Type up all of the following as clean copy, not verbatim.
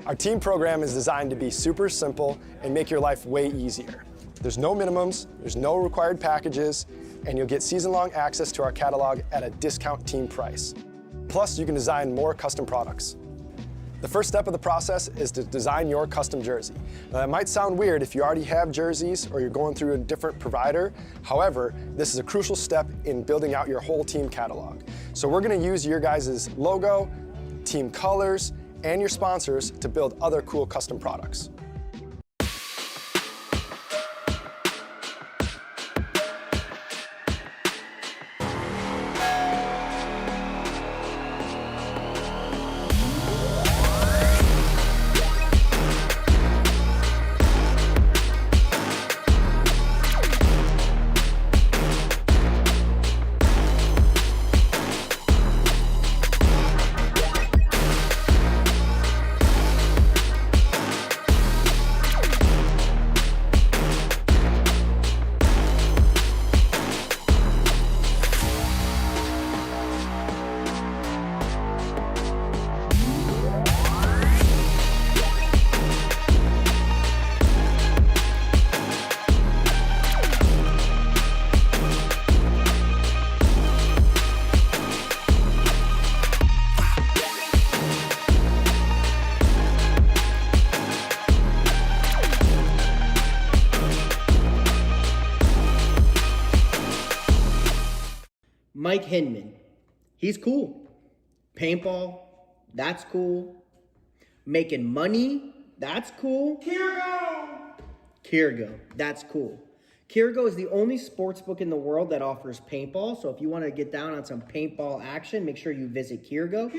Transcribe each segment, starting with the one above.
Our team program is designed to be super simple and make your life way easier. There's no minimums, there's no required packages, and you'll get season-long access to our catalog at a discount team price. Plus, you can design more custom products. The first step of the process is to design your custom jersey. Now, that might sound weird if you already have jerseys or you're going through a different provider. However, this is a crucial step in building out your whole team catalog. So we're going to use your guys' logo, team colors, and your sponsors to build other cool custom products. Mike Hinman, he's cool. Paintball, that's cool. Making money, that's cool. Kirgo, that's cool. Kirgo is the only sports book in the world that offers paintball, so if you want to get down on some paintball action, make sure you visit Kirgo.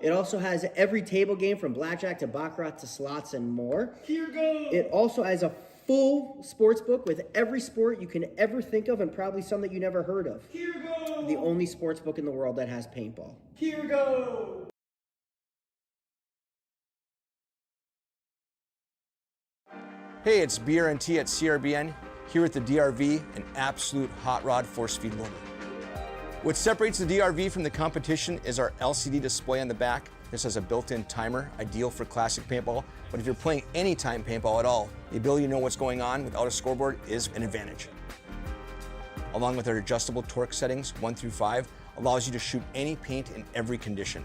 It also has every table game from blackjack to baccarat to slots and more. It also has a full sports book with every sport you can ever think of and probably some that you never heard of. The only sports book in the world that has paintball. Hey, it's BRNT at CRBN, here at the DRV, an absolute hot rod force feed loader. What separates the DRV from the competition is our LCD display on the back. This has a built-in timer, ideal for classic paintball, but if you're playing anytime paintball at all, the ability to know what's going on without a scoreboard is an advantage. Along with our adjustable torque settings, 1 through 5, allows you to shoot any paint in every condition.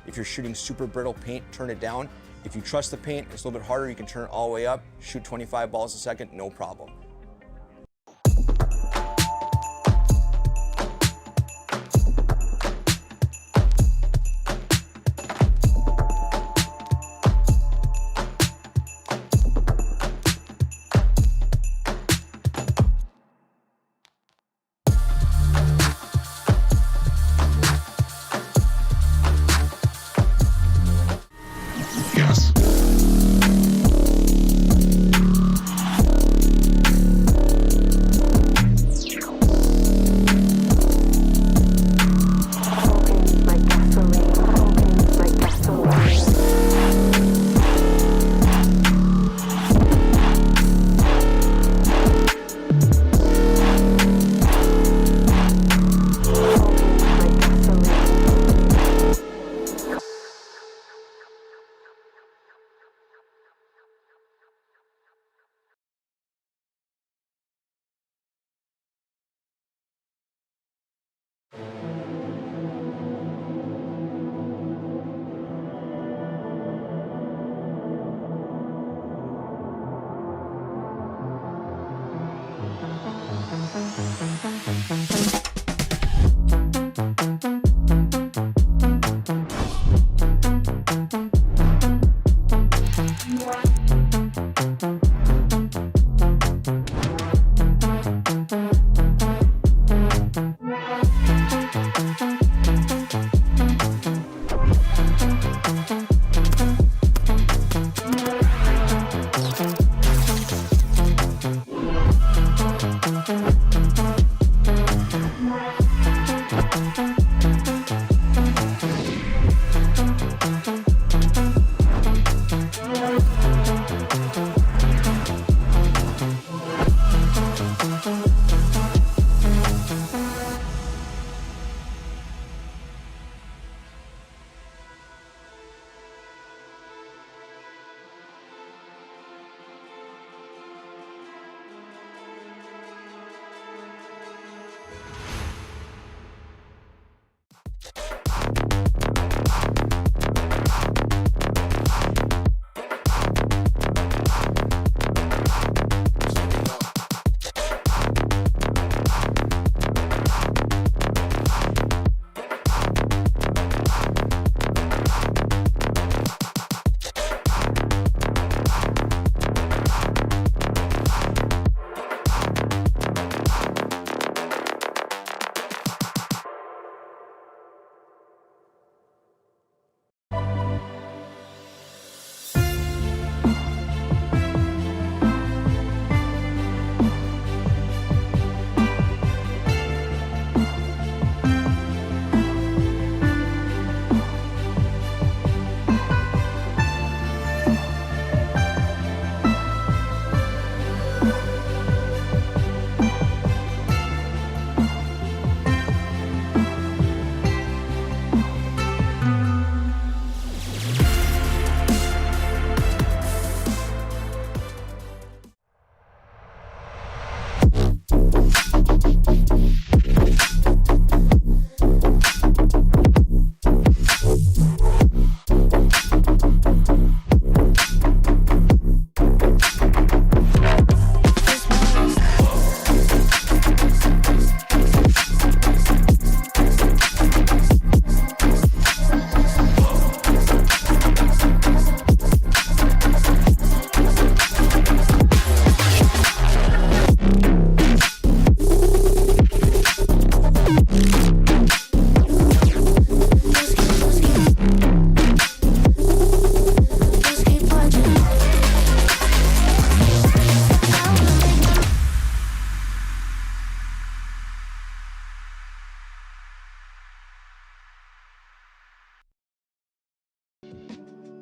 If you're shooting super brittle paint, turn it down. If you trust the paint, it's a little bit harder, you can turn it all the way up, shoot 25 balls a second, no problem.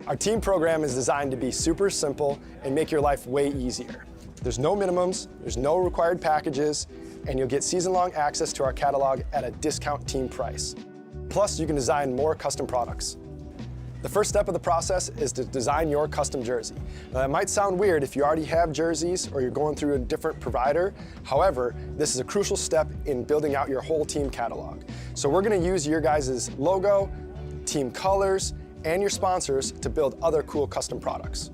Our team program is designed to be super simple and make your life way easier. There's no minimums, there's no required packages, and you'll get season-long access to our catalog at a discount team price. Plus, you can design more custom products. The first step of the process is to design your custom jersey. Now, that might sound weird if you already have jerseys or you're going through a different provider. However, this is a crucial step in building out your whole team catalog. So we're going to use your guys' logo, team colors, and your sponsors to build other cool custom products.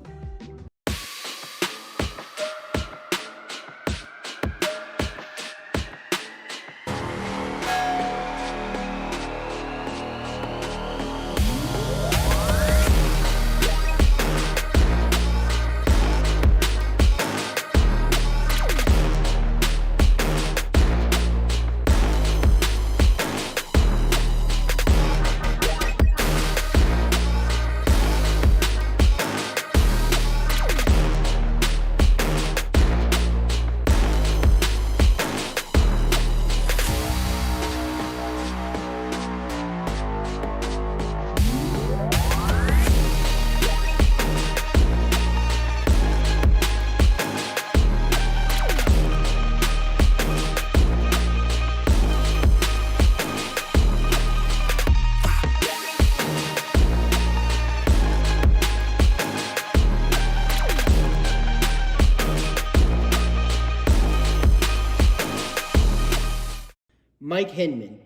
Mike Hinman,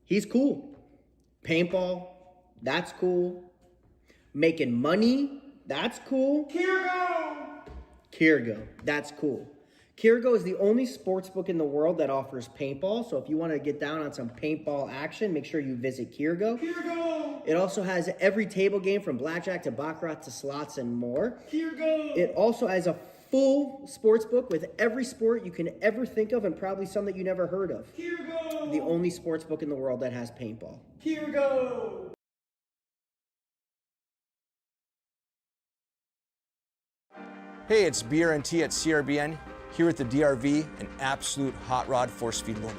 he's cool. Paintball, that's cool. Making money, that's cool. Kirgo, that's cool. Kirgo is the only sports book in the world that offers paintball. So if you want to get down on some paintball action, make sure you visit Kirgo. It also has every table game from blackjack to baccarat to slots and more. It also has a full sports book with every sport you can ever think of and probably some that you never heard of. The only sports book in the world that has paintball. Hey, it's BRNT at CRBN, here at the DRV, an absolute hot rod force feed loader.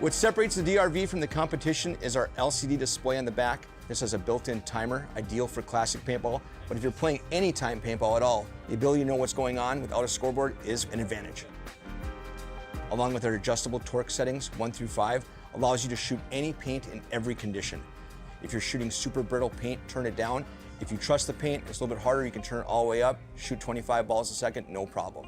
What separates the DRV from the competition is our LCD display on the back. This has a built-in timer, ideal for classic paintball, but if you're playing anytime paintball at all, the ability to know what's going on without a scoreboard is an advantage. Along with our adjustable torque settings, 1 through 5, allows you to shoot any paint in every condition. If you're shooting super brittle paint, turn it down. If you trust the paint, it's a little bit harder, you can turn it all the way up, shoot 25 balls a second, no problem.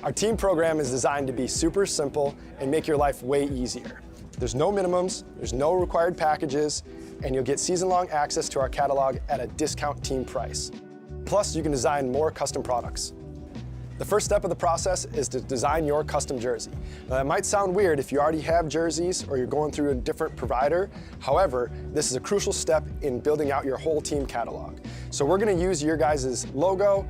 Our team program is designed to be super simple and make your life way easier. There's no minimums, there's no required packages, and you'll get season-long access to our catalog at a discount team price. Plus, you can design more custom products. The first step of the process is to design your custom jersey. Now, that might sound weird if you already have jerseys or you're going through a different provider. However, this is a crucial step in building out your whole team catalog. So we're going to use your guys' logo,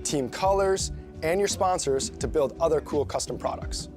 team colors, and your sponsors to build other cool custom products.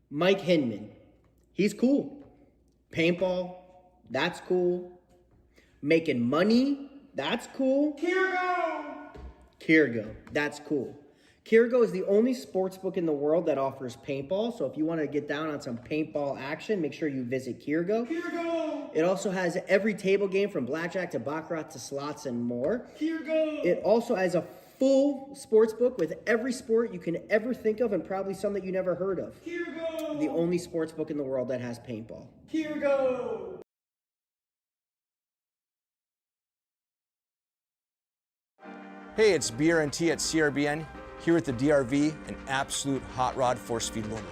Mike Hinman, he's cool. Paintball, that's cool. Making money, that's cool. Kirgo, that's cool. Kirgo is the only sports book in the world that offers paintball. So if you want to get down on some paintball action, make sure you visit Kirgo. It also has every table game from blackjack to baccarat to slots and more. It also has a full sports book with every sport you can ever think of and probably some that you never heard of. The only sports book in the world that has paintball. Hey, it's BRNT at CRBN, here at the DRV, an absolute hot rod force feed loader.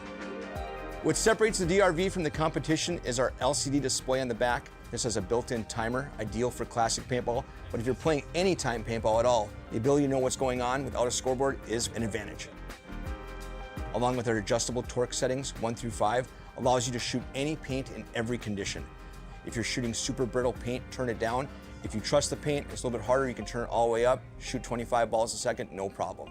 What separates the DRV from the competition is our LCD display on the back. This has a built-in timer, ideal for classic paintball, but if you're playing anytime paintball at all, the ability to know what's going on without a scoreboard is an advantage. Along with our adjustable torque settings, 1 through 5, allows you to shoot any paint in every condition. If you're shooting super brittle paint, turn it down. If you trust the paint, it's a little bit harder, you can turn it all the way up, shoot 25 balls a second, no problem.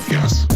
Yes.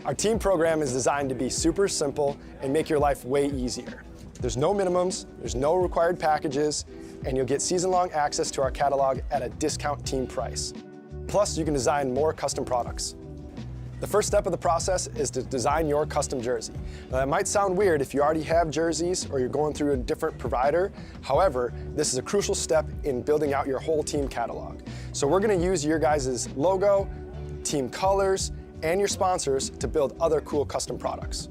Our team program is designed to be super simple and make your life way easier. There's no minimums, there's no required packages, and you'll get season-long access to our catalog at a discount team price. Plus, you can design more custom products. The first step of the process is to design your custom jersey. Now, that might sound weird if you already have jerseys or you're going through a different provider. However, this is a crucial step in building out your whole team catalog. So we're going to use your guys' logo, team colors, and your sponsors to build other cool custom products.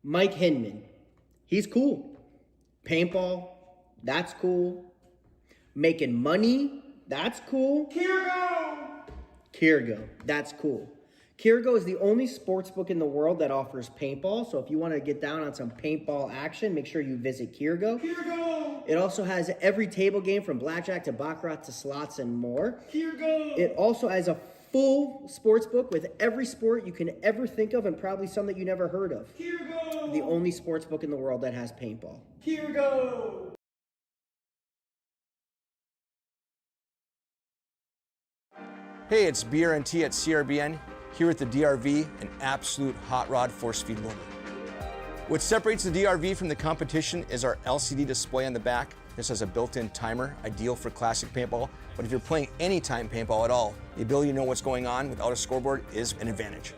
Mike Hinman, he's cool. Paintball, that's cool. Making money, that's cool. Kirgo, that's cool. Kirgo is the only sports book in the world that offers paintball. So if you want to get down on some paintball action, make sure you visit Kirgo. It also has every table game from blackjack to baccarat to slots and more. It also has a full sports book with every sport you can ever think of and probably some that you never heard of. The only sports book in the world that has paintball. Hey, it's BRNT at CRBN, here at the DRV, an absolute hot rod force feed loader. What separates the DRV from the competition is our LCD display on the back. This has a built-in timer, ideal for classic paintball, but if you're playing anytime paintball at all, the ability to know what's going on without a scoreboard is an advantage.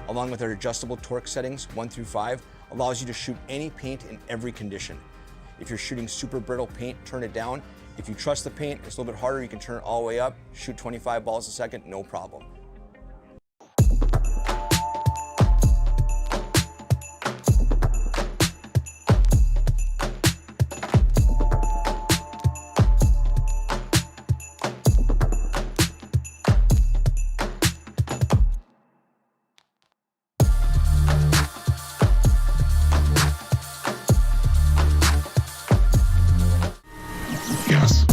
Along with our adjustable torque settings, 1 through 5, allows you to shoot any paint in every condition. If you're shooting super brittle paint, turn it down. If you trust the paint, it's a little bit harder, you can turn it all the way up, shoot 25 balls a second, no problem. Yes.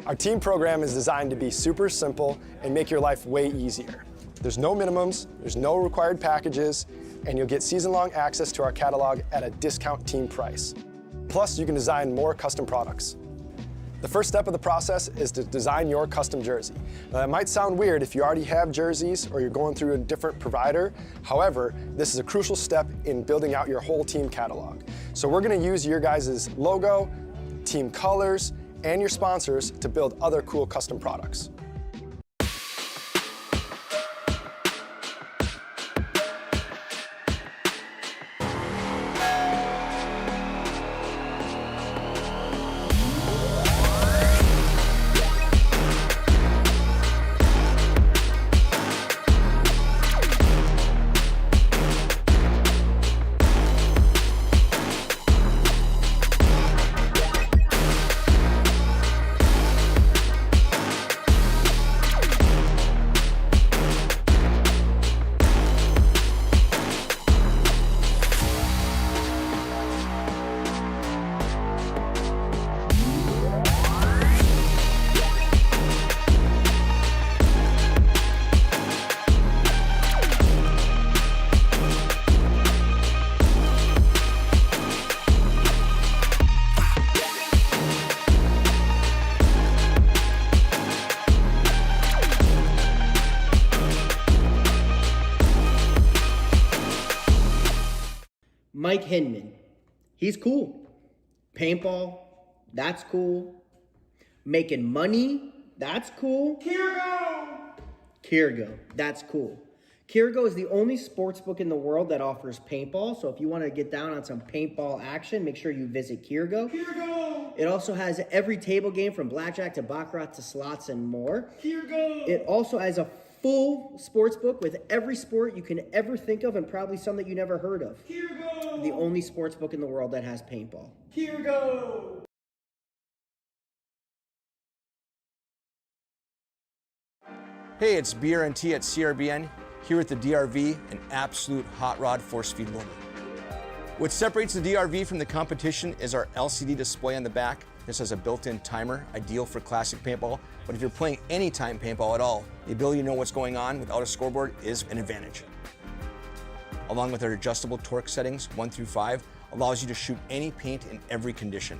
Our team program is designed to be super simple and make your life way easier. There's no minimums, there's no required packages, and you'll get season-long access to our catalog at a discount team price. Plus, you can design more custom products. The first step of the process is to design your custom jersey. Now, that might sound weird if you already have jerseys or you're going through a different provider. However, this is a crucial step in building out your whole team catalog. So we're going to use your guys' logo, team colors, and your sponsors to build other cool custom products. Mike Hinman, he's cool. Paintball, that's cool. Making money, that's cool. Kirgo, that's cool. Kirgo is the only sports book in the world that offers paintball. So if you want to get down on some paintball action, make sure you visit Kirgo. It also has every table game from blackjack to baccarat to slots and more. It also has a full sports book with every sport you can ever think of and probably some that you never heard of. The only sports book in the world that has paintball. Hey, it's BRNT at CRBN, here with the DRV, an absolute hot rod force feed loader. What separates the DRV from the competition is our LCD display on the back. This has a built-in timer, ideal for classic paintball, but if you're playing anytime paintball at all, the ability to know what's going on without a scoreboard is an advantage. Along with our adjustable torque settings, 1 through 5, allows you to shoot any paint in every condition.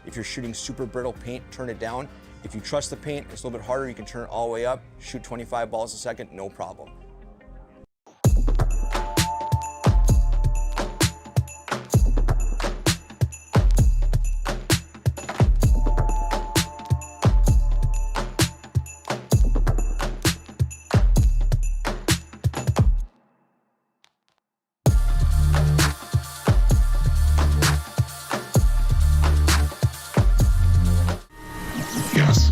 If you're shooting super brittle paint, turn it down. If you trust the paint, it's a little bit harder, you can turn it all the way up, shoot 25 balls a second, no problem. Yes.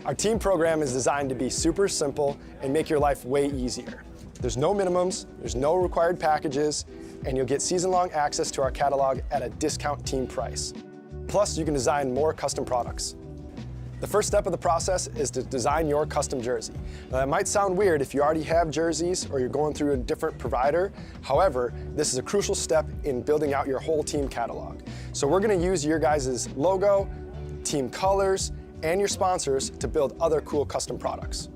Our team program is designed to be super simple and make your life way easier. There's no minimums, there's no required packages, and you'll get season-long access to our catalog at a discount team price. Plus, you can design more custom products. The first step of the process is to design your custom jersey. Now, that might sound weird if you already have jerseys or you're going through a different provider. However, this is a crucial step in building out your whole team catalog. So we're going to use your guys' logo, team colors, and your sponsors to build other cool custom products.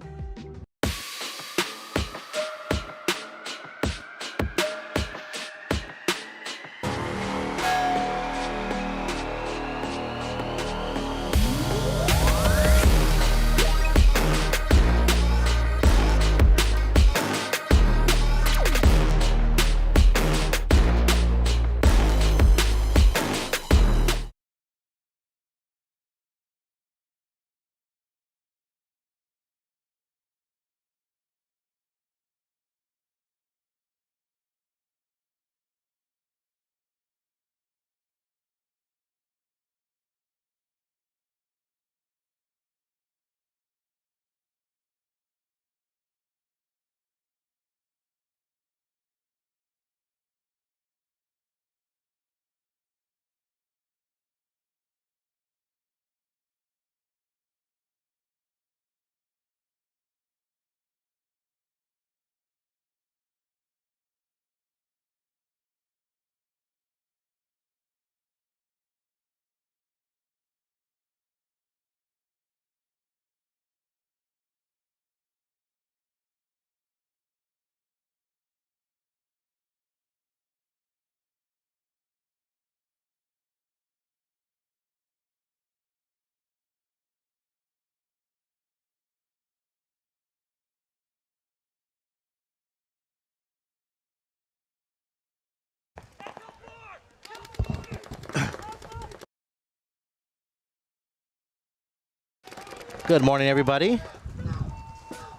Good morning, everybody.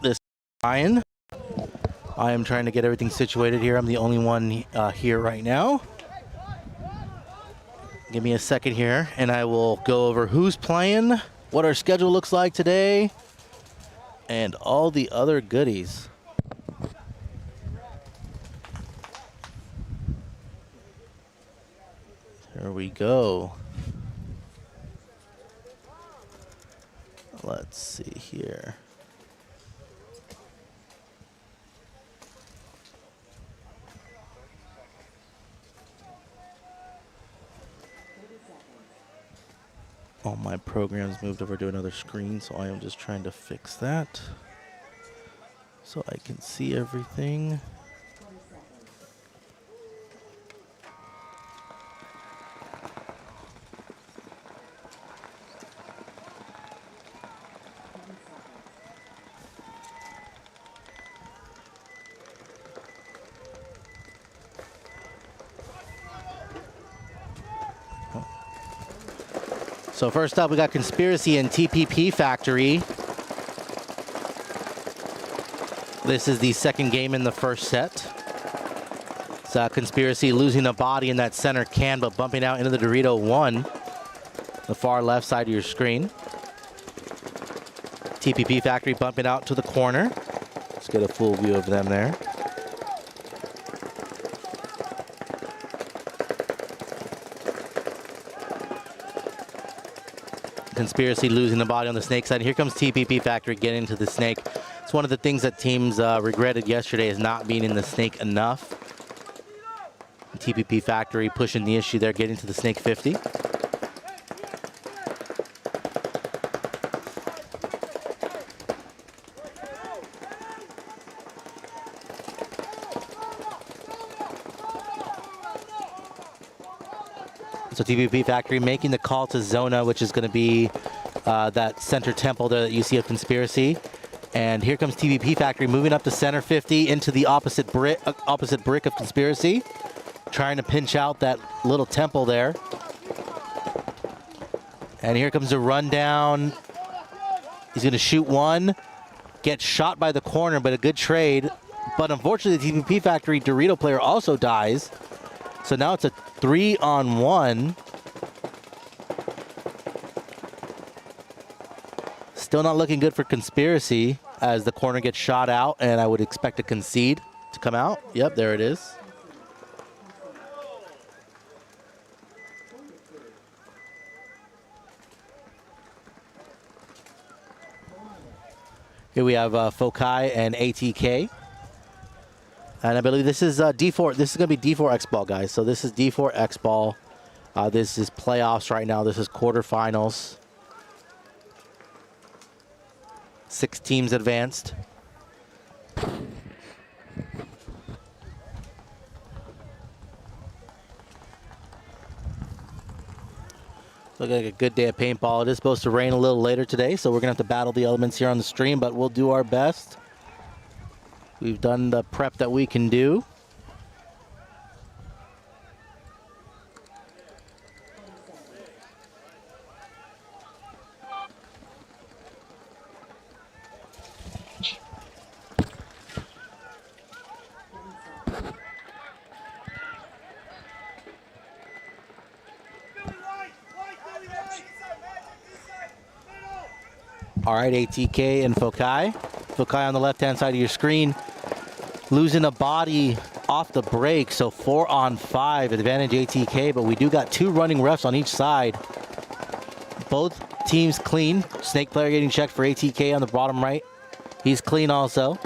This is Ryan. I am trying to get everything situated here. I'm the only one here right now. Give me a second here, and I will go over who's playing, what our schedule looks like today, and all the other goodies. There we go. Let's see here. All my programs moved over to another screen, so I am just trying to fix that so I can see everything. So first up, we got Conspiracy and TPP Factory. This is the second game in the first set. It's Conspiracy losing a body in that center can, but bumping out into the Dorito 1, the far left side of your screen. TPP Factory bumping out to the corner. Let's get a full view of them there. Conspiracy losing the body on the snake side. Here comes TPP Factory getting into the snake. It's one of the things that teams regretted yesterday is not being in the snake enough. TPP Factory pushing the issue there, getting to the snake 50. So TPP Factory making the call to Zona, which is going to be that center temple there that you see of Conspiracy. And here comes TPP Factory moving up to center 50 into the opposite brick of Conspiracy, trying to pinch out that little temple there. And here comes a rundown. He's going to shoot one, gets shot by the corner, but a good trade. But unfortunately, the TPP Factory Dorito player also dies. So now it's a 3-on-1. Still not looking good for Conspiracy as the corner gets shot out, and I would expect a concede to come out. Yep, there it is. Here we have Fokai and ATK. And I believe this is D4. This is going to be D4 X Ball, guys. So this is D4 X Ball. This is playoffs right now. This is quarterfinals. 6 teams advanced. Looking like a good day of paintball. It is supposed to rain a little later today, so we're going to have to battle the elements here on the stream, but we'll do our best. We've done the prep that we can do. All right, ATK and Fokai. Fokai on the left-hand side of your screen. Losing a body off the break, so 4 on 5, advantage ATK, but we do got 2 running refs on each side. Both teams clean. Snake player getting checked for ATK on the bottom right. He's clean also.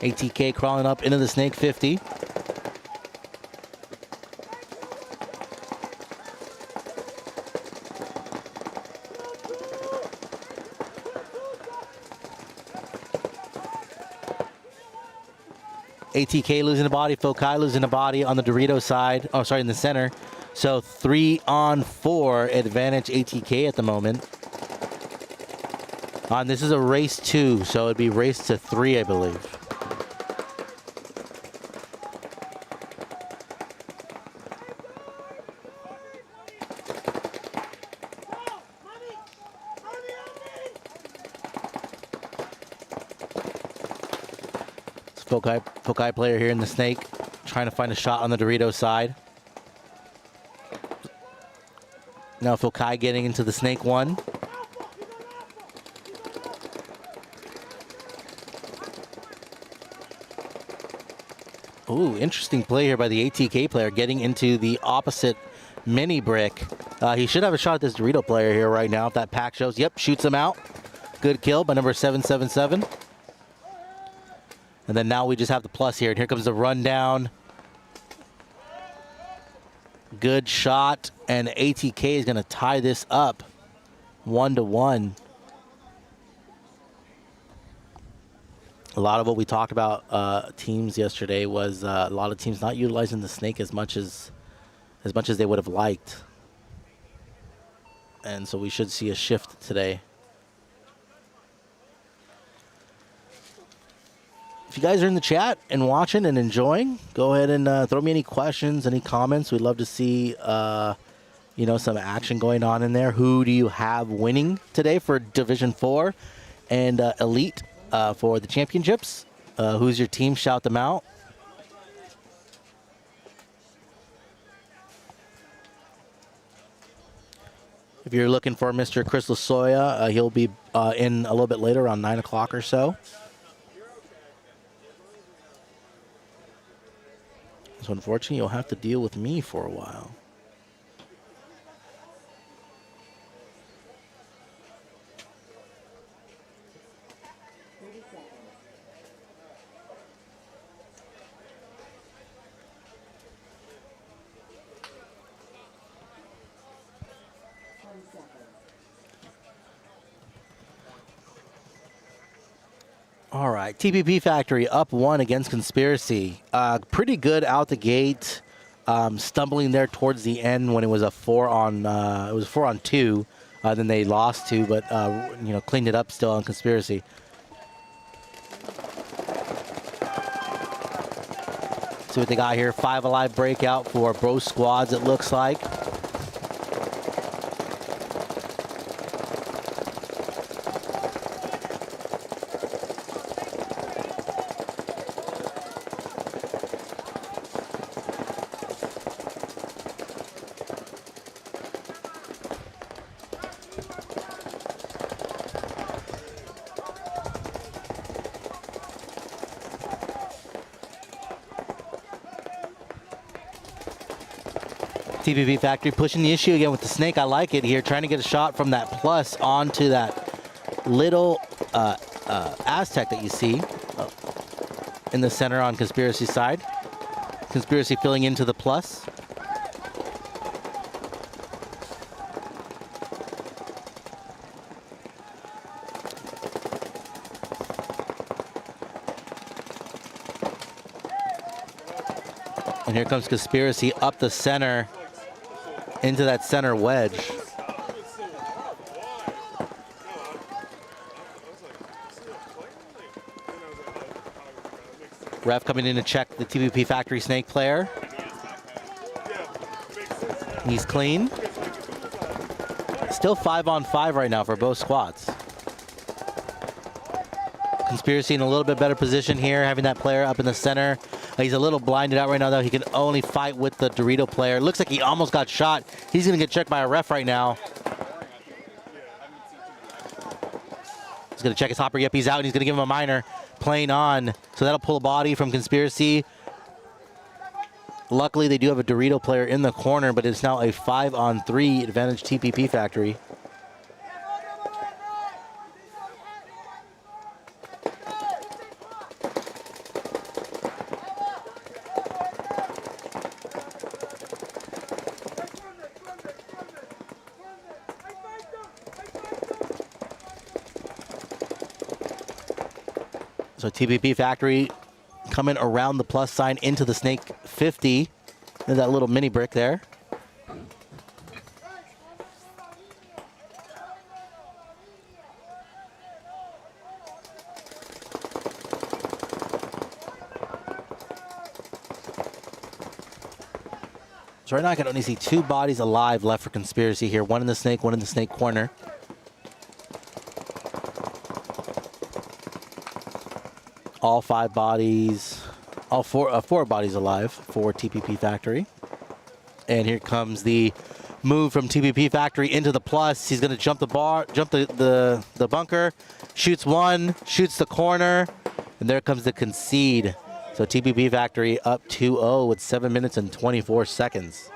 ATK crawling up into the Snake 50. ATK losing a body, Fokai losing a body on the Dorito side. Oh, sorry, in the center. So 3 on 4, advantage ATK at the moment. And this is a race 2, so it'd be race to 3, I believe. Fokai player here in the Snake, trying to find a shot on the Dorito side. Now Fokai getting into the Snake 1. Ooh, interesting play here by the ATK player, getting into the opposite mini brick. He should have a shot at this Dorito player here right now if that pack shows. Yep, shoots him out. Good kill by number 777. And then now we just have the plus here. And here comes the rundown. Good shot. And ATK is going to tie this up 1-1. A lot of what we talked about teams yesterday was a lot of teams not utilizing the Snake as much as they would have liked. And so we should see a shift today. If you guys are in the chat and watching and enjoying, go ahead and throw me any questions, any comments. We'd love to see, some action going on in there. Who do you have winning today for Division 4 and Elite for the championships? Who's your team? Shout them out. If you're looking for Mr. Chris Lasoya, he'll be in a little bit later, around 9 o'clock or so. So unfortunately, you'll have to deal with me for a while. All right, TPP Factory up 1 against Conspiracy. Pretty good out the gate. Stumbling there towards the end when it was a 4 on. It was a 4 on 2. Then they lost 2, but cleaned it up still on Conspiracy. See what they got here. 5 alive breakout for both squads. It looks like. TPP Factory pushing the issue again with the snake. I like it here, trying to get a shot from that plus onto that little Aztec that you see in the center on Conspiracy side. Conspiracy filling into the plus. And here comes Conspiracy up the center into that center wedge. Ref coming in to check the TPP Factory snake player. He's clean. Still 5-on-5 right now for both squads. Conspiracy in a little bit better position here, having that player up in the center. He's a little blinded out right now, though. He can only fight with the Dorito player. Looks like he almost got shot. He's going to get checked by a ref right now. He's going to check his hopper. Yep, he's out, and he's going to give him a minor. Playing on. So that'll pull a body from Conspiracy. Luckily, they do have a Dorito player in the corner, but it's now a 5-on-3 advantage TPP Factory. So TPP Factory coming around the plus sign into the snake 50. There's that little mini brick there. So right now I can only see 2 bodies alive left for Conspiracy here. One in the snake corner. All 5 bodies, all 4 bodies alive for TPP Factory. And here comes the move from TPP Factory into the plus. He's going to jump the bunker, shoots one, shoots the corner, and there comes the concede. So TPP Factory up 2-0 with 7 minutes and 24 seconds.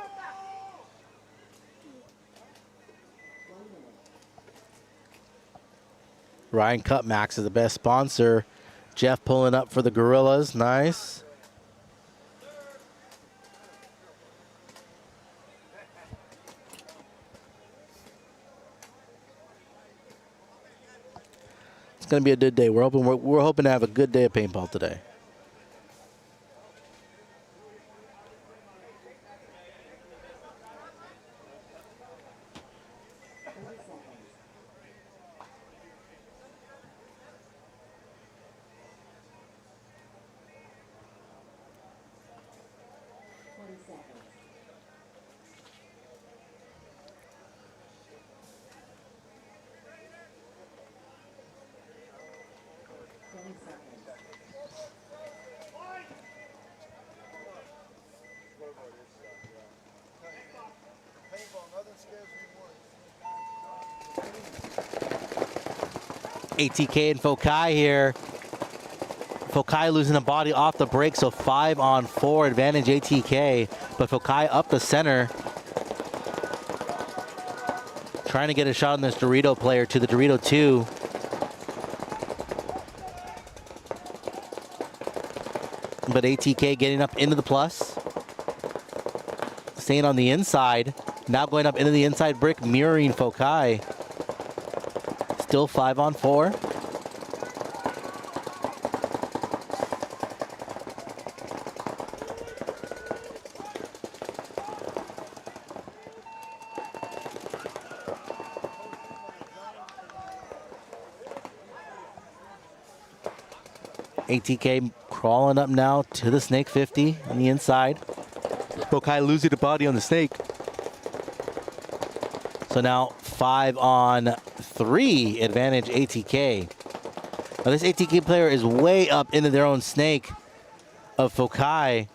Ryan Cutmax is the best sponsor. Jeff pulling up for the Gorillas. Nice. It's going to be a good day. We're hoping to have a good day of paintball today. ATK and Fokai here. Fokai losing a body off the break, so 5-on-4 advantage ATK. But Fokai up the center. Trying to get a shot on this Dorito player to the Dorito 2. But ATK getting up into the plus. Staying on the inside. Now going up into the inside brick, mirroring Fokai. Still 5-on-4. ATK crawling up now to the snake 50 on the inside. Fokai losing the body on the snake. So now 5-on-3 advantage ATK. Now this ATK player is way up into their own snake of Fokai.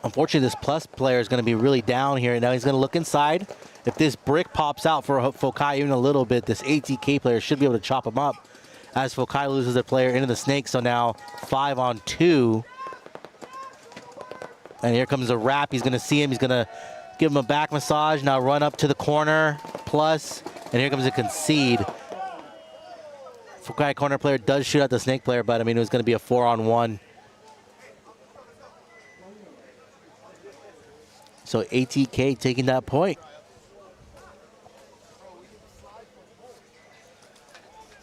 Unfortunately, this plus player is going to be really down here. Now he's going to look inside. If this brick pops out for Fokai even a little bit, this ATK player should be able to chop him up as Fokai loses a player into the snake. So now 5-on-2. And here comes a wrap. He's going to see him. He's going to give him a back massage. Now run up to the corner. Plus. And here comes a concede. Fukai corner player does shoot at the snake player, but I mean, it was going to be a 4-on-1. So ATK taking that point.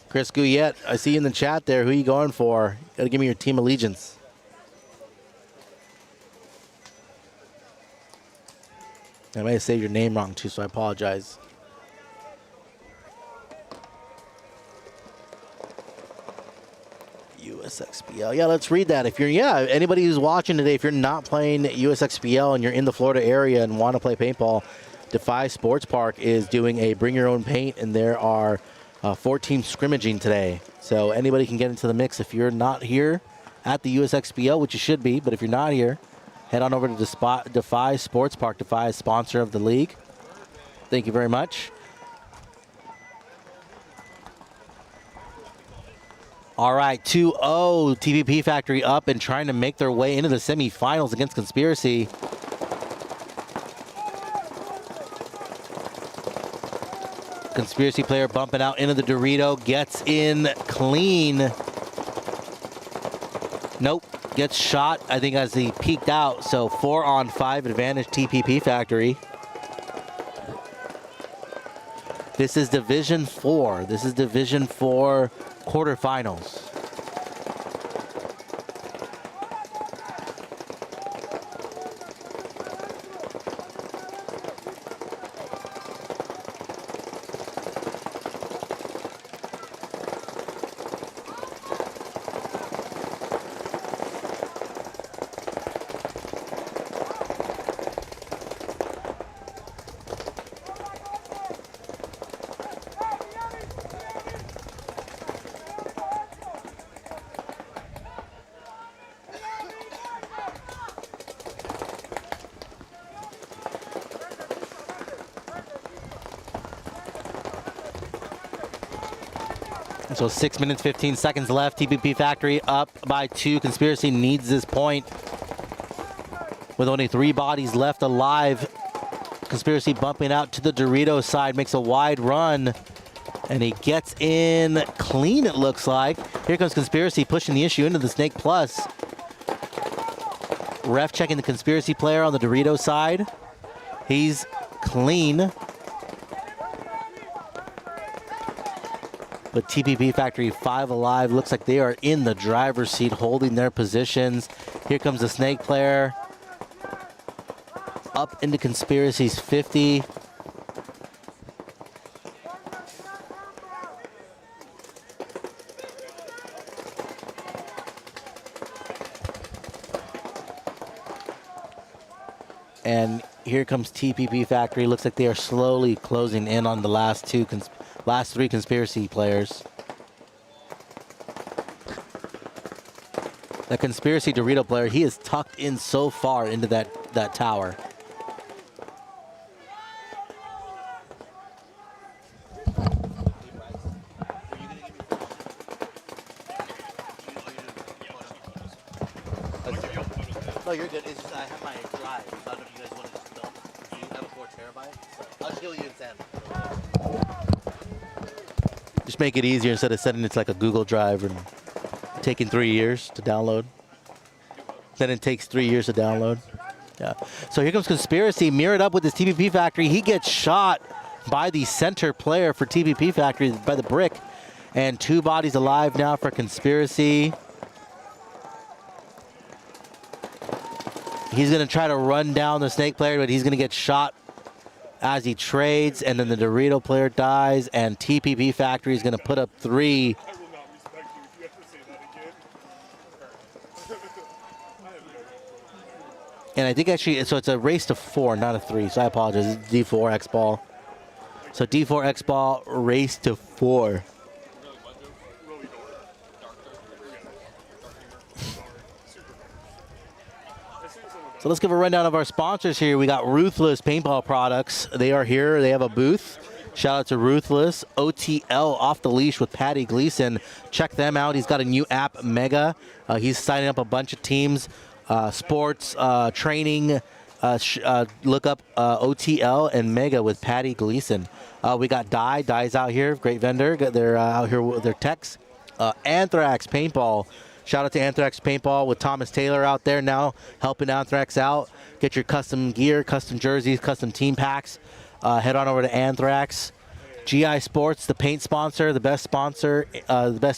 Chris Gouillet, I see you in the chat there. Who are you going for? Got to give me your team allegiance. I may have said your name wrong too, so I apologize. USXPL. Yeah, let's read that. If you're, anybody who's watching today, if you're not playing USXPL and you're in the Florida area and want to play paintball, Defy Sports Park is doing a bring your own paint, and there are 4 teams scrimmaging today. So anybody can get into the mix. If you're not here at the USXPL, which you should be, but if you're not here, head on over to Defy Sports Park. Defy is sponsor of the league. Thank you very much. All right, 2-0, TVP Factory up and trying to make their way into the semifinals against Conspiracy. Conspiracy player bumping out into the Dorito, gets in clean. Nope, gets shot, I think, as he peeked out. So 4-on-5 advantage TPP Factory. This is Division 4. This is Division 4 quarterfinals. So 6 minutes, 15 seconds left. TPP Factory up by 2. Conspiracy needs this point. With only 3 bodies left alive. Conspiracy bumping out to the Dorito side, makes a wide run. And he gets in clean, it looks like. Here comes Conspiracy pushing the issue into the Snake Plus. Ref checking the Conspiracy player on the Dorito side. He's clean. But TPP Factory 5 alive. Looks like they are in the driver's seat, holding their positions. Here comes the Snake player. Up into Conspiracy's 50. And here comes TPP Factory. Looks like they are slowly closing in on the last 3 Conspiracy players. The Conspiracy Dorito player, he is tucked in so far into that tower. No, you're good. It's just I have my drive. I don't know if you guys want to just film. Do you have a 4 terabyte? So I'll show you in Sam. Just make it easier instead of sending it to like a Google Drive and taking 3 years to download. Then it takes 3 years to download. Yeah. So here comes Conspiracy, mirrored up with his TPP Factory. He gets shot by the center player for TPP Factory by the brick. And 2 bodies alive now for Conspiracy. He's going to try to run down the Snake player, but he's going to get shot as he trades, and then the Dorito player dies, and TPP Factory is going to put up 3. I will not respect you if you have to say that again. And I think actually, so it's a race to 4, not a 3, so I apologize. It's D4 X-Ball. So D4 X-Ball, race to 4. So let's give a rundown of our sponsors here. We got Ruthless Paintball Products. They are here. They have a booth. Shout out to Ruthless. OTL Off the Leash with Patty Gleason. Check them out. He's got a new app, Mega. He's signing up a bunch of teams sports, training. Look up OTL and Mega with Patty Gleason. We got Dye's out here, great vendor. They're out here with their techs. Anthrax Paintball. Shout out to Anthrax Paintball with Thomas Taylor out there now helping Anthrax out. Get your custom gear, custom jerseys, custom team packs. Head on over to Anthrax. GI Sports, the paint sponsor, the best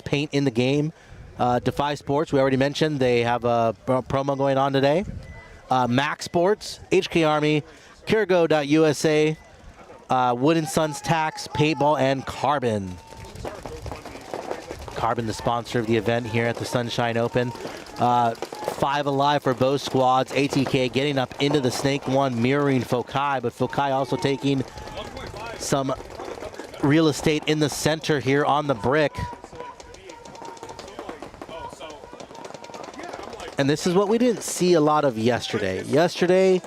paint in the game. Defy Sports, we already mentioned, they have a promo going on today. Max Sports, HK Army, Kirgo.USA, Wooden Sons Tax, Paintball, and Carbon. Carbon, the sponsor of the event here at the Sunshine Open. 5 alive for both squads. ATK getting up into the Snake 1, mirroring Fokai, but Fokai also taking some real estate in the center here on the brick. And this is what we didn't see a lot of yesterday. Yesterday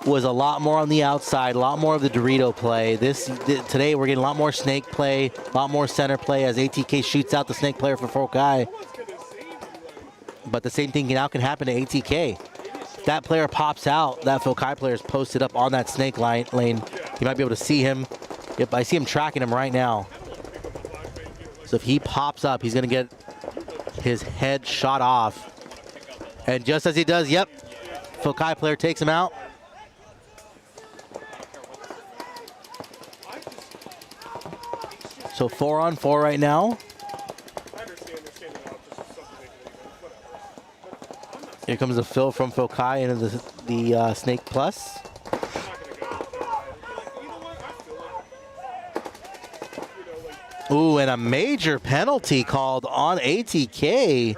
was a lot more on the outside, a lot more of the Dorito play. Today we're getting a lot more snake play, a lot more center play as ATK shoots out the snake player for Fokai. But the same thing now can happen to ATK. If that player pops out, that Fokai player is posted up on that snake lane. You might be able to see him. Yep, I see him tracking him right now. So if he pops up, he's going to get his head shot off. And just as he does, yep, Fokai player takes him out. So 4-on-4 right now. Here comes the fill from Fokai into the Snake Plus. Ooh, and a major penalty called on ATK.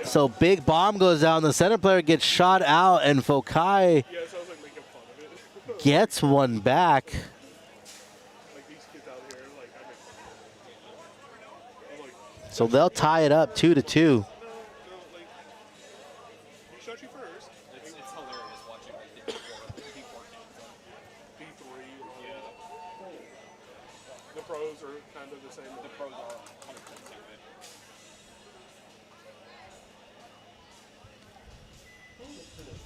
So big bomb goes down, the center player gets shot out, and Fokai gets one back. So they'll tie it up 2-2. The pros are kind of the same. The pros are 100% same thing.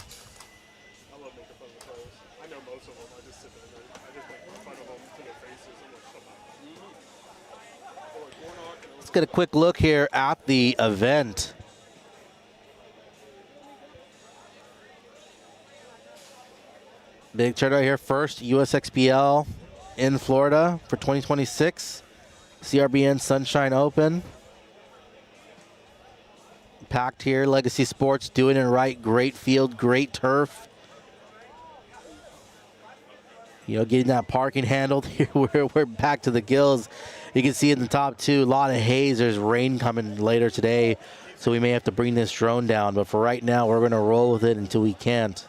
I love making fun of the pros. I know most of them. I just sit there and I just make fun of them to their faces. I'm like, shut up. Let's get a quick look here at the event. Big turnout here. First USXBL in Florida for 2026. CRBN Sunshine Open. Packed here. Legacy Sports doing it right. Great field, great turf. You know, getting that parking handled here. We're back to the gills. You can see in the top two, a lot of haze. There's rain coming later today, so we may have to bring this drone down. But for right now, we're going to roll with it until we can't.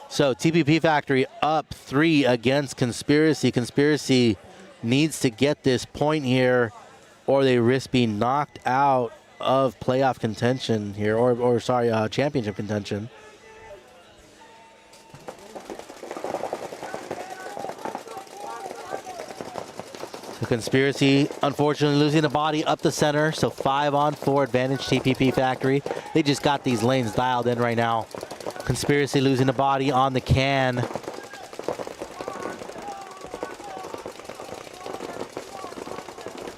So TPP Factory up 3 against Conspiracy. Conspiracy needs to get this point here, or they risk being knocked out of playoff contention here, or championship contention. The Conspiracy, unfortunately, losing the body up the center, so 5-on-4 advantage TPP Factory. They just got these lanes dialed in right now. Conspiracy losing the body on the can.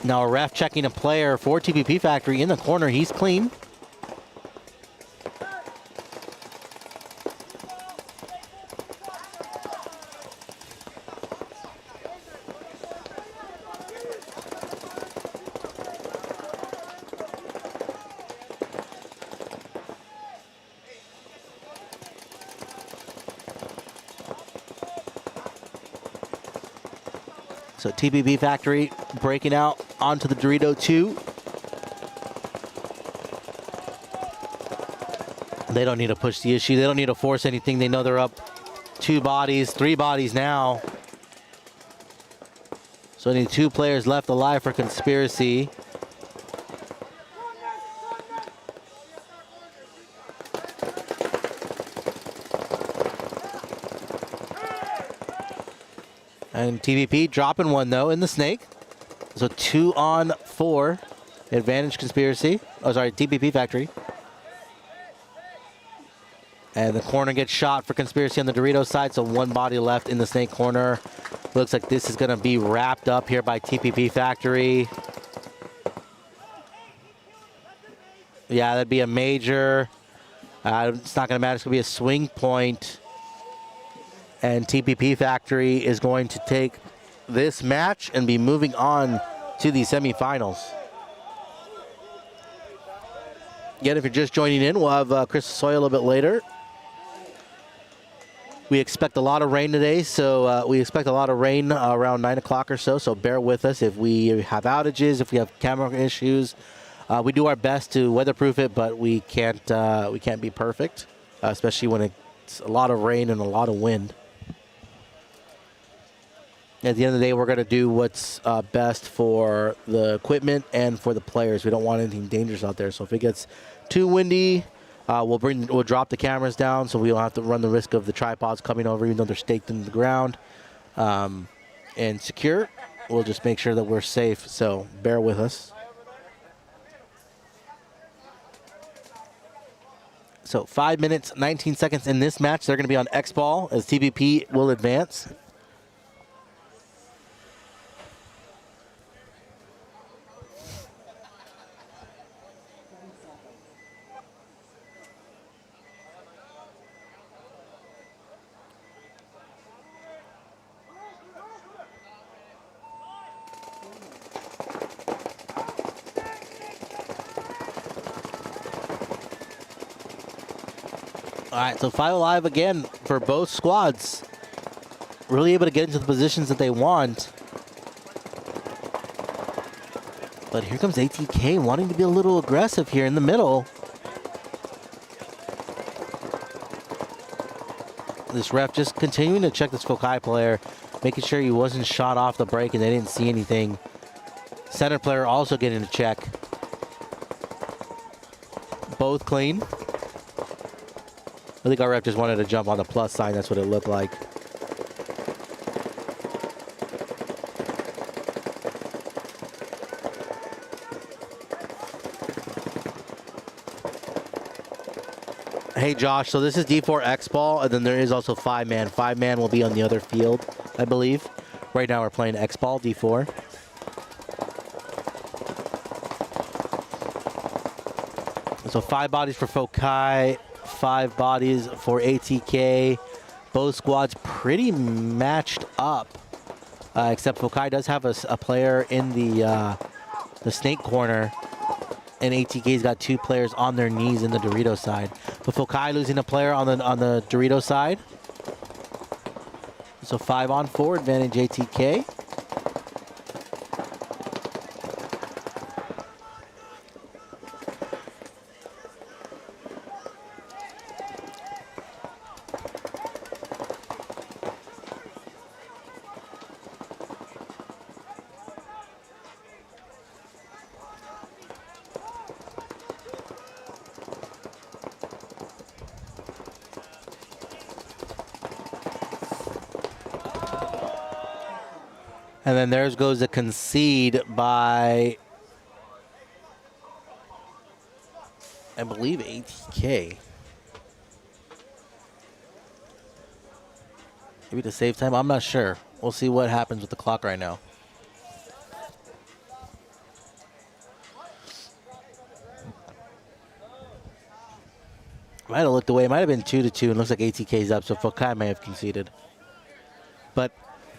Now a ref checking a player for TPP Factory in the corner. He's clean. So TPP Factory breaking out onto the Dorito 2. They don't need to push the issue. They don't need to force anything. They know they're up 2 bodies, 3 bodies now. So only 2 players left alive for Conspiracy. And TVP dropping one, though, in the snake. So 2 on 4. Advantage Conspiracy. Oh, sorry, TPP Factory. And the corner gets shot for Conspiracy on the Dorito side, so 1 body left in the snake corner. Looks like this is going to be wrapped up here by TPP Factory. Yeah, that'd be a major. It's not going to matter. It's going to be a swing point. And TPP Factory is going to take this match and be moving on to the semifinals. Again, if you're just joining in, we'll have Chris Soy a little bit later. We expect a lot of rain today, so we expect a lot of rain around 9 o'clock or so, so bear with us if we have outages, if we have camera issues. We do our best to weatherproof it, but we can't be perfect, especially when it's a lot of rain and a lot of wind. At the end of the day, we're going to do what's best for the equipment and for the players. We don't want anything dangerous out there, so if it gets too windy, we'll drop the cameras down, so we don't have to run the risk of the tripods coming over, even though they're staked into the ground and secure. We'll just make sure that we're safe, so bear with us. So 5 minutes, 19 seconds in this match. They're going to be on X ball as TVP will advance. All right, so 5 alive again for both squads. Really able to get into the positions that they want. But here comes ATK wanting to be a little aggressive here in the middle. This ref just continuing to check this Fokai player, making sure he wasn't shot off the break and they didn't see anything. Center player also getting a check. Both clean. I think our ref just wanted to jump on the plus sign. That's what it looked like. Hey, Josh, so this is D4 X ball, and then there is also 5-man. 5-man will be on the other field, I believe. Right now we're playing X ball, D4. So 5 bodies for Fokai. 5 bodies for ATK. Both squads pretty matched up, except Fokai does have a player in the snake corner, and ATK's got 2 players on their knees in the Dorito side. But Fokai losing a player on the Dorito side. So 5 on 4, advantage ATK. And then theirs goes a concede by, I believe, ATK. Maybe to save time. I'm not sure. We'll see what happens with the clock right now. Might have looked away. It might have been 2-2. And looks like ATK's up, so Fokai may have conceded. But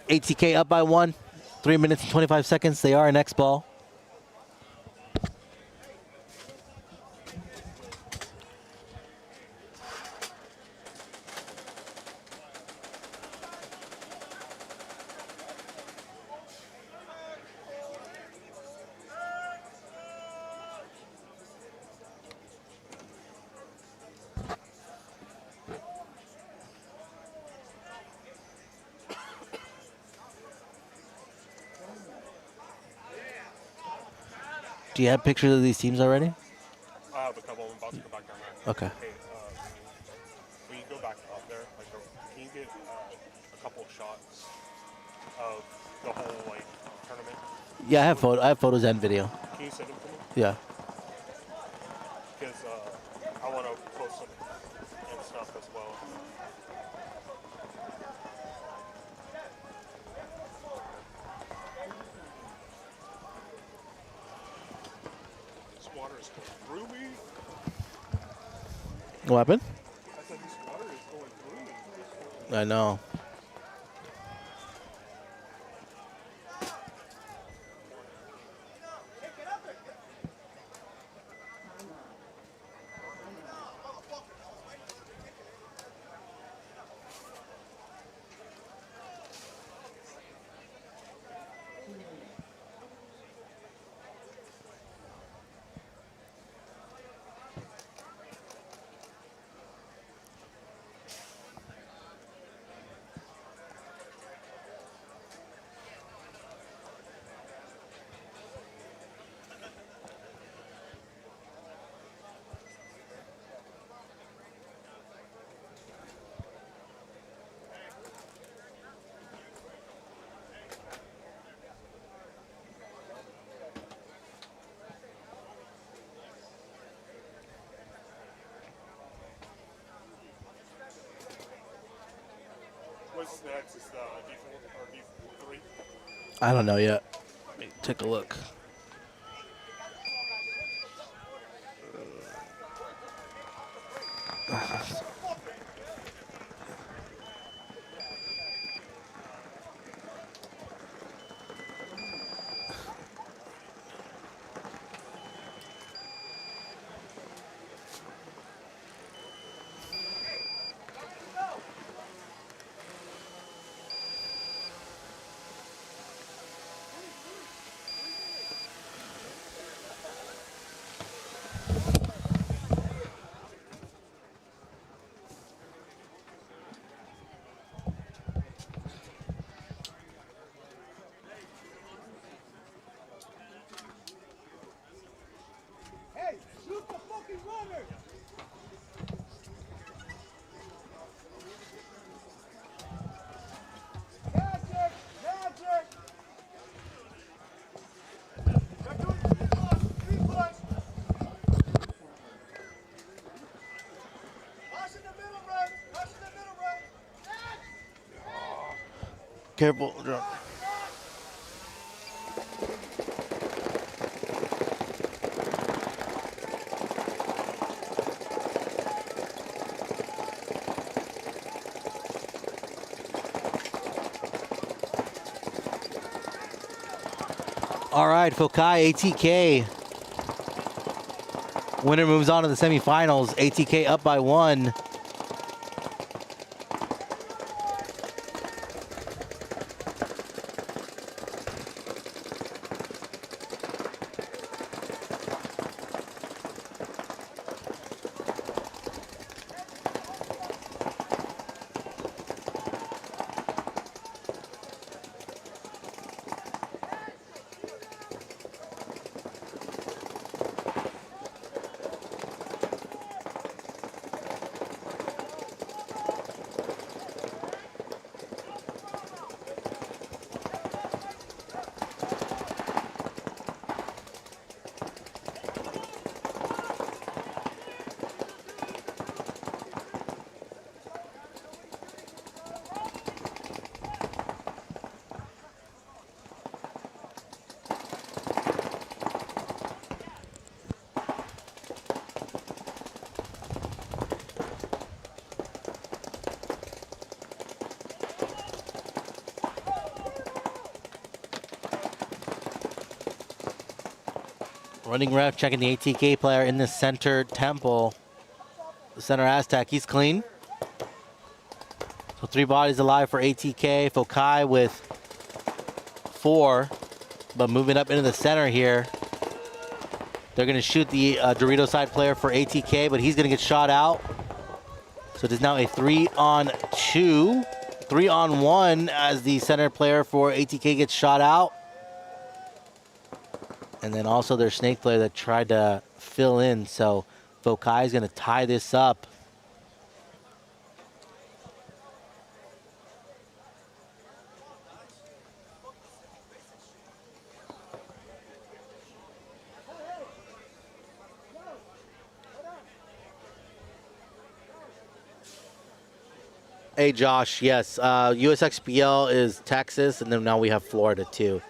ATK up by 1. 3 minutes and 25 seconds. They are in X ball. Do you have pictures of these teams already? I have a couple. I'm about to go back down there. Okay. Hey, will you go back up there? Like, can you get a couple of shots of the whole like tournament? Yeah, I have photos and video. Can you send them to me? Yeah. Because I want to post them and stuff as well. This water is going through me. What happened? I said this water is going through me. I know. What's next? Is D4 or D3? I don't know yet. Let me take a look. Careful. All right, Fokai, ATK. Winner moves on to the semifinals. ATK up by 1. Running ref checking the ATK player in the center temple. The center Aztec, he's clean. So 3 bodies alive for ATK. Fokai with 4, but moving up into the center here. They're gonna shoot the Dorito side player for ATK, but he's gonna get shot out. So it is now a 3-on-2, 3-on-1 as the center player for ATK gets shot out. And then also their snake player that tried to fill in. So Fokai is going to tie this up. Hey, Josh. Yes, USXPL is Texas, and then now we have Florida too.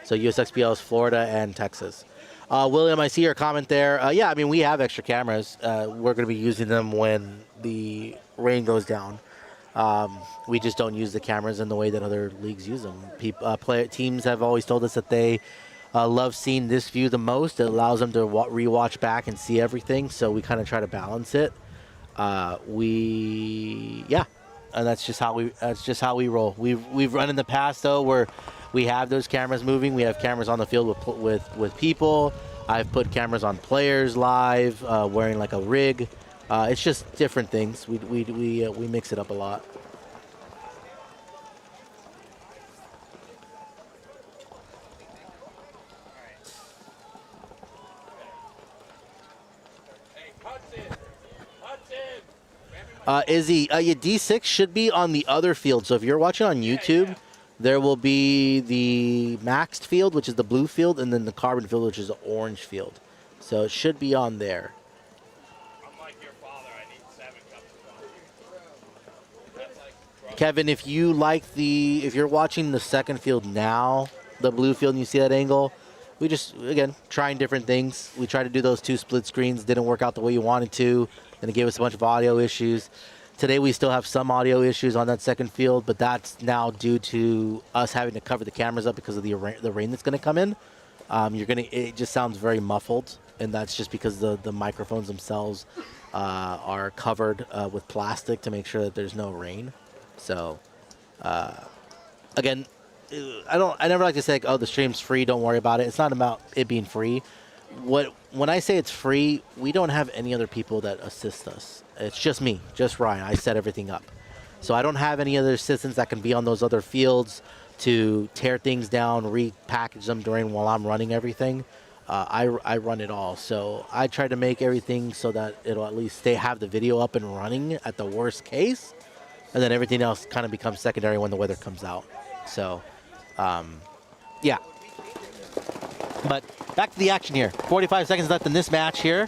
So USXPL is Florida and Texas. William, I see your comment there. Yeah, I mean, we have extra cameras. We're going to be using them when the rain goes down. We just don't use the cameras in the way that other leagues use them. Teams have always told us that they love seeing this view the most. It allows them to rewatch back and see everything. So we kind of try to balance it. Yeah, and that's just how we roll. We've run in the past though where we have those cameras moving. We have cameras on the field with people. I've put cameras on players live, wearing like a rig. It's just different things. We mix it up a lot. Izzy, your D6 should be on the other field. So if you're watching on YouTube, there will be the maxed field, which is the blue field, and then the carbon field, which is the orange field. So it should be on there. I'm like your father. I need 7 cups of coffee. Kevin, if you're watching the second field now, the blue field, and you see that angle, we just, again, trying different things. We tried to do those 2 split screens, didn't work out the way you wanted to, and it gave us a bunch of audio issues. Today we still have some audio issues on that second field, but that's now due to us having to cover the cameras up because of the rain that's going to come in. It just sounds very muffled, and that's just because the microphones themselves are covered with plastic to make sure that there's no rain. So, again, I never like to say, like, oh, the stream's free, don't worry about it. It's not about it being free. When I say it's free, we don't have any other people that assist us. It's just me, just Ryan. I set everything up. So I don't have any other assistants that can be on those other fields to tear things down, repackage them while I'm running everything. I run it all. So I try to make everything so that it'll at least have the video up and running at the worst case. And then everything else kind of becomes secondary when the weather comes out. So, yeah. But back to the action here. 45 seconds left in this match here.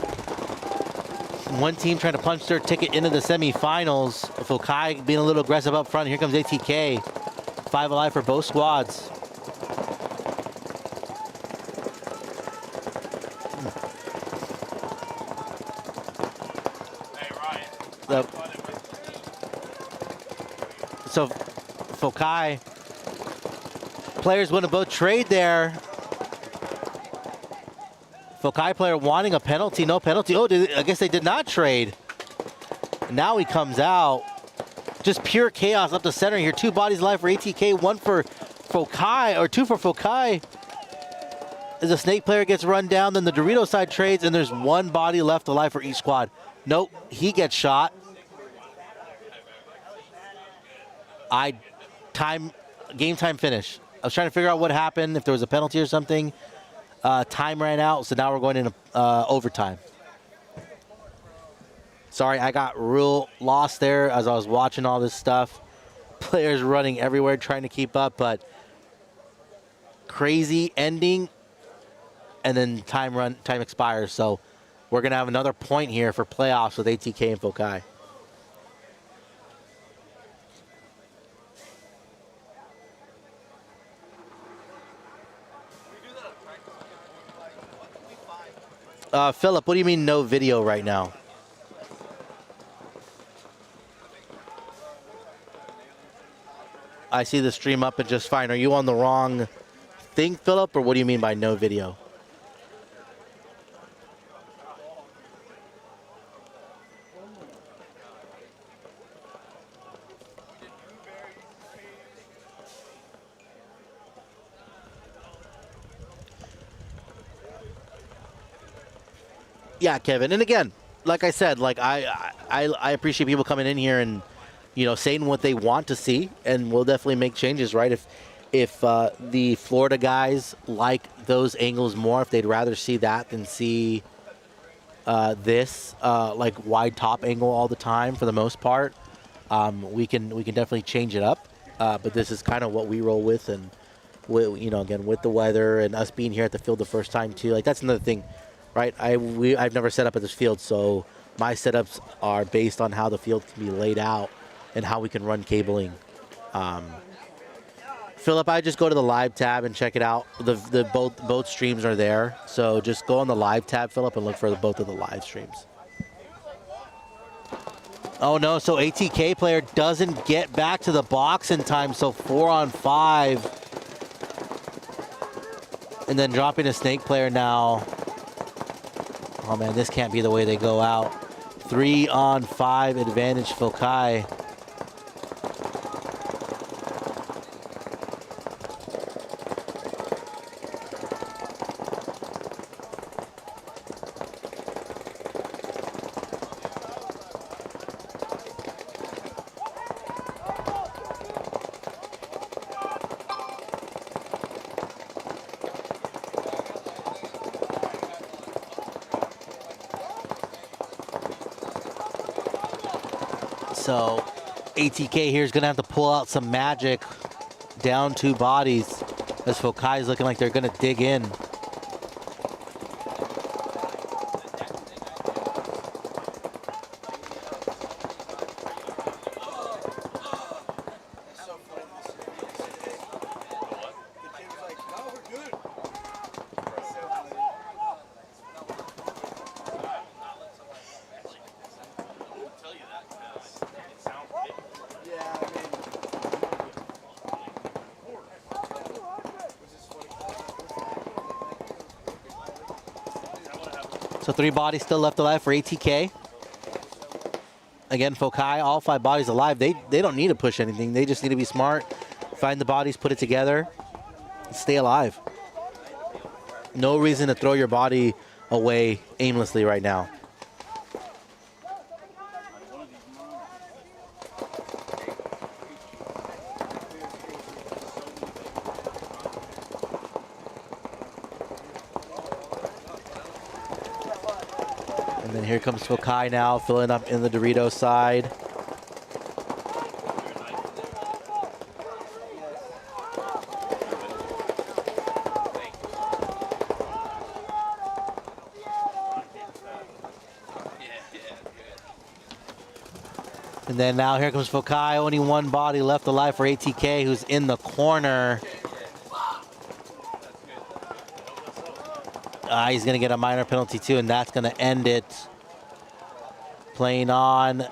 One team trying to punch their ticket into the semifinals. Fokai being a little aggressive up front. Here comes ATK. 5 alive for both squads. Hey, Ryan. So Fokai, players want to both trade there. Fokai player wanting a penalty, no penalty. Oh, I guess they did not trade. Now he comes out. Just pure chaos up the center here. 2 bodies alive for ATK, 1 for Fokai, or 2 for Fokai. As a Snake player gets run down, then the Dorito side trades, and there's 1 body left alive for each squad. Nope, he gets shot. Game time finish. I was trying to figure out what happened, if there was a penalty or something. Time ran out, so now we're going into overtime. Sorry, I got real lost there as I was watching all this stuff. Players running everywhere trying to keep up, but crazy ending, and then time expires. So we're going to have another point here for playoffs with ATK and Fokai. Philip, what do you mean no video right now? I see the stream up and just fine. Are you on the wrong thing, Philip, or what do you mean by no video? Yeah, Kevin. And again, like I said, like I appreciate people coming in here and, you know, saying what they want to see, and we'll definitely make changes, right? If the Florida guys like those angles more, if they'd rather see that than see this like wide top angle all the time for the most part, we can definitely change it up. But this is kind of what we roll with, and you know, again, with the weather and us being here at the field the first time too, like that's another thing. Right, I've never set up at this field, so my setups are based on how the field can be laid out. and how we can run cabling. Philip, I just go to the live tab and check it out. Both streams are there, so just go on the live tab, Philip, and look for both of the live streams. Oh no, so ATK player doesn't get back to the box in time, so 4-on-5. And then dropping a snake player now. Oh man, this can't be the way they go out. 3-on-5 advantage Fokai. So ATK here is going to have to pull out some magic. Down 2 bodies as Fokai is looking like they're going to dig in. So 3 bodies still left alive for ATK. Again, Fokai, all 5 bodies alive. They don't need to push anything. They just need to be smart, find the bodies, put it together, and stay alive. No reason to throw your body away aimlessly right now. And then here comes Fokai now, filling up in the Dorito side. And then now here comes Fokai, only 1 body left alive for ATK, who's in the corner. He's going to get a minor penalty too, and that's going to end it. Playing on.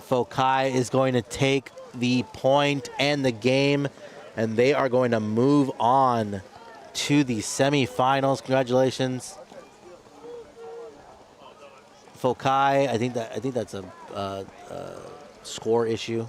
Fokai is going to take the point and the game, and they are going to move on to the semifinals. Congratulations, Fokai. I think that's a score issue.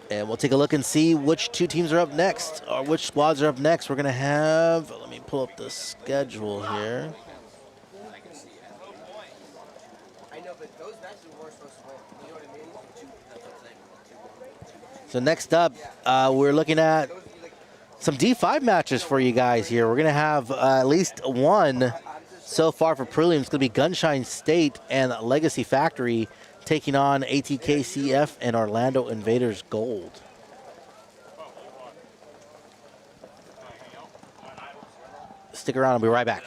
And we'll take a look and see which 2 teams are up next, or which squads are up next. We're going to have, let me pull up the schedule here. So next up, we're looking at some D5 matches for you guys here. We're going to have at least one so far for prelims. It's going to be Gunshine State and Legacy Factory taking on ATKCF and Orlando Invaders Gold. Stick around, I'll be right back.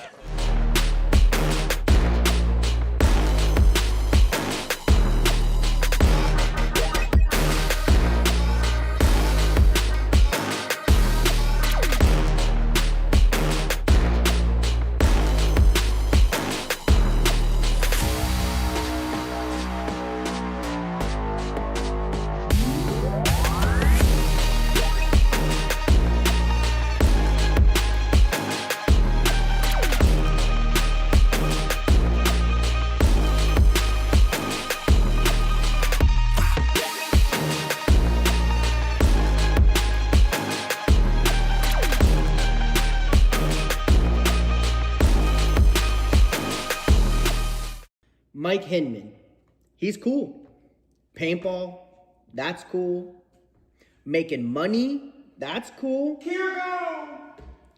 Mike Hinman, he's cool. Paintball, that's cool. Making money, that's cool.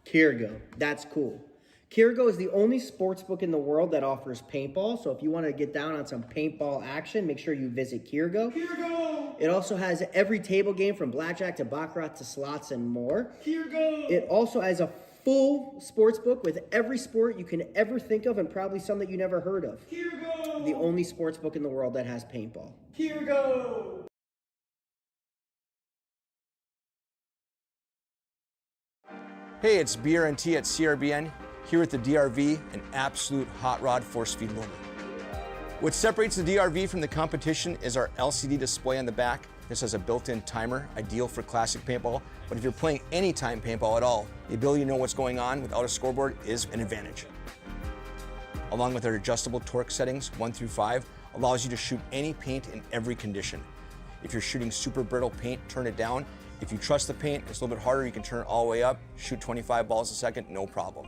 Kirgo, that's cool. Kirgo is the only sports book in the world that offers paintball. So if you want to get down on some paintball action, make sure you visit Kirgo. It also has every table game from blackjack to baccarat to slots and more. It also has a full sports book with every sport you can ever think of and probably some that you never heard of. The only sports book in the world that has paintball. Hey, it's BRNT at CRBN, here at the DRV, an absolute hot rod force feed loader. What separates the DRV from the competition is our LCD display on the back. This has a built-in timer, ideal for classic paintball, but if you're playing anytime paintball at all, the ability to know what's going on without a scoreboard is an advantage. Along with our adjustable torque settings, 1 through 5, allows you to shoot any paint in every condition. If you're shooting super brittle paint, turn it down. If you trust the paint, it's a little bit harder, you can turn it all the way up, shoot 25 balls a second, no problem.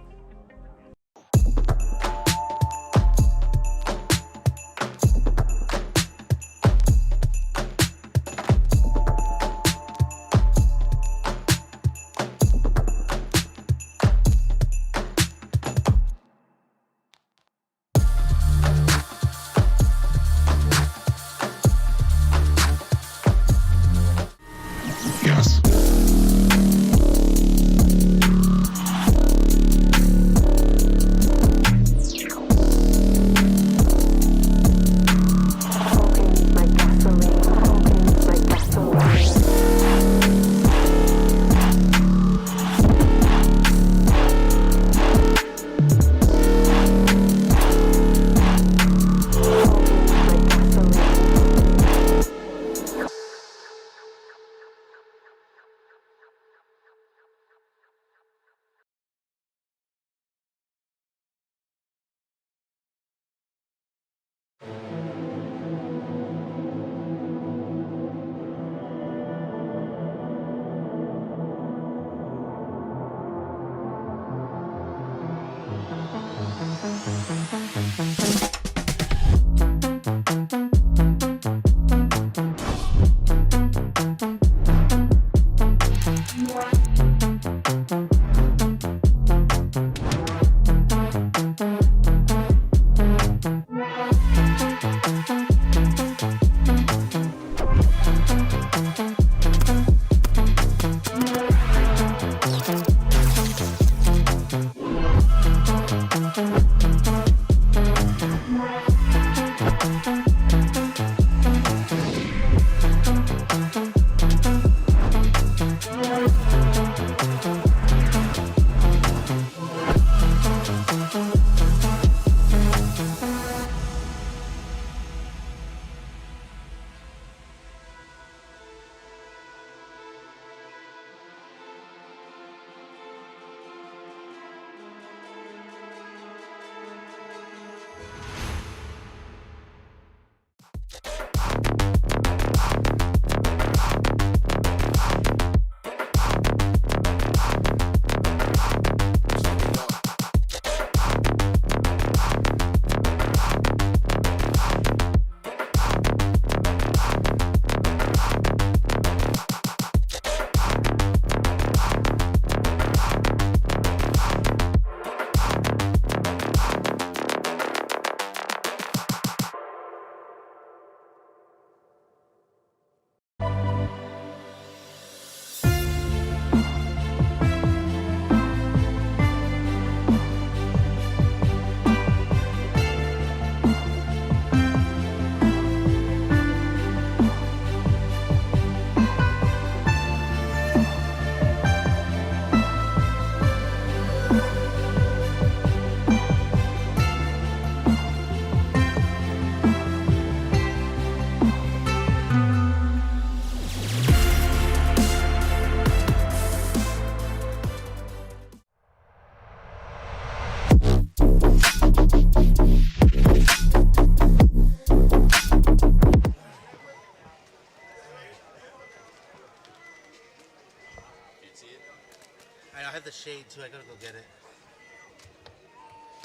I have the shade too. I gotta go get it.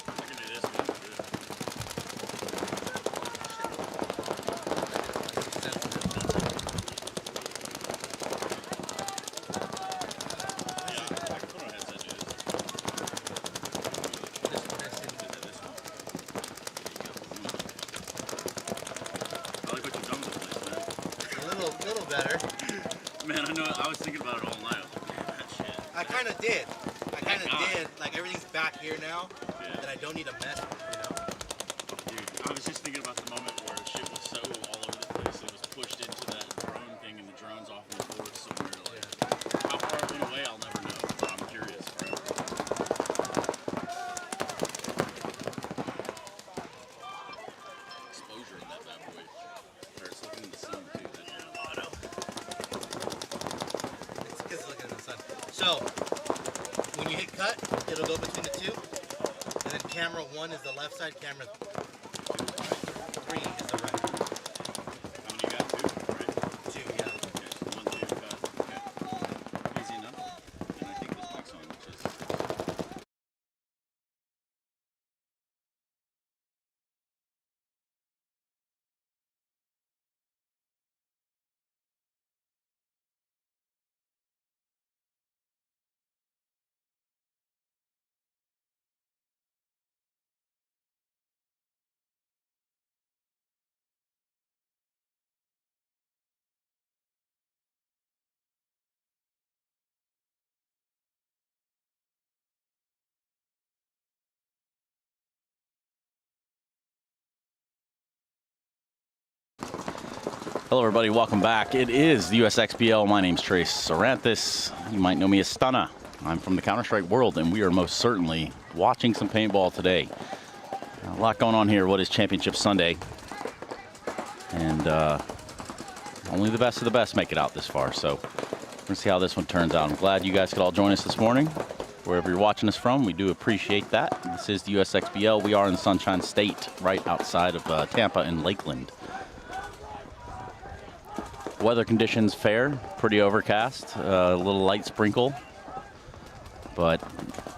I can do this one too. Yeah, I can put on a headset, dude. This one is in. I like what you've done with this place, man. A little better. Man, I know. I was thinking about it all night. I was like, man, that shit. I kind of did. I kind of did. back here now, and I don't need a mess, you know? Dude, I was just thinking about the moment where shit was so all over the place. It was pushed into that drone thing, and the drone's off in the forest somewhere. Like, how far it went away, I'll never know. But I'm curious forever. Exposure in that bad boy. Or it's looking in the sun too. It's because it's looking in the sun. So, when you hit cut, it'll go between the two. And then camera 1 is the left side, camera 3 is the right. How many you got? 2, right? 2, yeah. Okay, 1, 2, cut. Okay. Easy enough. And I think this mic's on, which is... Hello, everybody. Welcome back. It is the USXBL. My name's Trace Saranthus. You might know me as Stunna. I'm from the Counter-Strike world, and we are most certainly watching some paintball today. A lot going on here. What is Championship Sunday? And only the best of the best make it out this far. So we're going to see how this one turns out. I'm glad you guys could all join us this morning. Wherever you're watching us from, we do appreciate that. This is the USXBL. We are in Sunshine State, right outside of Tampa and Lakeland. Weather conditions fair, pretty overcast, a little light sprinkle, but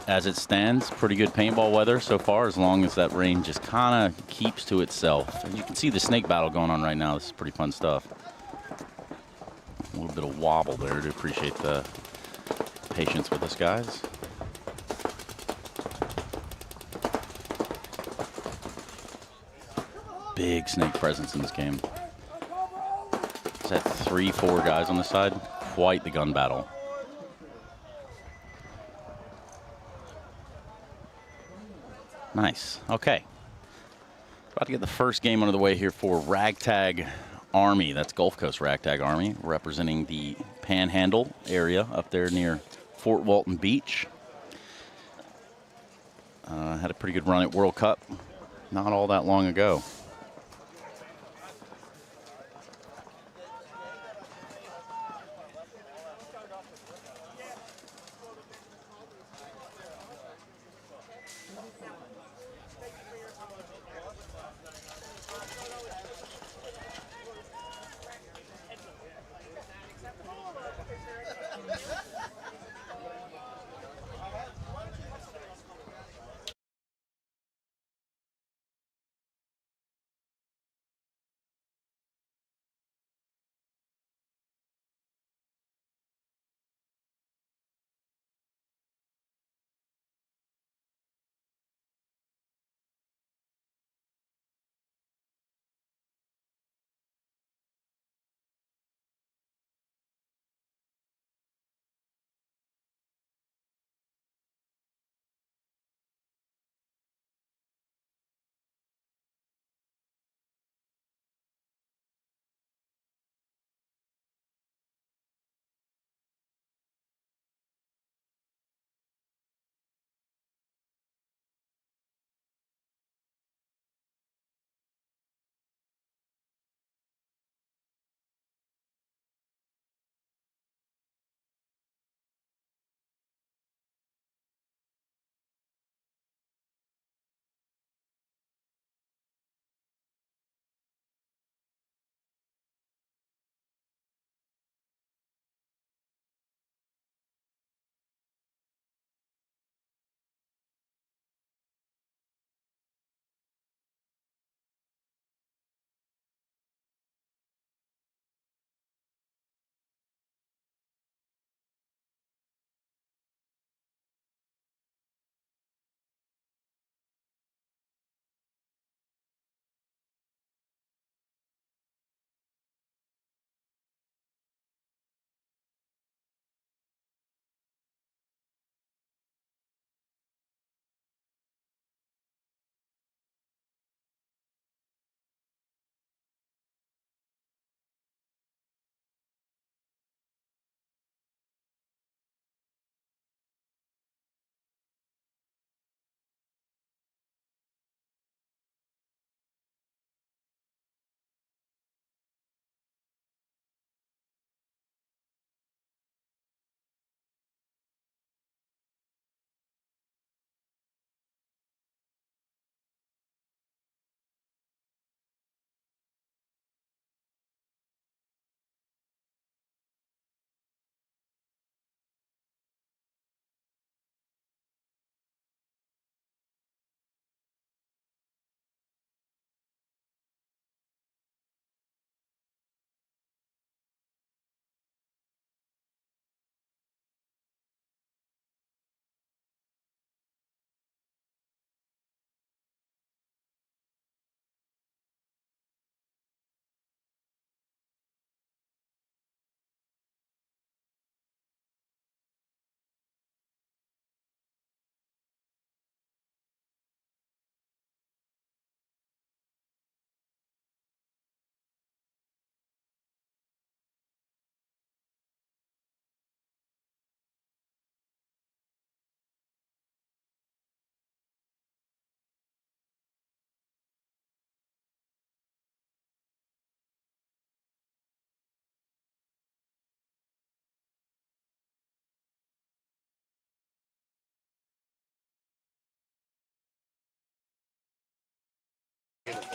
as it stands, pretty good paintball weather so far, as long as that rain just kind of keeps to itself. And you can see the snake battle going on right now. This is pretty fun stuff. A little bit of wobble there. To appreciate the patience with us, guys. Big snake presence in this game. At 3-4 guys on the side. Quite the gun battle. Nice. Okay. About to get the first game under the way here for Ragtag Army. That's Gulf Coast Ragtag Army, representing the Panhandle area up there near Fort Walton Beach. Had a pretty good run at World Cup not all that long ago.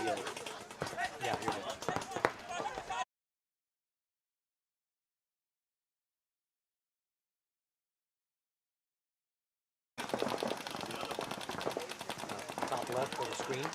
good. Yeah, you're good. Top left for the screen.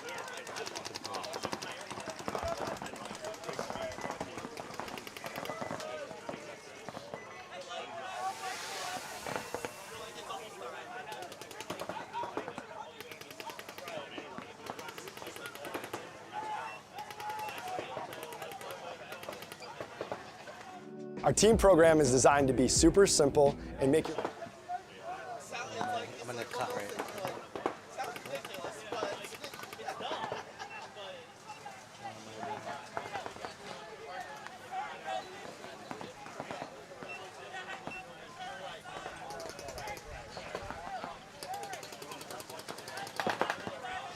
Our team program is designed to be super simple and make your I'm gonna cut right.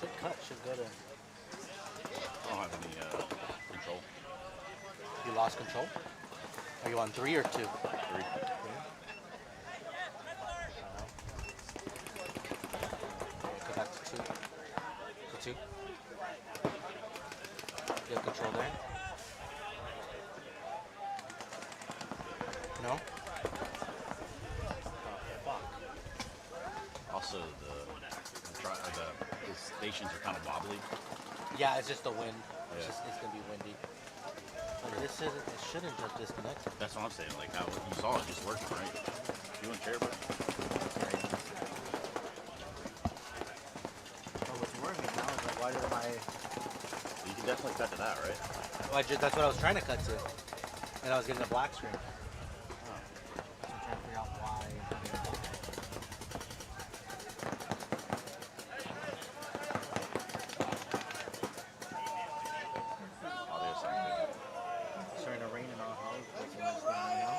Should cut, should go to. I don't have any control. You lost control? Are you on 3 or 2? 3. Go back to 2. To 2. You have control there? No? Also, the stations are kind of wobbly. Yeah, it's just the wind. Yeah. It's gonna be windy. But this isn't. It shouldn't just disconnect. That's what I'm saying. Like how you saw it just working, right? You and chair, bro? Oh, what's working now is like, why did my? You can definitely cut to that, right? Well, that's what I was trying to cut to, and I was getting a black screen. So I'm trying to figure out why. Audio sound good. It's starting to rain in our house. That's what's going on now.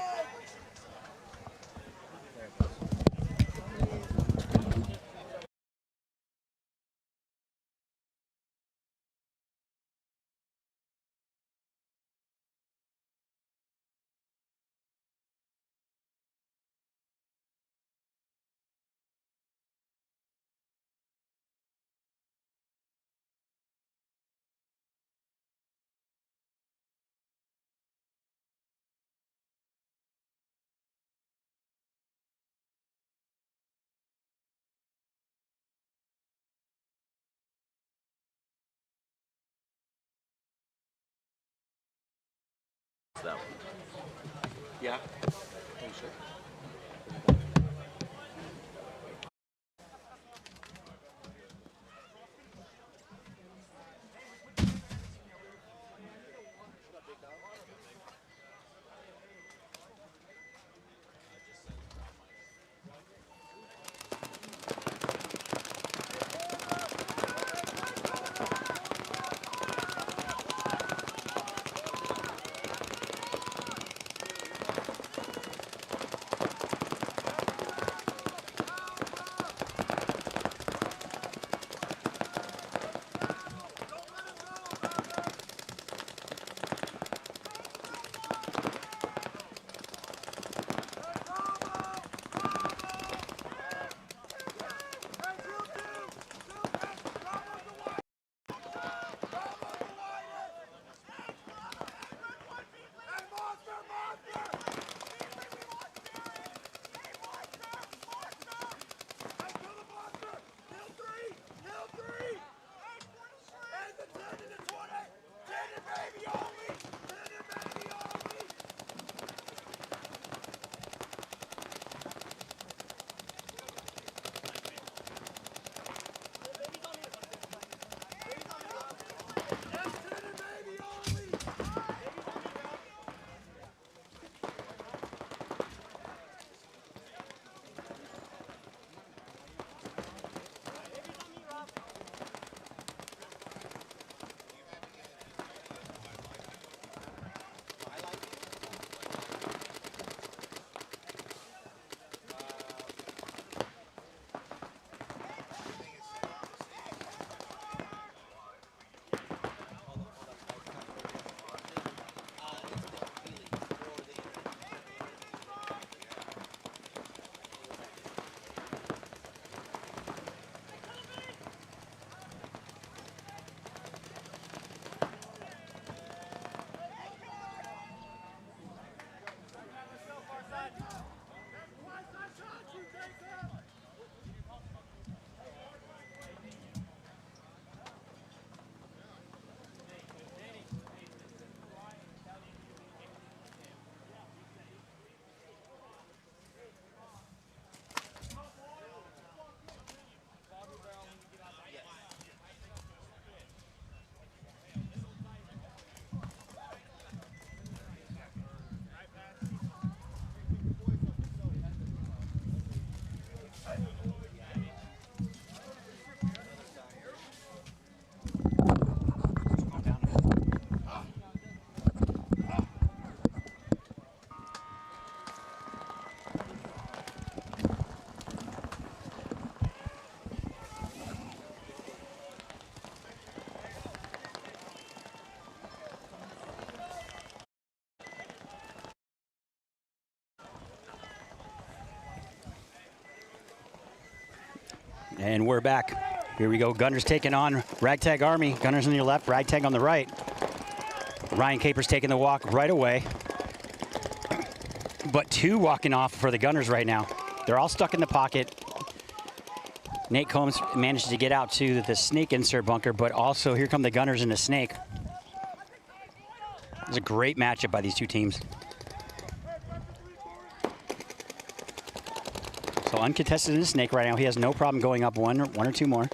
There it goes. That one. Yeah. Are you sure? And we're back. Here we go. Gunners taking on Ragtag Army. Gunners on your left, Ragtag on the right. Ryan Capers taking the walk right away. But 2 walking off for the Gunners right now. They're all stuck in the pocket. Nate Combs manages to get out to the snake insert bunker, but also here come the Gunners and the snake. It's a great matchup by these two teams. So uncontested in the snake right now. He has no problem going up one or two more.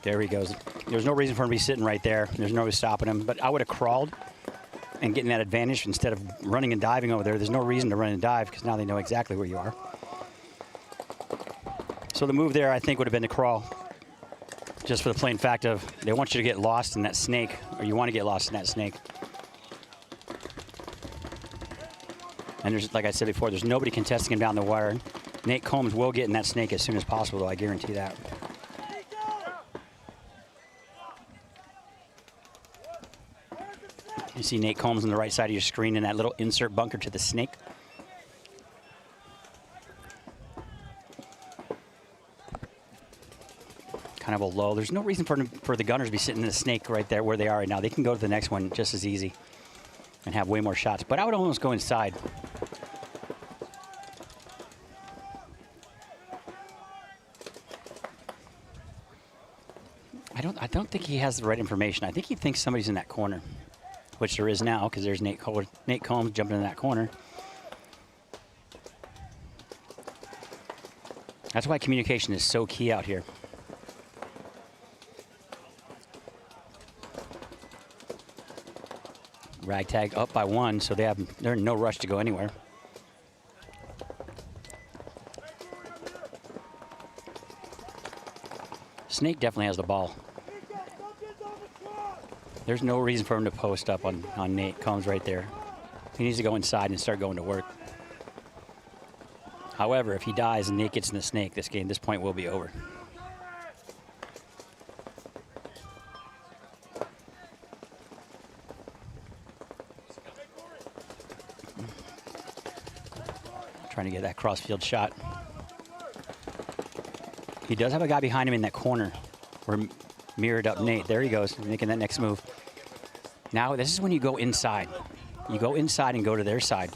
There he goes. There's no reason for him to be sitting right there. There's no stopping him. But I would have crawled and getting that advantage instead of running and diving over there. There's no reason to run and dive because now they know exactly where you are. So the move there, I think, would have been to crawl. Just for the plain fact of they want you to get lost in that snake, or you want to get lost in that snake. And there's, like I said before, there's nobody contesting him down the wire. Nate Combs will get in that snake as soon as possible, though, I guarantee that. You see Nate Combs on the right side of your screen in that little insert bunker to the snake. Kind of a low. There's no reason for the Gunners to be sitting in the snake right there where they are right now. They can go to the next one just as easy and have way more shots. But I would almost go inside. I don't think he has the right information. I think he thinks somebody's in that corner, which there is now because there's Nate Combs jumping in that corner. That's why communication is so key out here. Ragtag up by 1, so they're in no rush to go anywhere. Snake definitely has the ball. There's no reason for him to post up on Nate Combs right there. He needs to go inside and start going to work. However, if he dies and Nate gets in the snake, this point will be over. Trying to get that cross-field shot. He does have a guy behind him in that corner where mirrored up Nate. There he goes, making that next move. Now, this is when you go inside. You go inside and go to their side.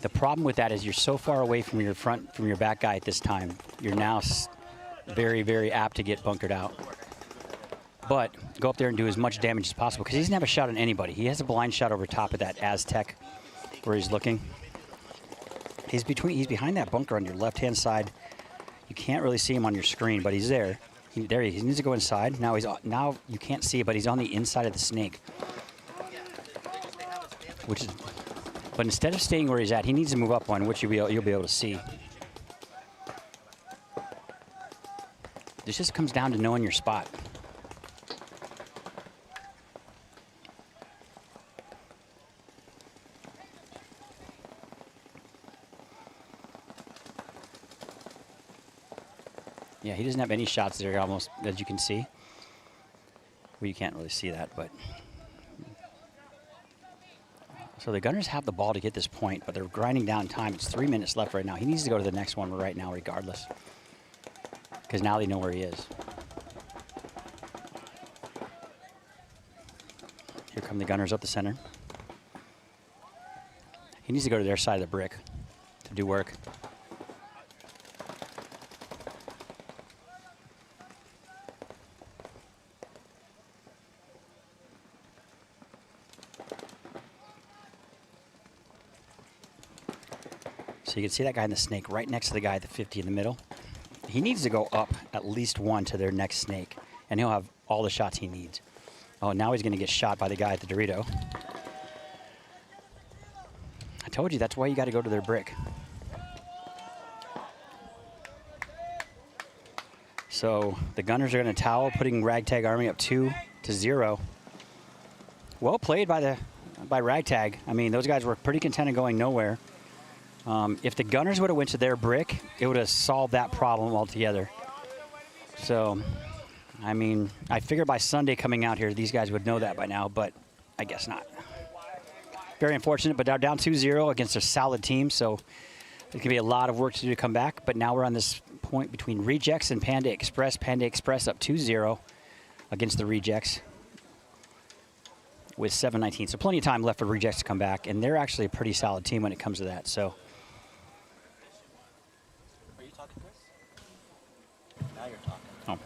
The problem with that is you're so far away from your back guy at this time. You're now very, very apt to get bunkered out. But go up there and do as much damage as possible because he doesn't have a shot on anybody. He has a blind shot over top of that Aztec where he's looking. He's behind that bunker on your left-hand side. You can't really see him on your screen, but he's there. He needs to go inside. Now you can't see it, but he's on the inside of the snake. But instead of staying where he's at, he needs to move up one, which you'll be able to see. This just comes down to knowing your spot. Yeah, he doesn't have any shots there almost, as you can see. Well, you can't really see that, but. So the Gunners have the ball to get this point, but they're grinding down time. It's 3 minutes left right now. He needs to go to the next one right now regardless, because now they know where he is. Here come the Gunners up the center. He needs to go to their side of the brick to do work. So you can see that guy in the snake right next to the guy at the 50 in the middle. He needs to go up at least one to their next snake, and he'll have all the shots he needs. Oh, now he's going to get shot by the guy at the Dorito. I told you, that's why you got to go to their brick. So the Gunners are going to towel, putting Ragtag Army up 2-0. Well played by Ragtag. I mean, those guys were pretty content in going nowhere. If the Gunners would have went to their brick, it would have solved that problem altogether. So, I mean, I figured by Sunday coming out here, these guys would know that by now, but I guess not. very unfortunate, but they're down 2-0 against a solid team, so there's going to be a lot of work to do to come back. But now we're on this point between Rejects and Panda Express. Panda Express up 2-0 against the Rejects with 7:19. So plenty of time left for Rejects to come back, and they're actually a pretty solid team when it comes to that. So. Are you talking, Chris? Now you're talking. Oh.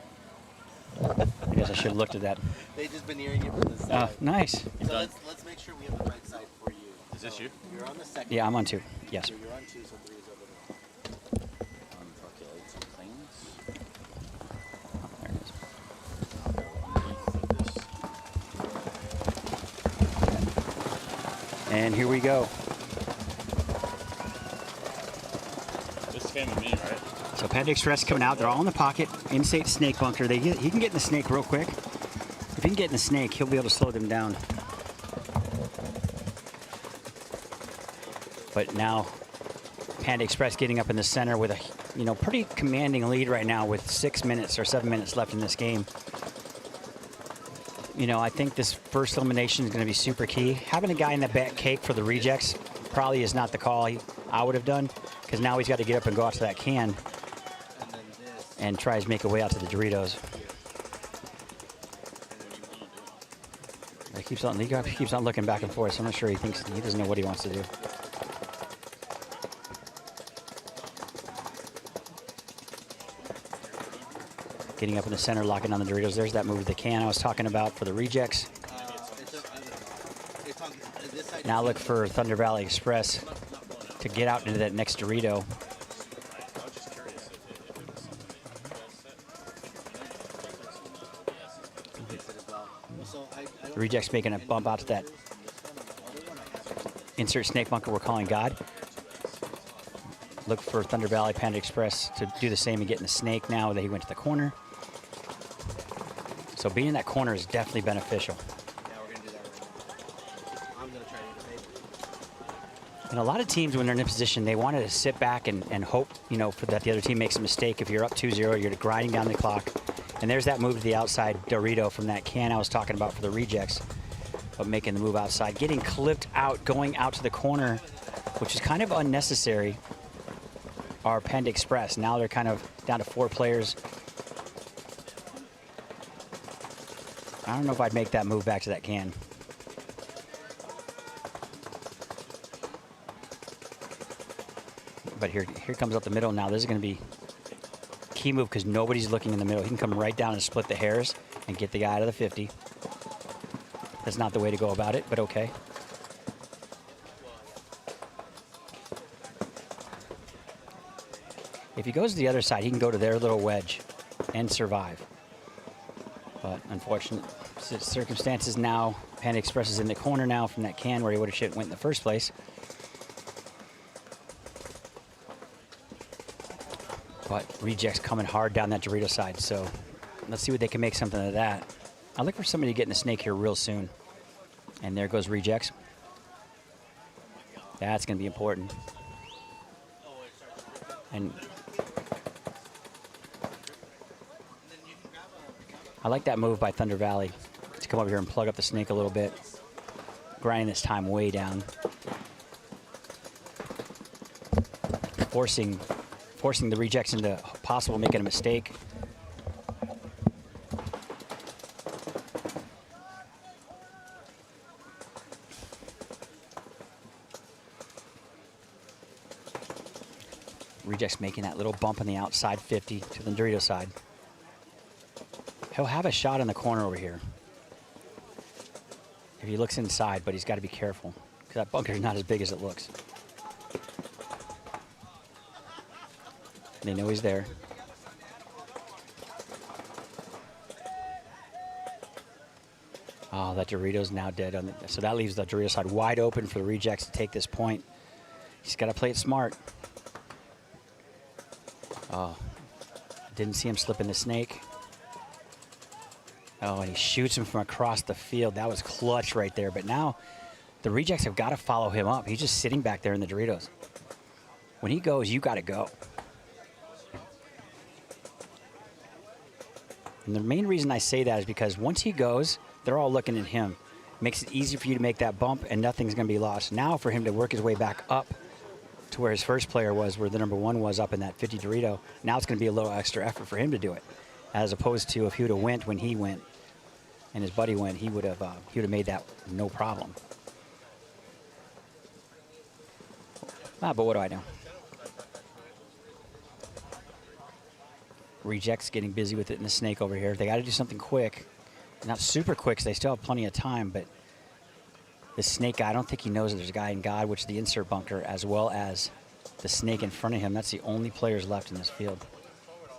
I guess I should have looked at that. They've just been hearing you from the side. Nice. So let's make sure we have the right side for you. Is this you? You're on the second. Yeah, I'm on 2. Yes. So you're on 2, so 3 is over there. Uncalculate some things. There it is. And here we go. This came to me, right? So Panda Express coming out. They're all in the pocket. Inside snake bunker. He can get in the snake real quick. If he can get in the snake, he'll be able to slow them down. But now Panda Express getting up in the center with a pretty commanding lead right now with 6 minutes or 7 minutes left in this game. I think this first elimination is going to be super key. Having a guy in the back cake for the Rejects probably is not the call I would have done, because now he's got to get up and go out to that can and try to make a way out to the Doritos. He keeps on looking back and forth, so I'm not sure he doesn't know what he wants to do. Getting up in the center, locking on the Doritos. There's that move with the can I was talking about for the Rejects. Now look for Thunder Valley Express to get out into that next Dorito. The Rejects making a bump out to that insert snake bunker we're calling God. Look for Thunder Valley Panda Express to do the same and get in the snake now that he went to the corner. So being in that corner is definitely beneficial. Yeah, we're going to do that right now. I'm going to try to get the paper. And a lot of teams, when they're in a position, they want to sit back and hope, for that the other team makes a mistake. If you're up 2-0, you're grinding down the clock. And there's that move to the outside Dorito from that can I was talking about for the Rejects, of making the move outside. Getting clipped out, going out to the corner, which is kind of unnecessary, are Panda Express. Now they're kind of down to 4 players. I don't know if I'd make that move back to that can. But here comes up the middle now. This is going to be a key move because nobody's looking in the middle. He can come right down and split the hairs and get the guy out of the 50. That's not the way to go about it, but okay. If he goes to the other side, he can go to their little wedge and survive. But unfortunate circumstances now. Panda Express is in the corner now from that can where he would have went in the first place. But Rejects coming hard down that Dorito side, so let's see what they can make something of that. I look for somebody to get in the snake here real soon. And there goes Rejects. That's going to be important. And I like that move by Thunder Valley to come over here and plug up the snake a little bit. Grinding this time way down. Forcing the Rejects into possible making a mistake. Rejects making that little bump on the outside 50 to the Dorito side. He'll have a shot in the corner over here if he looks inside, but he's got to be careful because that bunker is not as big as it looks. They know he's there. Oh, that Dorito's now dead. So that leaves the Dorito side wide open for the Rejects to take this point. He's got to play it smart. Oh, didn't see him slip in the snake. Oh, and he shoots him from across the field. That was clutch right there. But now the Rejects have got to follow him up. He's just sitting back there in the Doritos. When he goes, you got to go. And the main reason I say that is because once he goes, they're all looking at him. Makes it easy for you to make that bump, and nothing's going to be lost. Now for him to work his way back up to where his first player was, where the number 1 was up in that 50 Dorito, now it's going to be a little extra effort for him to do it, as opposed to if he would have went when he went and his buddy went, he would have made that no problem. But what do I know? Rejects getting busy with it in the snake over here. They got to do something quick. Not super quick, because they still have plenty of time, but the snake guy, I don't think he knows that there's a guy in God, which is the insert bunker, as well as the snake in front of him. That's the only players left in this field.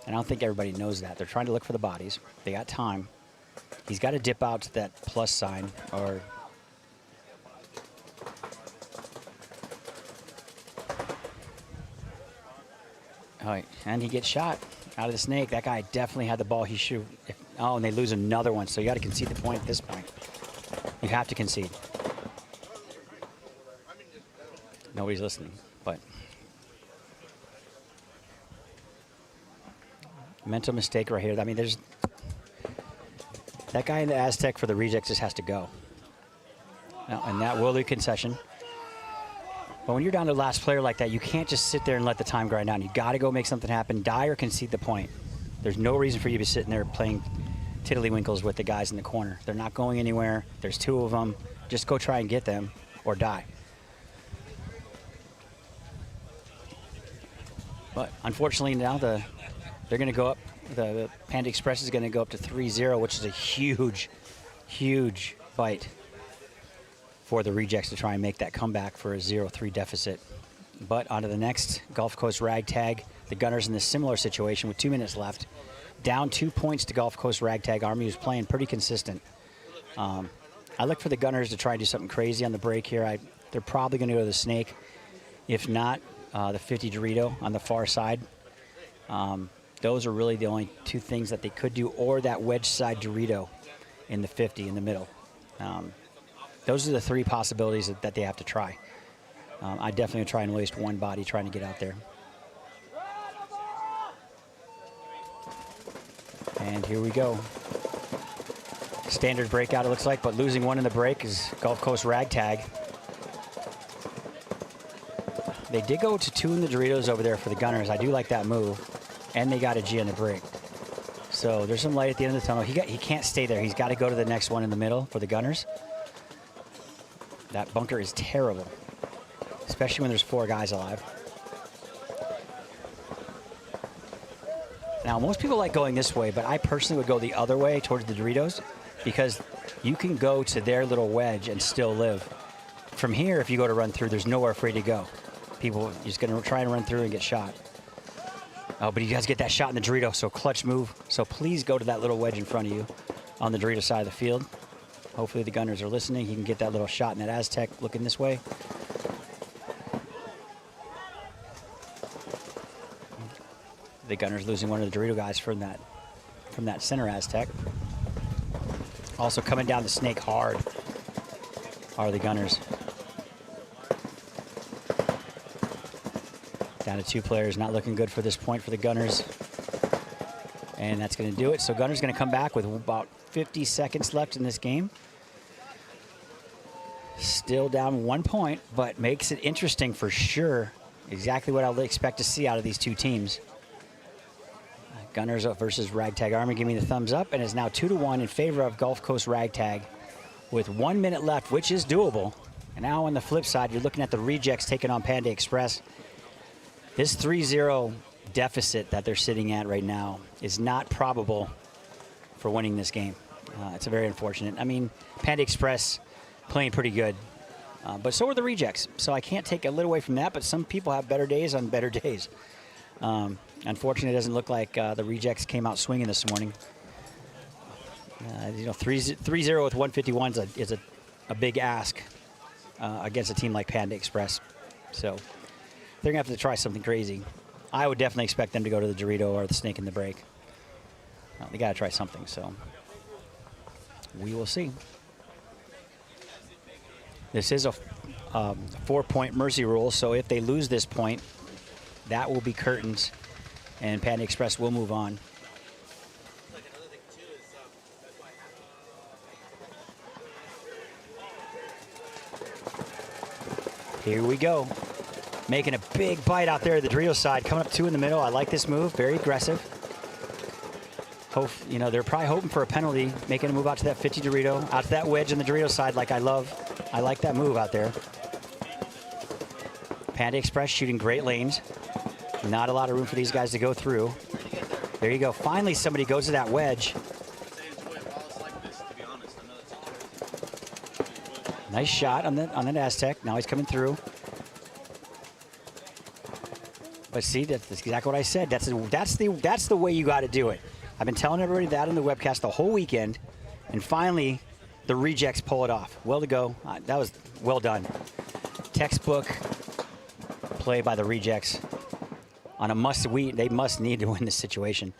And I don't think everybody knows that. They're trying to look for the bodies. They got time. He's got to dip out to that plus sign, or all right, and he gets shot out of the snake. That guy definitely had the ball. He should. Oh, and they lose another one. So you got to concede the point at this point. You have to concede. Nobody's listening, but mental mistake right here. I mean, there's that guy in the Aztec for the rejects just has to go. Now, and that will be a concession. But when you're down to the last player like that, you can't just sit there and let the time grind down. You got to go make something happen, die or concede the point. There's no reason for you to be sitting there playing tiddlywinkles with the guys in the corner. They're not going anywhere. There's 2 of them. Just go try and get them or die. But unfortunately now they're going to go up. The Panda Express is going to go up to 3-0, which is a huge, huge fight for the rejects to try and make that comeback for a 0-3 deficit. But on to the next, Gulf Coast Ragtag. The Gunners in a similar situation with 2 minutes left. Down 2 points to Gulf Coast Ragtag. Army was playing pretty consistent. I look for the Gunners to try and do something crazy on the break here. They're probably going to go to the snake. If not, the 50 Dorito on the far side. Those are really the only 2 things that they could do, or that wedge side Dorito in the 50 in the middle. Those are the 3 possibilities that they have to try. I definitely would try and waste 1 body trying to get out there. And here we go. Standard breakout, it looks like, but losing 1 in the break is Gulf Coast Ragtag. They did go to 2 in the Doritos over there for the Gunners. I do like that move. And they got a G on the break. So there's some light at the end of the tunnel. He can't stay there. He's got to go to the next one in the middle for the Gunners. That bunker is terrible, especially when there's 4 guys alive. Now, most people like going this way, but I personally would go the other way towards the Doritos, because you can go to their little wedge and still live. From here, if you go to run through, there's nowhere free to go. People are just going to try and run through and get shot. Oh, but you guys get that shot in the Dorito, so clutch move. So please go to that little wedge in front of you on the Dorito side of the field. Hopefully the Gunners are listening. He can get that little shot in that Aztec looking this way. The Gunners losing one of the Dorito guys from that center Aztec. Also coming down the snake hard are the Gunners. Down to 2 players, not looking good for this point for the Gunners. And that's going to do it. So Gunners going to come back with about 50 seconds left in this game. Still down 1 point, but makes it interesting for sure. Exactly what I'll expect to see out of these 2 teams. Gunners versus Ragtag Army. Give me the thumbs up, and it's now 2-1 in favor of Gulf Coast Ragtag with 1 minute left, which is doable. And now on the flip side, you're looking at the rejects taking on Panda Express. This 3-0 deficit that they're sitting at right now is not probable for winning this game. It's very unfortunate. I mean, Panda Express playing pretty good, but so are the rejects. So I can't take a little away from that, but some people have better days on better days. Unfortunately, it doesn't look like the rejects came out swinging this morning. 3-0 with 151 is a big ask against a team like Panda Express. So they're going to have to try something crazy. I would definitely expect them to go to the Dorito or the snake in the break. They got to try something, so we will see. This is a 4-point mercy rule, so if they lose this point, that will be curtains, and Panda Express will move on. Here we go. Making a big bite out there at the Dorito side. Coming up 2 in the middle. I like this move. Very aggressive. Hope, you know, they're probably hoping for a penalty. Making a move out to that 50 Dorito. Out to that wedge on the Dorito side like I love. I like that move out there. Panda Express shooting great lanes. Not a lot of room for these guys to go through. There you go. Finally, somebody goes to that wedge. Nice shot on that Aztec. Now he's coming through. But see, that's exactly what I said. That's the way you got to do it. I've been telling everybody that in the webcast the whole weekend, and finally, the rejects pull it off. Well to go. That was well done. Textbook play by the rejects on a they must need to win this situation.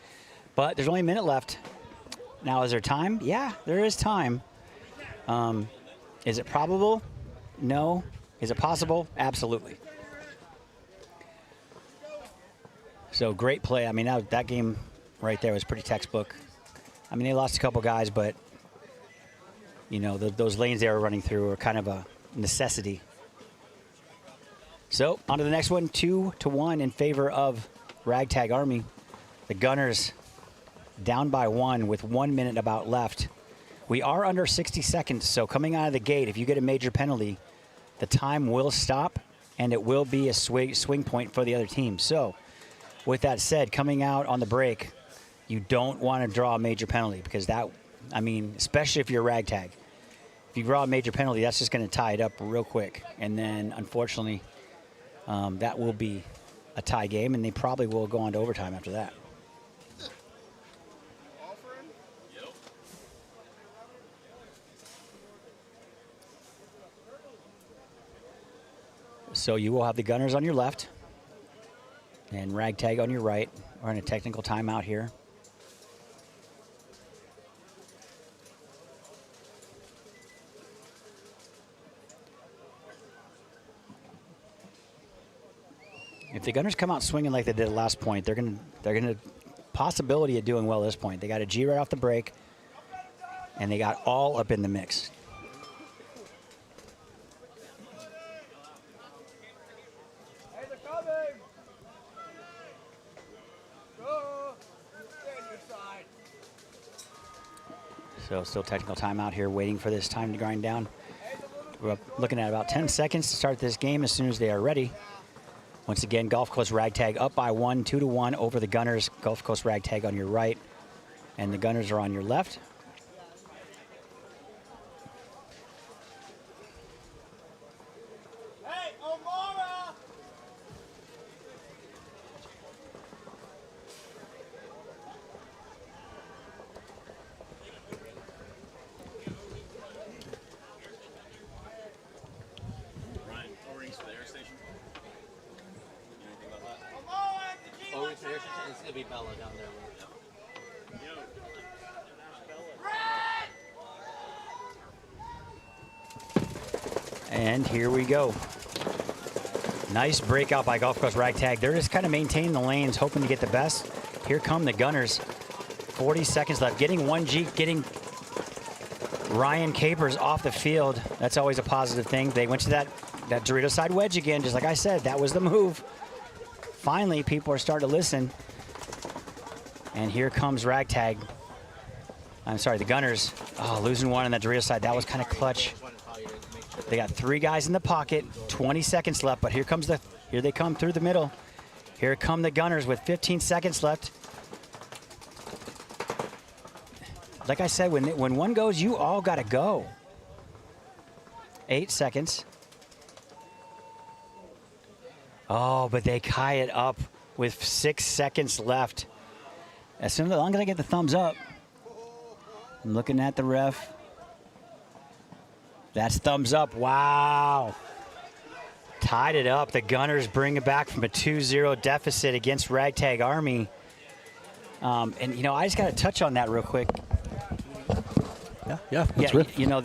But there's only a minute left. Now, is there time? Yeah, there is time. Is it probable? No. Is it possible? Absolutely. So great play. I mean, that game right there was pretty textbook. I mean, they lost a couple guys, but, you know, those lanes they were running through were kind of a necessity. So on to the next one, 2-1 in favor of Ragtag Army. The Gunners down by 1 with 1 minute about left. We are under 60 seconds, so coming out of the gate, if you get a major penalty, the time will stop, and it will be a swing point for the other team. So with that said, coming out on the break, you don't want to draw a major penalty because that, I mean, especially if you're Ragtag. If you draw a major penalty, that's just going to tie it up real quick. And then, unfortunately, that will be a tie game, and they probably will go on to overtime after that. So you will have the Gunners on your left and Ragtag on your right. We're in a technical timeout here. If the Gunners come out swinging like they did at last point, they're gonna possibility of doing well at this point. They got a G right off the break, and they got all up in the mix. So still technical timeout here, waiting for this time to grind down. We're looking at about 10 seconds to start this game as soon as they are ready. Once again, Gulf Coast Ragtag up by 1, 2-1 over the Gunners. Gulf Coast Ragtag on your right, and the Gunners are on your left. It's gonna be Bella down there. And here we go. Nice breakout by Gulf Coast Ragtag. They're just kind of maintaining the lanes, hoping to get the best. Here come the Gunners. 40 seconds left. Getting 1G, getting Ryan Capers off the field. That's always a positive thing. They went to that Dorito side wedge again, just like I said. That was the move. Finally, people are starting to listen. And here comes Ragtag. I'm sorry, the Gunners. Oh, losing one on that Dorito side. That was kind of clutch. They got 3 guys in the pocket, 20 seconds left, but here they come through the middle. Here come the Gunners with 15 seconds left. Like I said, when one goes, you all got to go. 8 seconds. Oh, but they tie it up with 6 seconds left. As long as I get the thumbs up, I'm looking at the ref. That's thumbs up. Wow. Tied it up. The Gunners bring it back from a 2-0 deficit against Ragtag Army. And, you know, I just got to touch on that real quick. Yeah. You know,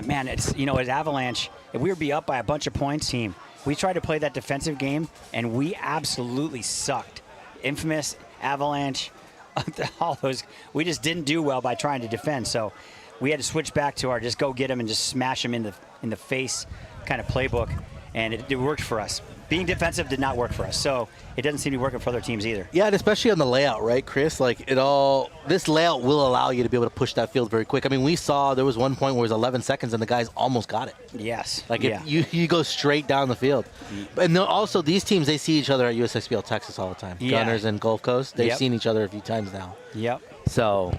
man, it's, you know, as Avalanche, if we would be up by a bunch of points team, we tried to play that defensive game, and we absolutely sucked. Infamous, Avalanche, all those. We just didn't do well by trying to defend. So we had to switch back to our just go get them and just smash them in the face kind of playbook. and it worked for us. Being defensive did not work for us, so it doesn't seem to be working for other teams either. Yeah, and especially on the layout, right, Chris? Like this layout will allow you to be able to push that field very quick. I mean, we saw there was one point where it was 11 seconds and the guys almost got it. Yes. Like you go straight down the field. And also these teams, they see each other at USXBL Texas all the time. Yeah. Gunners and Gulf Coast, they've Yep. seen each other a few times now. Yep. So,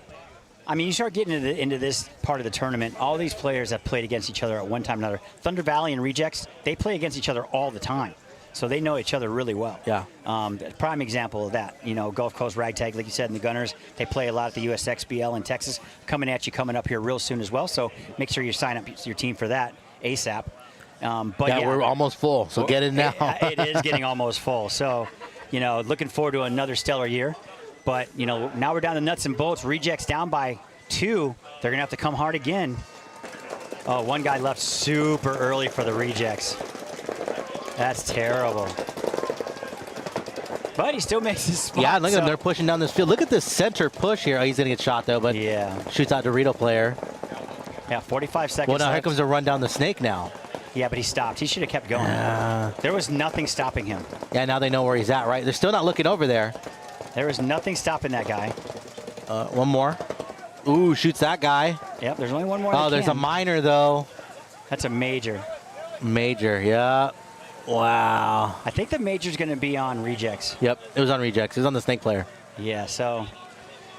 I mean, you start getting into this part of the tournament, all these players have played against each other at one time or another. Thunder Valley and Rejects, they play against each other all the time. So they know each other really well. Yeah. Prime example of that, Gulf Coast Ragtag, like you said, and the Gunners, they play a lot at the USXBL in Texas, coming up here real soon as well. So make sure you sign up your team for that ASAP. But we're almost full, so get in now. It is getting almost full. So, looking forward to another stellar year. But, now we're down to nuts and bolts. Rejects down by 2. They're going to have to come hard again. Oh, one guy left super early for the Rejects. That's terrible. But he still makes his spot. Yeah, look at them. They're pushing down this field. Look at this center push here. Oh, he's going to get shot, though, but shoots out Dorito player. Yeah, 45 seconds Well, now left. here comes a run down the snake now. Yeah, but he stopped. He should have kept going. There was nothing stopping him. Yeah, now they know where he's at, right? They're still not looking over there. There was nothing stopping that guy. One more. Ooh, shoots that guy. Yep, there's only one more. Oh, there's a minor, though. That's a major. Major, yeah. Wow. I think the major's going to be on Rejects. Yep, it was on Rejects. It was on the snake player. Yeah, so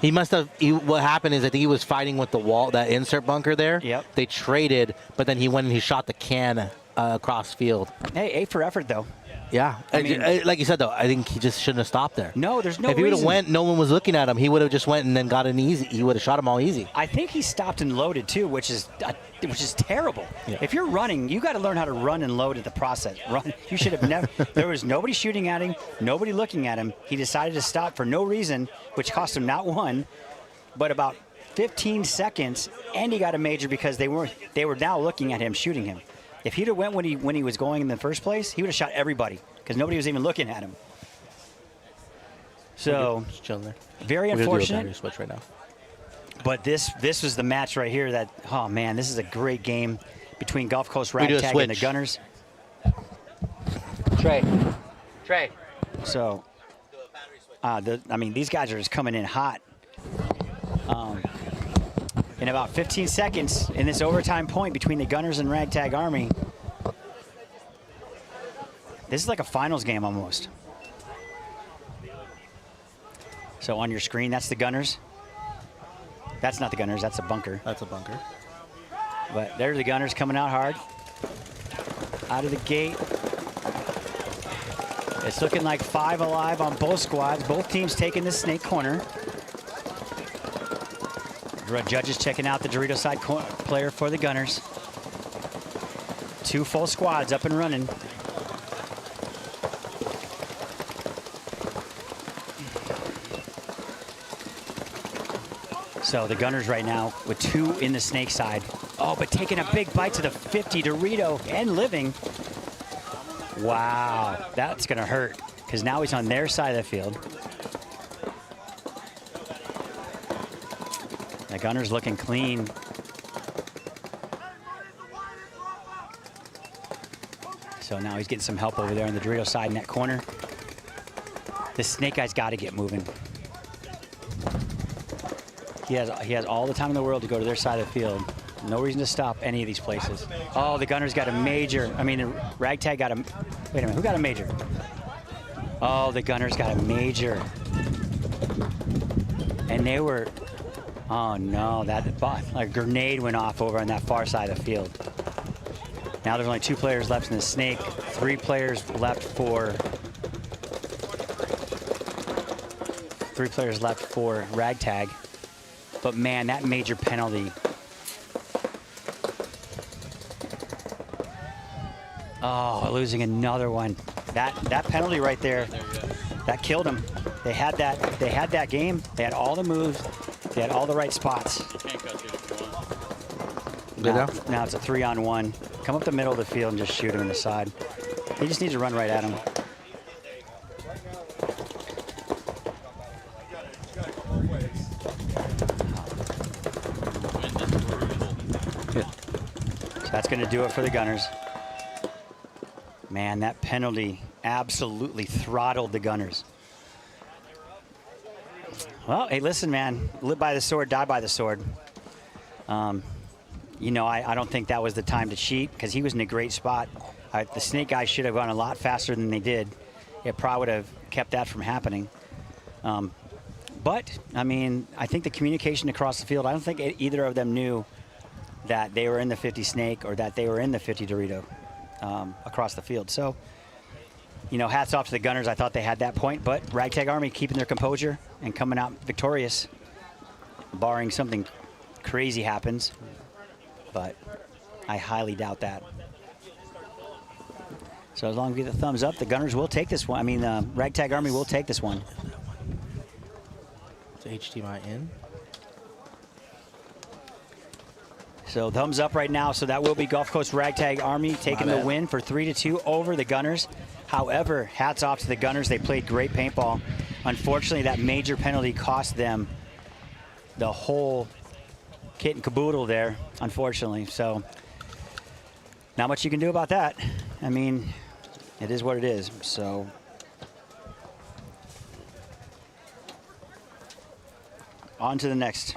he must have. What happened is I think he was fighting with the wall, that insert bunker there. Yep. They traded, but then he went and he shot the can across field. Hey, A for effort, though. Yeah. I mean, like you said, though, I think he just shouldn't have stopped there. No, there's no If he would have reason. went, no one was looking at him. He would have just went and then got an easy. He would have shot him all easy. I think he stopped and loaded, too, which is terrible. Yeah. If you're running, you got to learn how to run and load at the process. Run. You should have never. There was nobody shooting at him, nobody looking at him. He decided to stop for no reason, which cost him not one, but about 15 seconds, and he got a major because they were now looking at him, shooting him. If he'd have went when he was going in the first place, he would have shot everybody because nobody was even looking at him. So Just chilling there. very We're gonna do a unfortunate. battery switch right now. But this was the match right here that, oh man, this is a great game between Gulf Coast We do a Ragtag and the switch. Gunners. Trey. So, these guys are just coming in hot. In about 15 seconds in this overtime point between the Gunners and Ragtag Army. This is like a finals game almost. So on your screen, that's the Gunners. That's not the Gunners, that's a bunker. That's a bunker. But there's the Gunners coming out hard. Out of the gate. It's looking like 5 alive on both squads. Both teams taking the snake corner. Judges checking out the Dorito side player for the Gunners. 2 full squads up and running. So the Gunners right now with 2 in the snake side. Oh, but taking a big bite to the 50 Dorito and living. Wow, that's gonna hurt because now he's on their side of the field. The Gunners looking clean. So now he's getting some help over there on the Dorito side in that corner. This snake guy's got to get moving. He has all the time in the world to go to their side of the field. No reason to stop any of these places. Oh, the Gunners got a major. I mean, the Ragtag got a. Wait a minute, who got a major? Oh, the Gunners got a major. And they were. Oh no, a grenade went off over on that far side of the field. Now there's only 2 players left in the snake, 3 players left for Ragtag. But man, that major penalty. Oh, losing another one. That penalty right there, that killed him. They had that game. They had all the moves. They had all the right spots. Now it's a 3-on-1. Come up the middle of the field and just shoot him in the side. He just needs to run right at him. So that's going to do it for the Gunners. Man, that penalty absolutely throttled the Gunners. Well, hey, listen, man. Live by the sword, die by the sword. You know, I don't think that was the time to cheat because he was in a great spot. The snake guys should have gone a lot faster than they did. It probably would have kept that from happening. But, I mean, I think the communication across the field, I don't think either of them knew that they were in the 50 snake or that they were in the 50 Dorito across the field. So, you know, hats off to the Gunners. I thought they had that point, but Ragtag Army keeping their composure and coming out victorious, barring something crazy happens. But I highly doubt that. So as long as we get the thumbs up, the Gunners will take this one. I mean, Ragtag Army will take this one. It's HDMI in. So thumbs up right now. So that will be Gulf Coast Ragtag Army taking the win for 3-2 over the Gunners. However, hats off to the Gunners. They played great paintball. Unfortunately, that major penalty cost them the whole kit and caboodle there, unfortunately. So not much you can do about that. I mean, it is what it is. So on to the next.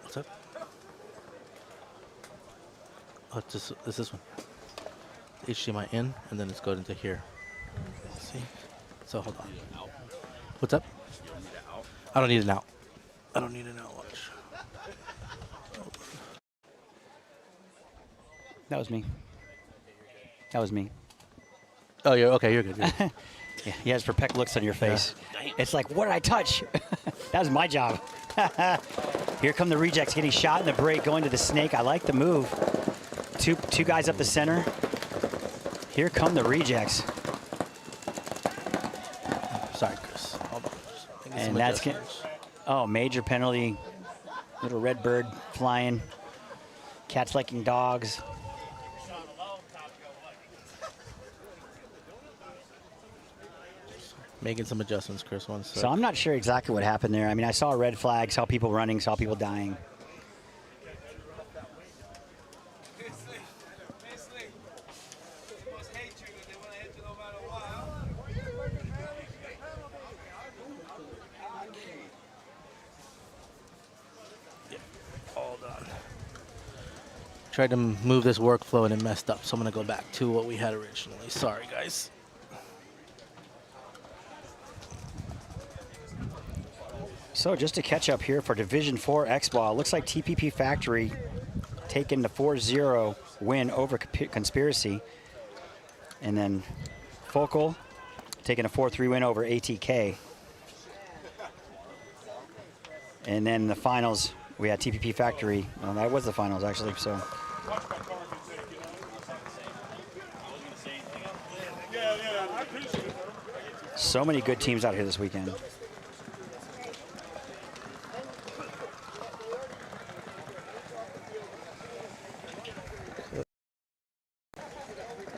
What's up? Oh, it's this one. HDMI in, and then it's going into here. See? So hold on. What's up? I don't need an out. I don't need an out. Watch. That was me. That was me. Oh, you're okay. You're good. You're good. Yeah, he has perplexed looks on your face. It's like, what did I touch? That was my job. Here come the rejects getting shot in the break, going to the snake. I like the move. Two guys up the center. Here come the rejects. Sorry, Chris. Hold on. And that's major penalty. Little red bird flying. Cats liking dogs. Making some adjustments, Chris. One sec. So I'm not sure exactly what happened there. I mean, I saw a red flag, saw people running, saw people dying. Tried to move this workflow and it messed up, so I'm gonna go back to what we had originally. Sorry, guys. So just to catch up here for Division 4 X-Ball, looks like TPP Factory taking the 4-0 win over Conspiracy. And then Focal taking a 4-3 win over ATK. And then the finals, we had TPP Factory. Well, that was the finals, actually. So. So many good teams out here this weekend.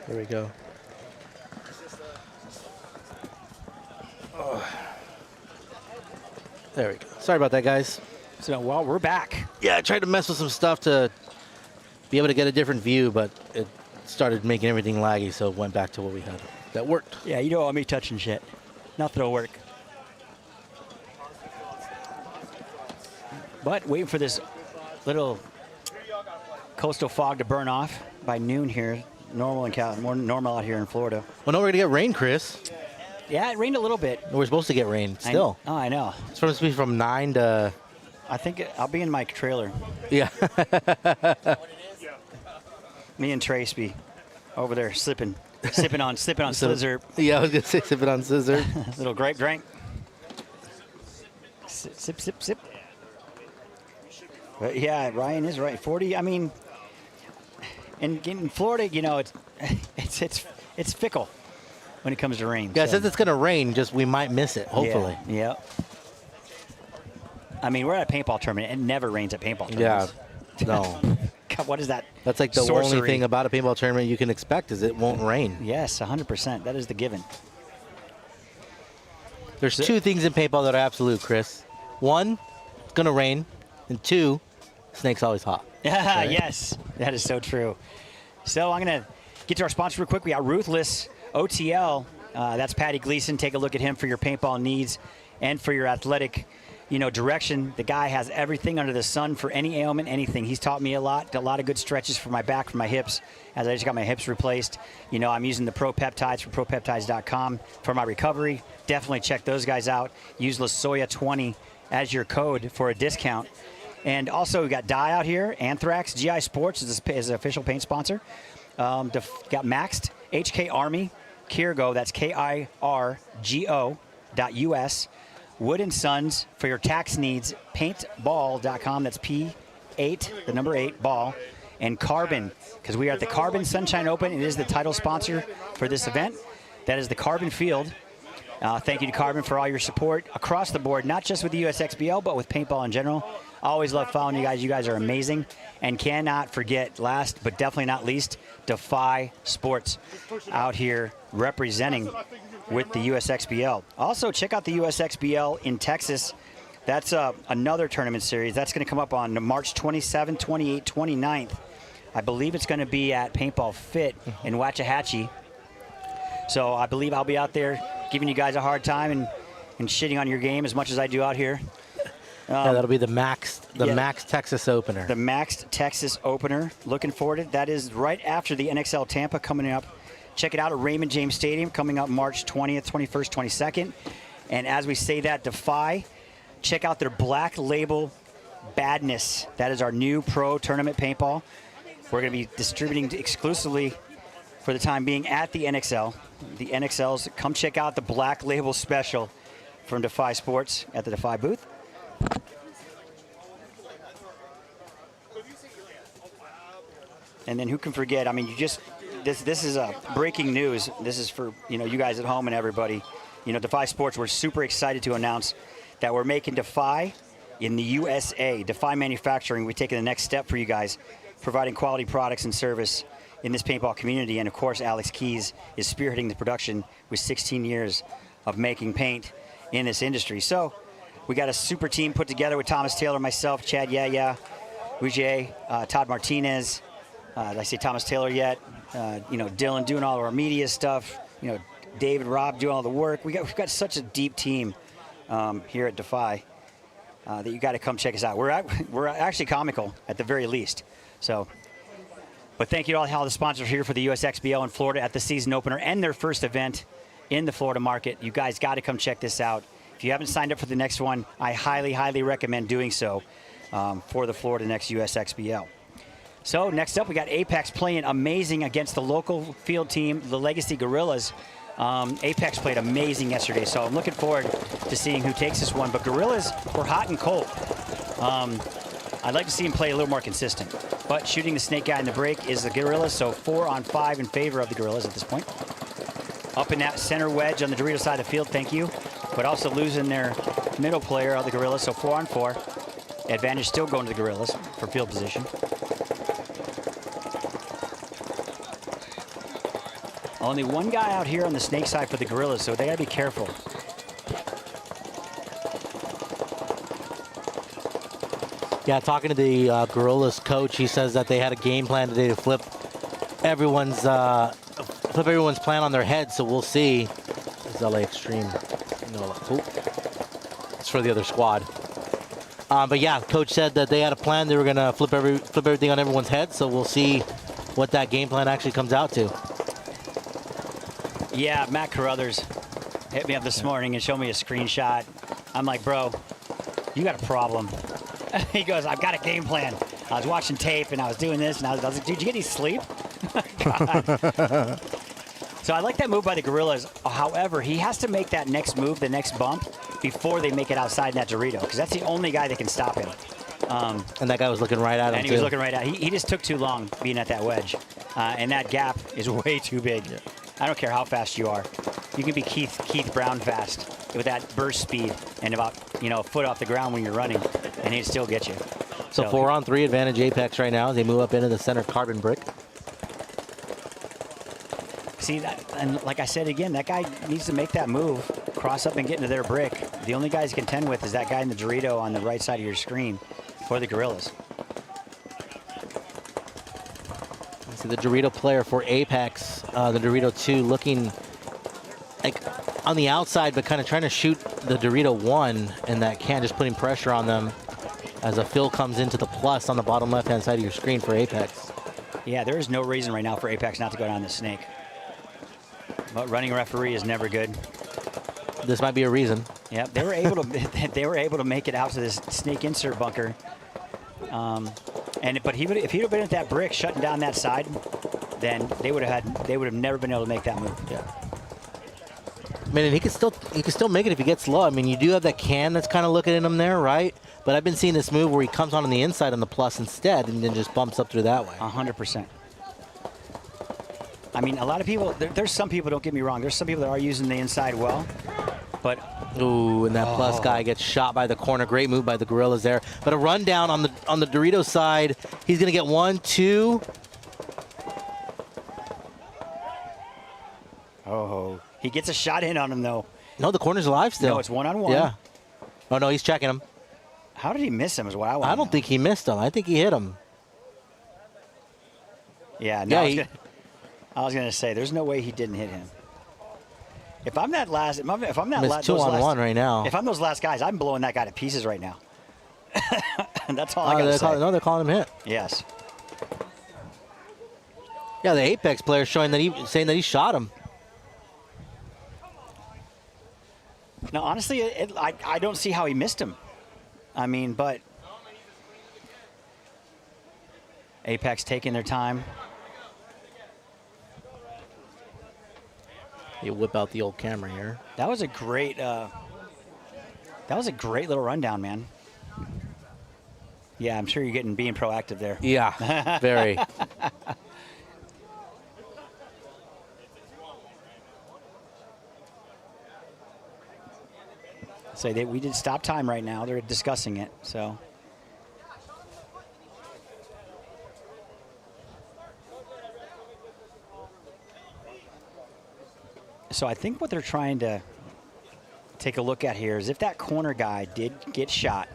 There we go. Oh. There we go. Sorry about that, guys. So, well, we're back. Yeah, I tried to mess with some stuff to be able to get a different view, but it started making everything laggy, so it went back to what we had. That worked. Yeah, you don't want me touching shit. Nothing will work. But waiting for this little coastal fog to burn off by noon here. More normal out here in Florida. Well, no, we're going to get rain, Chris. Yeah, it rained a little bit. We're supposed to get rain still. I know. It's supposed to be from 9 to... I think I'll be in my trailer. Yeah. Me and Trace be over there sipping on Slizzard. Yeah, I was going to say sipping on Slizzard. Little grape drink. Sip, sip, sip. But yeah, Ryan is right. 40, I mean... In Florida, you know, it's fickle when it comes to rain. Yeah, so. since it's going to rain, just we might miss it, hopefully. Yeah. I mean, we're at a paintball tournament. It never rains at paintball tournaments. Yeah, no. God, what is that? That's like the sorcery. only thing about a paintball tournament you can expect is it won't rain. Yes, 100%. That is the given. There's two things in paintball that are absolute, Chris. One, it's going to rain. And two, snake's always hot. Right? Yes, that is so true. So I'm going to get to our sponsor real quick. We got Ruthless OTL. That's Patty Gleason. Take a look at him for your paintball needs and for your athletic, direction. The guy has everything under the sun for any ailment, anything. He's taught me a lot of good stretches for my back, for my hips, as I just got my hips replaced. I'm using the Pro Peptides from propeptides.com for my recovery. Definitely check those guys out. Use LaSoya20 as your code for a discount. And also, we got Dye out here. Anthrax, GI Sports is an official paint sponsor. Got Maxed, HK Army, Kirgo, that's KIRGO.US. Wood & Sons for your tax needs, paintball.com, that's P8, the number 8, ball. And Carbon, because we are at the Carbon Sunshine Open. It is the title sponsor for this event. That is the Carbon Field. Thank you to Carbon for all your support across the board, not just with the USXBL, but with paintball in general. I always love following you guys. You guys are amazing. And cannot forget, last but definitely not least, Defy Sports out here representing with the USXBL. Also, check out the USXBL in Texas. That's another tournament series. That's going to come up on March 27th, 28th, 29th. I believe it's going to be at Paintball Fit in Waxahachie. So I believe I'll be out there giving you guys a hard time and shitting on your game as much as I do out here. That'll be the Max Texas Opener. The Max Texas Opener. Looking forward to it. That is right after the NXL Tampa coming up. Check it out at Raymond James Stadium coming up March 20th, 21st, 22nd. And as we say that, Defy, check out their Black Label Badness. That is our new pro tournament paintball. We're going to be distributing exclusively for the time being at the NXL. The NXLs, come check out the Black Label Special from Defy Sports at the Defy booth. And then who can forget? I mean, this is breaking news. This is for you guys at home and everybody. Defy Sports. We're super excited to announce that we're making Defy in the USA. Defy Manufacturing. We're taking the next step for you guys, providing quality products and service in this paintball community. And of course, Alex Keys is spearheading the production with 16 years of making paint in this industry. So we got a super team put together with Thomas Taylor, myself, Chad Yaya, Ujay, Todd Martinez. Did I say Thomas Taylor yet? Dylan doing all of our media stuff. David, Rob doing all the work. We've got such a deep team here at Defy that you got to come check us out. We're actually comical at the very least. So, but thank you to all the sponsors here for the USXBL in Florida at the season opener and their first event in the Florida market. You guys got to come check this out. If you haven't signed up for the next one, I highly, highly recommend doing so for the Florida next USXBL. So next up, we got Apex playing amazing against the local field team, the Legacy Gorillas. Apex played amazing yesterday, so I'm looking forward to seeing who takes this one. But Gorillas were hot and cold. I'd like to see him play a little more consistent. But shooting the snake guy in the break is the Gorillas, so 4-on-5 in favor of the Gorillas at this point. Up in that center wedge on the Dorito side of the field, thank you. But also losing their middle player of the Gorillas, so 4-on-4. Advantage still going to the Gorillas for field position. Only one guy out here on the snake side for the Gorillas, so they got to be careful. Yeah, talking to the Gorillas coach, he says that they had a game plan today to flip everyone's plan on their head. So we'll see. It's LA Extreme. It's for the other squad. But yeah, coach said that they had a plan. They were gonna flip everything on everyone's head. So we'll see what that game plan actually comes out to. Yeah, Matt Carruthers hit me up this morning and showed me a screenshot. I'm like, bro, you got a problem. He goes, I've got a game plan. I was watching tape and I was doing this and I was like, dude, did you get any sleep? So I like that move by the Gorillas. However, he has to make that next move, the next bump, before they make it outside that Dorito, because that's the only guy that can stop him. And that guy was looking right at him, and he was looking right at him. He just took too long being at that wedge. And that gap is way too big. Yeah. I don't care how fast you are. You can be Keith Brown fast with that burst speed and about a foot off the ground when you're running, and he'd still get you. So 4-on-3 advantage Apex right now as they move up into the center carbon brick. See that, and like I said again, that guy needs to make that move, cross up and get into their brick. The only guys to contend with is that guy in the Dorito on the right side of your screen for the Gorillas. See the Dorito player for Apex, the Dorito 2, looking like on the outside, but kind of trying to shoot the Dorito 1, and that can just putting pressure on them as a fill comes into the plus on the bottom left-hand side of your screen for Apex. Yeah, there is no reason right now for Apex not to go down the snake. But running referee is never good. This might be a reason. Yep, they were able to they were able to make it out to this snake insert bunker. But if he'd have been at that brick shutting down that side, then they would have never been able to make that move. Yeah. I mean, and he could still make it if he gets low. I mean, you do have that can that's kind of looking at him there, right? But I've been seeing this move where he comes on the inside on the plus instead, and then just bumps up through that way. 100%. I mean, a lot of people. There's some people. Don't get me wrong. There's some people that are using the inside well, but ooh, and that plus guy gets shot by the corner. Great move by the Gorillas there. But a rundown on the Dorito side. He's gonna get 1, 2. Oh, he gets a shot in on him though. No, the corner's alive still. No, it's 1-on-1. Yeah. Oh no, he's checking him. How did he miss him? Is what I want. I don't think he missed him. I think he hit him. Yeah. No, Yeah. I was gonna say, there's no way he didn't hit him. If I'm that last, if I'm that It's last, 2-on-1 right now. If I'm those last guys, I'm blowing that guy to pieces right now. That's all I gotta say. No, they're calling him hit. Yes. Yeah, the Apex player saying that he shot him. No, honestly, I don't see how he missed him. I mean, but Apex taking their time. You whip out the old camera here. That was a great little rundown, man. Yeah, I'm sure you're being proactive there. Yeah, very. So we did stop time right now. They're discussing it. So. So I think what they're trying to take a look at here is if that corner guy did get shot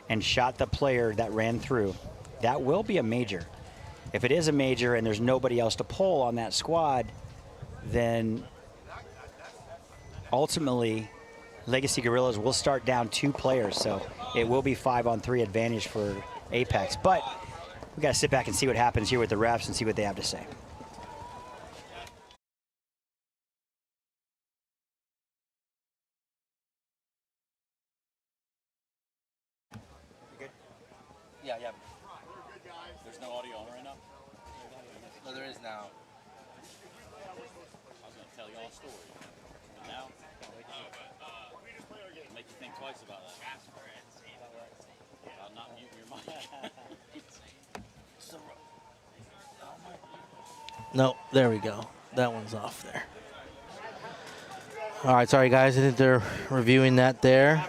and shot the player that ran through, that will be a major. If it is a major and there's nobody else to pull on that squad, then ultimately Legacy Gorillas will start down 2 players. So it will be 5-on-3 advantage for Apex. But we got to sit back and see what happens here with the refs and see what they have to say. Yeah. There's no audio on right now? No, there is now. I was going to tell you all a story. But now, make you think twice about that. About not muting your mic. No, there we go. That one's off there. All right, sorry guys, I think they're reviewing that there.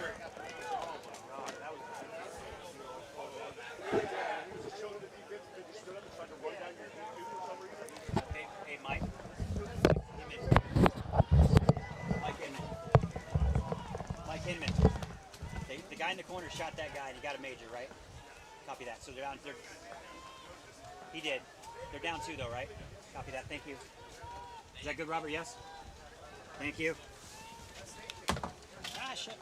Hey, Mike. Mike Hinman. The guy in the corner shot that guy and he got a major, right? Copy that. So they're down. He did. They're down 2 though, right? Copy that. Thank you. Is that good, Robert? Yes? Thank you. Ah, shit.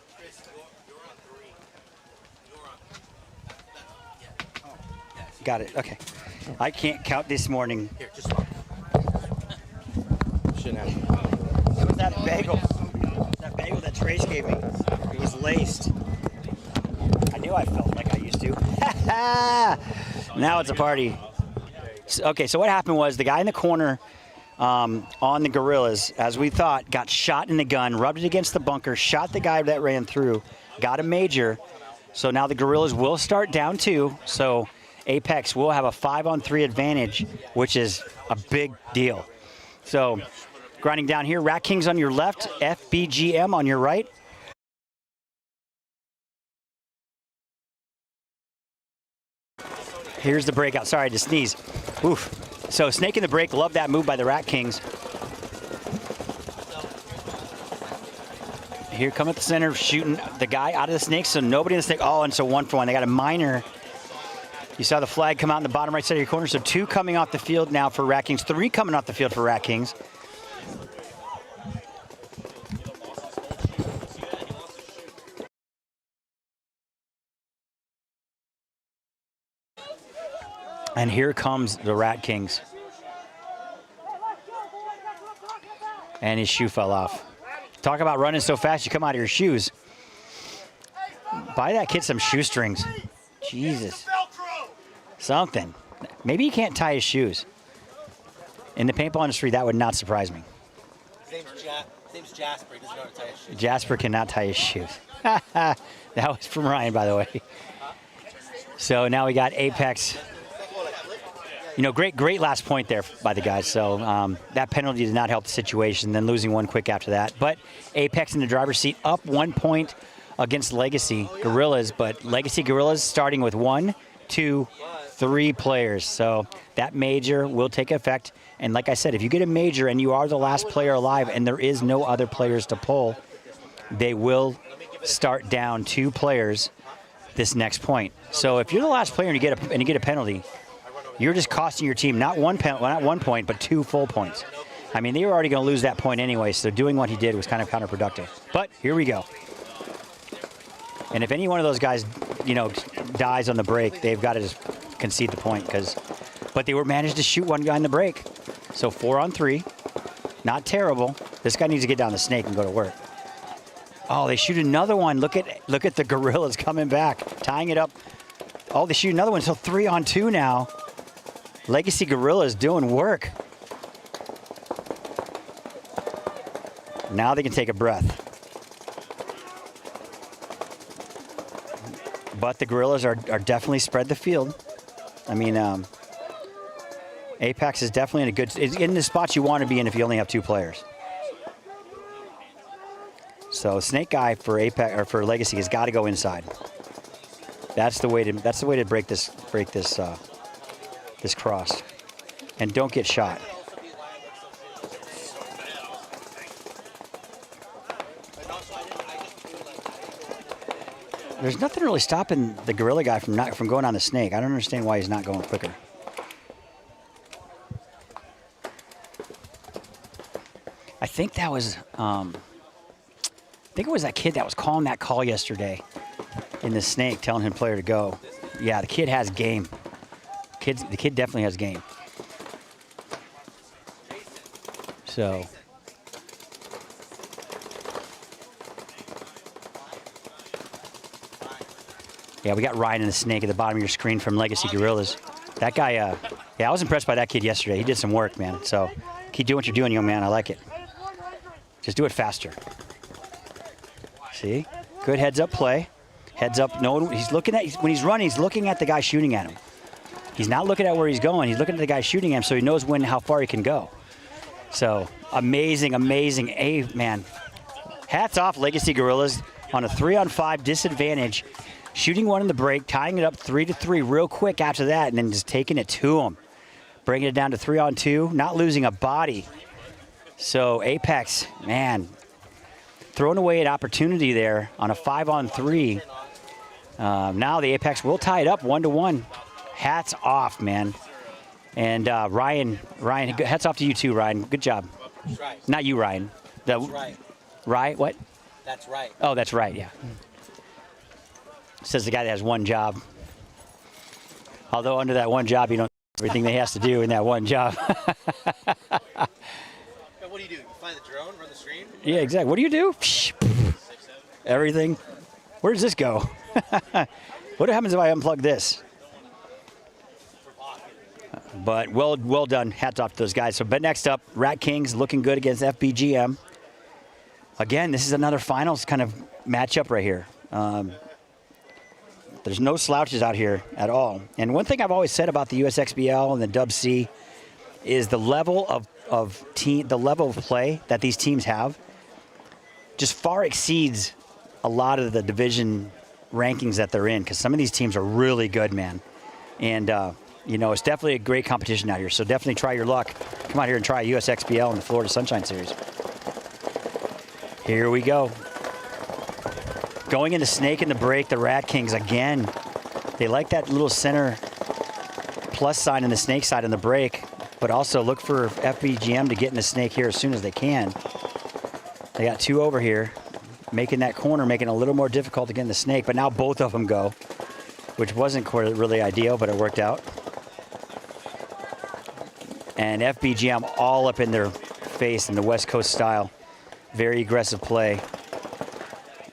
Got it. Okay. I can't count this morning. Here, just shouldn't have. It was that bagel. That bagel that Trace gave me. It was laced. I knew I felt like I used to. Now it's a party. Okay, so what happened was the guy in the corner on the Gorillas, as we thought, got shot in the gun, rubbed it against the bunker, shot the guy that ran through, got a major. So now the Gorillas will start down 2. So Apex will have a 5-on-3 advantage, which is a big deal. So grinding down here, Rat Kings on your left, FBGM on your right. Here's the breakout. Sorry, I had to sneeze. Oof. So snake in the break. Love that move by the Rat Kings. here come at the center, shooting the guy out of the snake, so nobody in the snake. Oh, and so 1 for 1. They got a minor. You saw the flag come out in the bottom right side of your corner, so 2 coming off the field now for Rat Kings, 3 coming off the field for Rat Kings. And here comes the Rat Kings. And his shoe fell off. Talk about running so fast you come out of your shoes. Buy that kid some shoestrings. Jesus. Something. Maybe he can't tie his shoes. In the paintball industry, that would not surprise me. His name's Jasper. He doesn't know how to tie his shoes. Jasper cannot tie his shoes. That was from Ryan, by the way. So now we got Apex. You know, great last point there by the guys. So that penalty did not help the situation, then losing one quick after that. But Apex in the driver's seat, up 1 point against Legacy Gorillas. But Legacy Gorillas starting with 1, 2, 3 players. So that major will take effect. And like I said, if you get a major and you are the last player alive and there is no other players to pull, they will start down 2 players this next point. So if you're the last player and you get a penalty, you're just costing your team not one point, but 2 full points. I mean, they were already going to lose that point anyway, so doing what he did was kind of counterproductive. But here we go. And if any one of those guys, you know, dies on the break, they've got to just concede the point. But they were managed to shoot one guy in the break. So 4 on 3, not terrible. This guy needs to get down the snake and go to work. Oh, they shoot another one. Look at the Gorillas coming back, tying it up. Oh, they shoot another one. So 3 on 2 now. Legacy Gorillas doing work. Now they can take a breath. But the Gorillas are definitely spread the field. I mean, Apex is definitely in the spot you want to be in if you only have 2 players. So Snake Guy for Apex or for Legacy has got to go inside. That's the way to break this cross, and don't get shot. There's nothing really stopping the Gorilla guy from going on the snake. I don't understand why he's not going quicker. I think that was, I think it was that kid that was calling that call yesterday in the snake, telling him player to go. Yeah, the kid has game. The kid definitely has game. So. Yeah, we got Ryan in the snake at the bottom of your screen from Legacy Gorillas. That guy, yeah, I was impressed by that kid yesterday. He did some work, man. So keep doing what you're doing, young man. I like it. Just do it faster. See? Good heads-up play. Heads up. No, he's looking at, when he's running, he's looking at the guy shooting at him. He's not looking at where he's going. He's looking at the guy shooting him, so he knows how far he can go. So amazing, amazing. Man, hats off Legacy Gorillas on a 3-on-5 disadvantage. Shooting one in the break, tying it up 3-3 real quick after that, and then just taking it to him. Bringing it down to 3-on-2, not losing a body. So Apex, man, throwing away an opportunity there on a 5-on-3. Now the Apex will tie it up 1-1. Hats off, man. And Ryan, hats off to you too, Ryan. Good job. That's right. Not you, Ryan. That's right. Right? What? That's right. Oh, that's right, yeah. Says the guy that has one job. Although under that one job, you don't do everything that he has to do in that one job. What do you do? You find the drone, run the stream? Yeah, exactly. What do you do? Everything. Where does this go? What happens if I unplug this? But well done. Hats off to those guys. So, but next up, Rat Kings looking good against FBGM. Again, this is another finals kind of matchup right here. There's no slouches out here at all. And one thing I've always said about the USXBL and the Dub C is the level of play that these teams have just far exceeds a lot of the division rankings that they're in, because some of these teams are really good, man. And you know, it's definitely a great competition out here. So definitely try your luck. Come out here and try USXBL in the Florida Sunshine Series. Here we go. Going into snake in the break, the Rat Kings again. They like that little center plus sign in the snake side in the break, but also look for FBGM to get in the snake here as soon as they can. They got 2 over here, making that corner, making it a little more difficult to get in the snake, but now both of them go, which wasn't quite really ideal, but it worked out. And FBGM all up in their face in the West Coast style. Very aggressive play.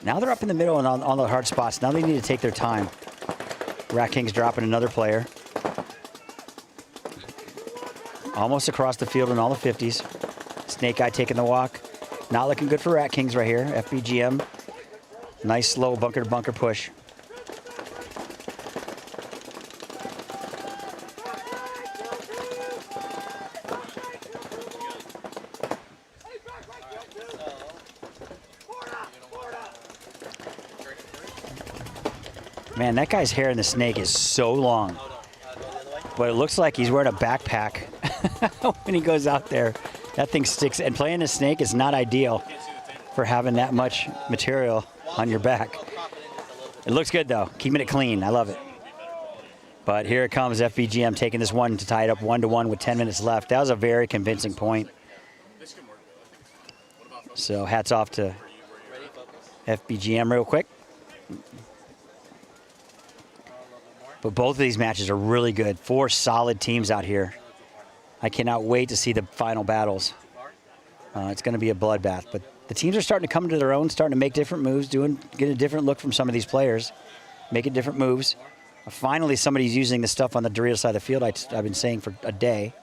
Now they're up in the middle and on the hard spots. Now they need to take their time. Rat Kings dropping another player. Almost across the field in all the 50s. Snake Eye taking the walk. Not looking good for Rat Kings right here. FBGM. Nice slow bunker to bunker push. Man, that guy's hair in the snake is so long. But it looks like he's wearing a backpack when he goes out there. That thing sticks. And playing the snake is not ideal for having that much material on your back. It looks good, though. Keeping it clean. I love it. But here it comes, FBGM taking this one to tie it up 1-1 with 10 minutes left. That was a very convincing point. So hats off to FBGM real quick. But both of these matches are really good. 4 solid teams out here. I cannot wait to see the final battles. It's going to be a bloodbath. But the teams are starting to come to their own, starting to make different moves, get a different look from some of these players, making different moves. Finally, somebody's using the stuff on the Dorito side of the field I've been saying for a day.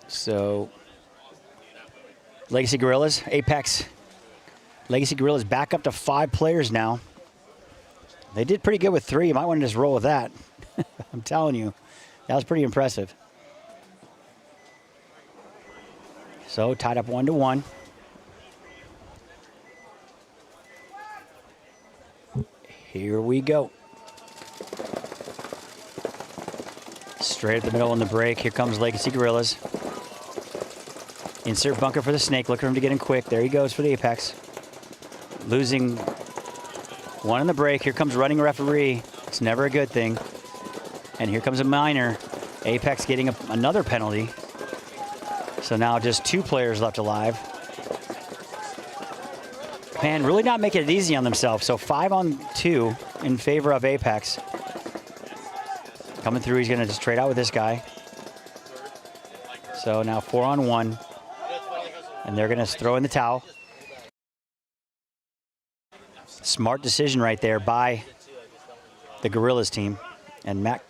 So, Legacy Gorillas, Apex. Legacy Gorillas back up to 5 players now. They did pretty good with 3. You might want to just roll with that. I'm telling you, that was pretty impressive. So tied up 1-1. Here we go. Straight at the middle in the break. Here comes Legacy Gorillas. Insert bunker for the snake. Look for him to get in quick. There he goes for the Apex. Losing one in the break. Here comes running referee. It's never a good thing. And here comes a minor. Apex getting another penalty. So now just 2 players left alive. Man, really not making it easy on themselves. So 5-on-2 in favor of Apex. Coming through, he's going to just trade out with this guy. So now 4-on-1. And they're going to throw in the towel. Smart decision right there by the Gorillas team. And Matt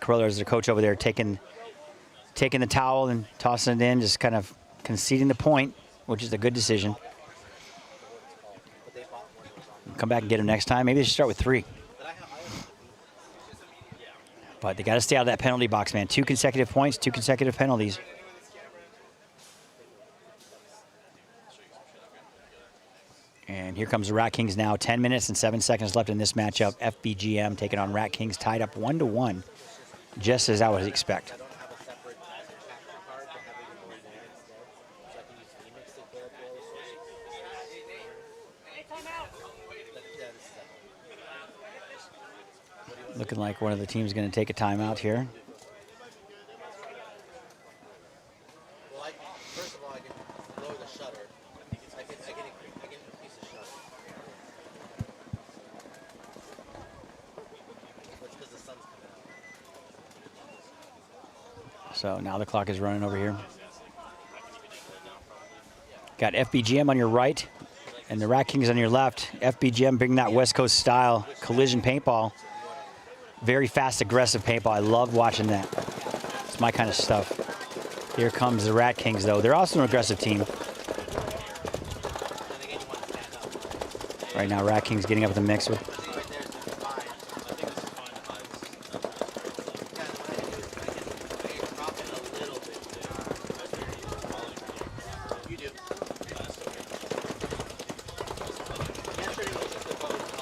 Carrillo is their coach over there, taking the towel and tossing it in, just kind of conceding the point, which is a good decision. Come back and get him next time. Maybe they should start with 3. But they got to stay out of that penalty box, man. 2 consecutive points, 2 consecutive penalties. And here comes the Rat Kings now. 10 minutes and 7 seconds left in this matchup. FBGM taking on Rat Kings, tied up 1-1, just as I would expect. Looking like one of the teams is going to take a timeout here. So now the clock is running over here. Got FBGM on your right and the Rat Kings on your left. FBGM bringing that West Coast style collision paintball. Very fast, aggressive paintball. I love watching that. It's my kind of stuff. Here comes the Rat Kings, though. They're also an aggressive team. Right now, Rat Kings getting up in the mix with.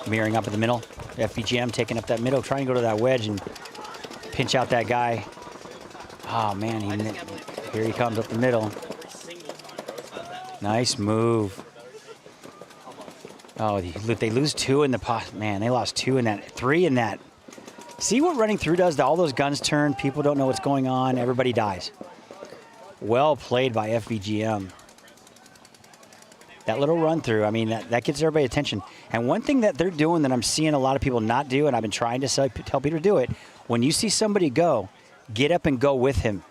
Mirroring up in the middle. FBGM taking up that middle, trying to go to that wedge and pinch out that guy. Oh, man, here he comes up the middle. Nice move. Oh, they lose 2 in the pot. Man, they lost 2 in that, 3 in that. See what running through does? All those guns turn. People don't know what's going on. Everybody dies. Well played by FBGM. That little run through, I mean, that gets everybody attention. And one thing that they're doing that I'm seeing a lot of people not do, and I've been trying to tell Peter to do it, when you see somebody go, get up and go with him.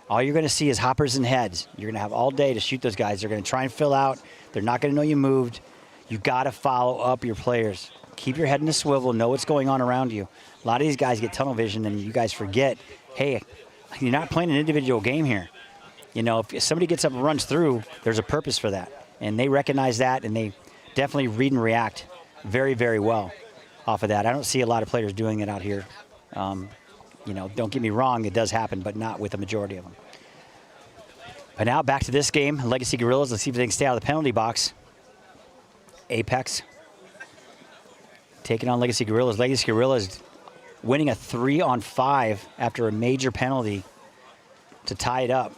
All you're going to see is hoppers and heads. You're going to have all day to shoot those guys. They're going to try and fill out. They're not going to know you moved. You got to follow up your players. Keep your head in the swivel. Know what's going on around you. A lot of these guys get tunnel vision, and you guys forget, hey, you're not playing an individual game here. You know, if somebody gets up and runs through, there's a purpose for that. And they recognize that, and they definitely read and react very, very well off of that. I don't see a lot of players doing it out here. You know, don't get me wrong, it does happen, but not with the majority of them. But now back to this game, Legacy Gorillas. Let's see if they can stay out of the penalty box. Apex taking on Legacy Gorillas. Legacy Gorillas winning a 3-on-5 after a major penalty to tie it up.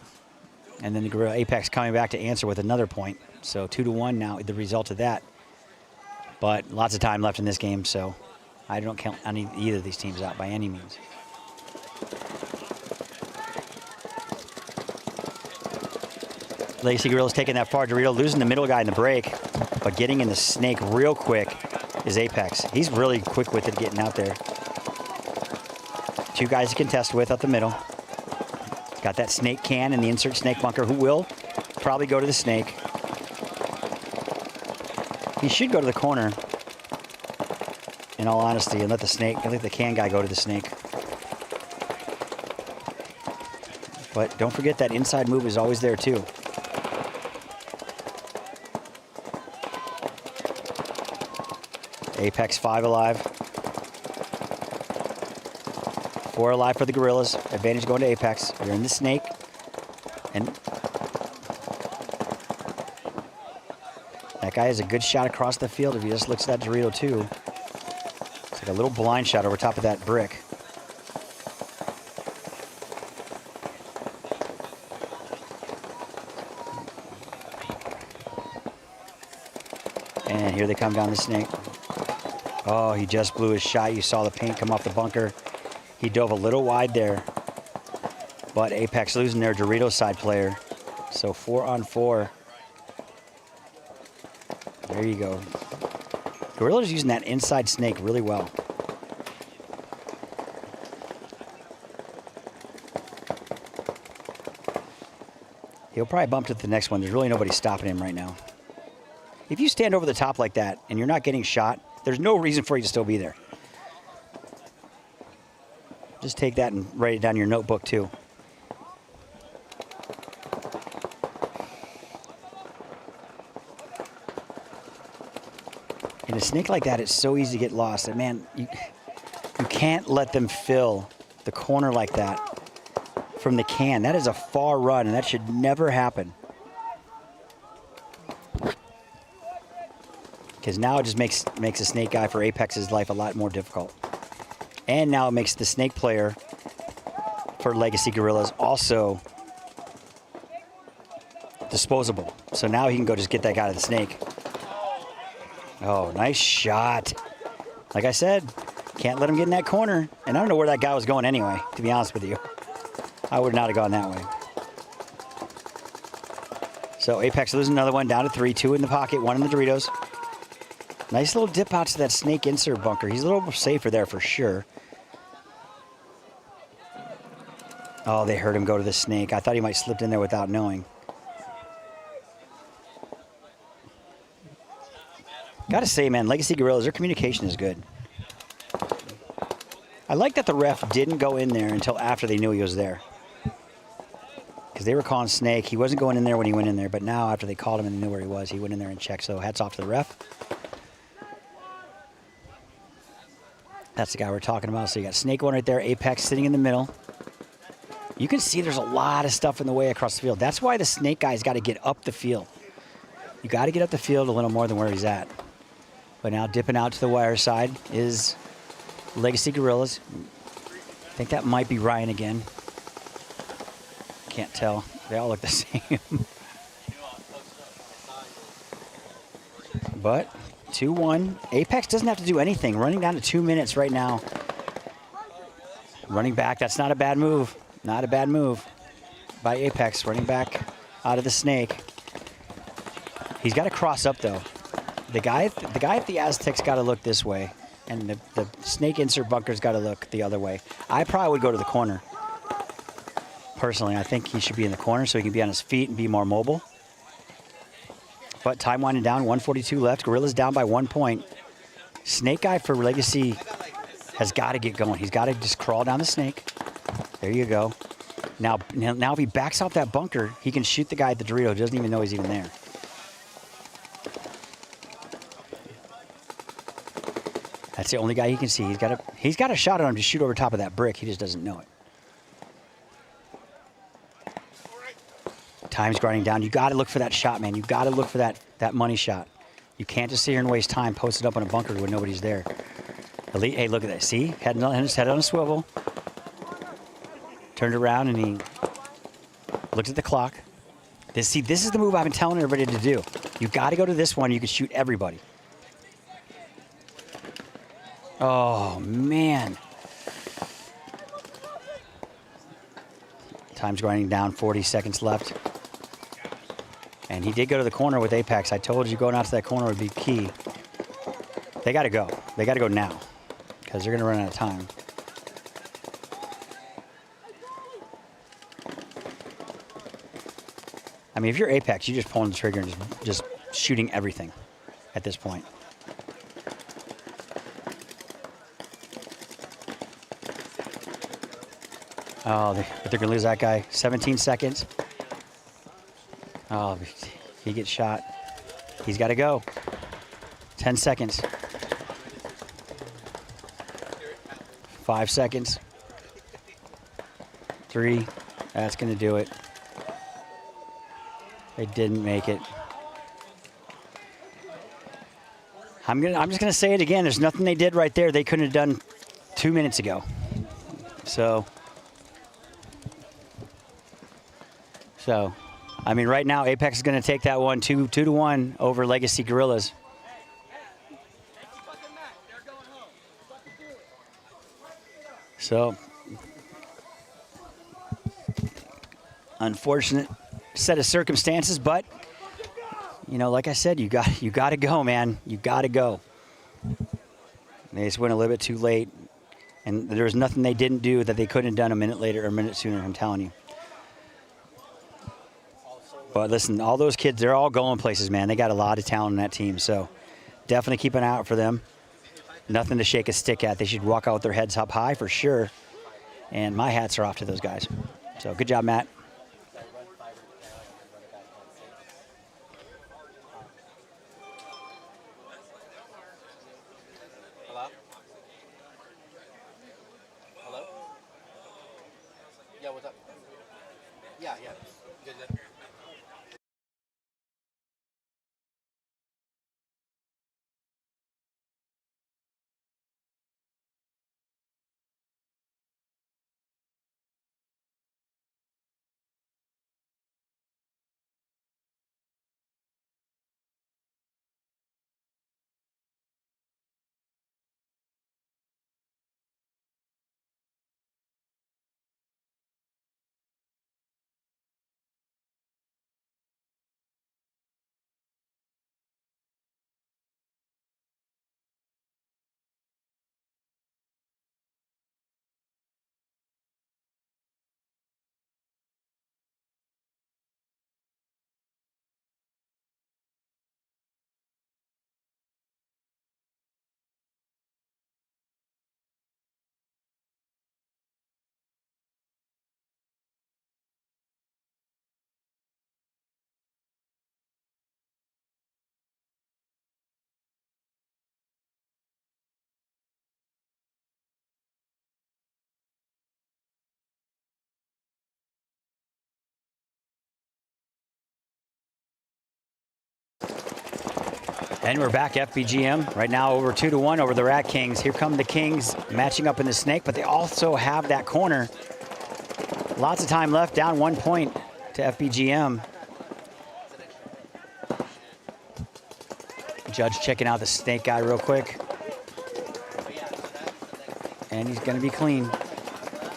And then the Apex coming back to answer with another point. So 2-1 now, the result of that. But lots of time left in this game, so I don't count either of these teams out by any means. Legacy Gorillas taking that far. Dorito losing the middle guy in the break, but getting in the snake real quick is Apex. He's really quick with it, getting out there. 2 guys to contest with up the middle. Got that snake can and the insert snake bunker, who will probably go to the snake. He should go to the corner, in all honesty, and let the can guy go to the snake. But don't forget that inside move is always there too. Apex 5 alive. 4 alive for the Gorillas. Advantage going to Apex. You're in the snake. And that guy has a good shot across the field if he just looks at that Dorito too. It's like a little blind shot over top of that brick. And here they come down the snake. Oh, he just blew his shot. You saw the paint come off the bunker. He dove a little wide there. But Apex losing their Dorito side player. So 4-on-4. There you go. Gorillas using that inside snake really well. He'll probably bump to the next one. There's really nobody stopping him right now. If you stand over the top like that and you're not getting shot, there's no reason for you to still be there. Just take that and write it down in your notebook too. In a snake like that, it's so easy to get lost. And man, you can't let them fill the corner like that from the can. That is a far run, and that should never happen. Because now it just makes a snake guy for Apex's life a lot more difficult. And now it makes the snake player for Legacy Gorillas also disposable. So now he can go just get that guy to the snake. Oh, nice shot. Like I said, can't let him get in that corner. And I don't know where that guy was going anyway, to be honest with you. I would not have gone that way. So Apex losing another one, down to 3. 2 in the pocket, 1 in the Doritos. Nice little dip out to that snake insert bunker. He's a little safer there for sure. Oh, they heard him go to the snake. I thought he might slipped in there without knowing. Gotta say, man, Legacy Gorillas, their communication is good. I like that the ref didn't go in there until after they knew he was there. Because they were calling snake. He wasn't going in there when he went in there, but now after they called him and knew where he was, he went in there and checked. So hats off to the ref. That's the guy we're talking about. So you got Snake one right there, Apex sitting in the middle. You can see there's a lot of stuff in the way across the field. That's why the snake guy's got to get up the field. You got to get up the field a little more than where he's at. But now dipping out to the wire side is Legacy Gorillas. I think that might be Ryan again. can't tell. They all look the same. But 2-1. Apex doesn't have to do anything. Running down to 2 minutes right now. Running back, that's not a bad move. Not a bad move by Apex. Running back out of the snake. He's got to cross up, though. The guy at the Aztecs got to look this way, and the snake insert bunker's got to look the other way. I probably would go to the corner. Personally, I think he should be in the corner so he can be on his feet and be more mobile. But time winding down, 1:42 left. Gorilla's down by 1 point. Snake guy for Legacy has got to get going. He's got to just crawl down the snake. There you go. Now if he backs off that bunker, he can shoot the guy at the Dorito who doesn't even know he's even there. That's the only guy he can see. He's got a shot on him to shoot over top of that brick. He just doesn't know it. Time's grinding down. You got to look for that shot, man. You got to look for that money shot. You can't just sit here and waste time posted up in a bunker when nobody's there. Elite, hey, look at that. See? Head on a swivel. Turned around and he looked at the clock. This is the move I've been telling everybody to do. You got to go to this one. You can shoot everybody. Oh, man. Time's grinding down, 40 seconds left. And he did go to the corner with Apex. I told you going out to that corner would be key. They got to go. They got to go now because they're going to run out of time. I mean, if you're Apex, you're just pulling the trigger and just shooting everything at this point. Oh, but they're going to lose that guy. 17 seconds. Oh, he gets shot. He's got to go. 10 seconds. 5 seconds. 3. That's going to do it. They didn't make it. I'm just going to say it again. There's nothing they did right there they couldn't have done 2 minutes ago. So, I mean, right now, Apex is going to take that one 2-1 over Legacy Gorillas. So, unfortunate set of circumstances, but you know, like I said, you got to go, man. You got to go. They just went a little bit too late, and there was nothing they didn't do that they couldn't have done a minute later or a minute sooner. I'm telling you. But listen, all those kids, they're all going places, man. They got a lot of talent in that team, so definitely keep an eye out for them. Nothing to shake a stick at. They should walk out with their heads up high for sure. And my hats are off to those guys. So good job, Matt. Hello? Hello? Yeah, what's up? Yeah. Good. And we're back, FBGM. Right now over 2-1 over the Rat Kings. Here come the Kings matching up in the snake, but they also have that corner. Lots of time left, down 1 point to FBGM. Judge checking out the snake guy real quick. And he's going to be clean.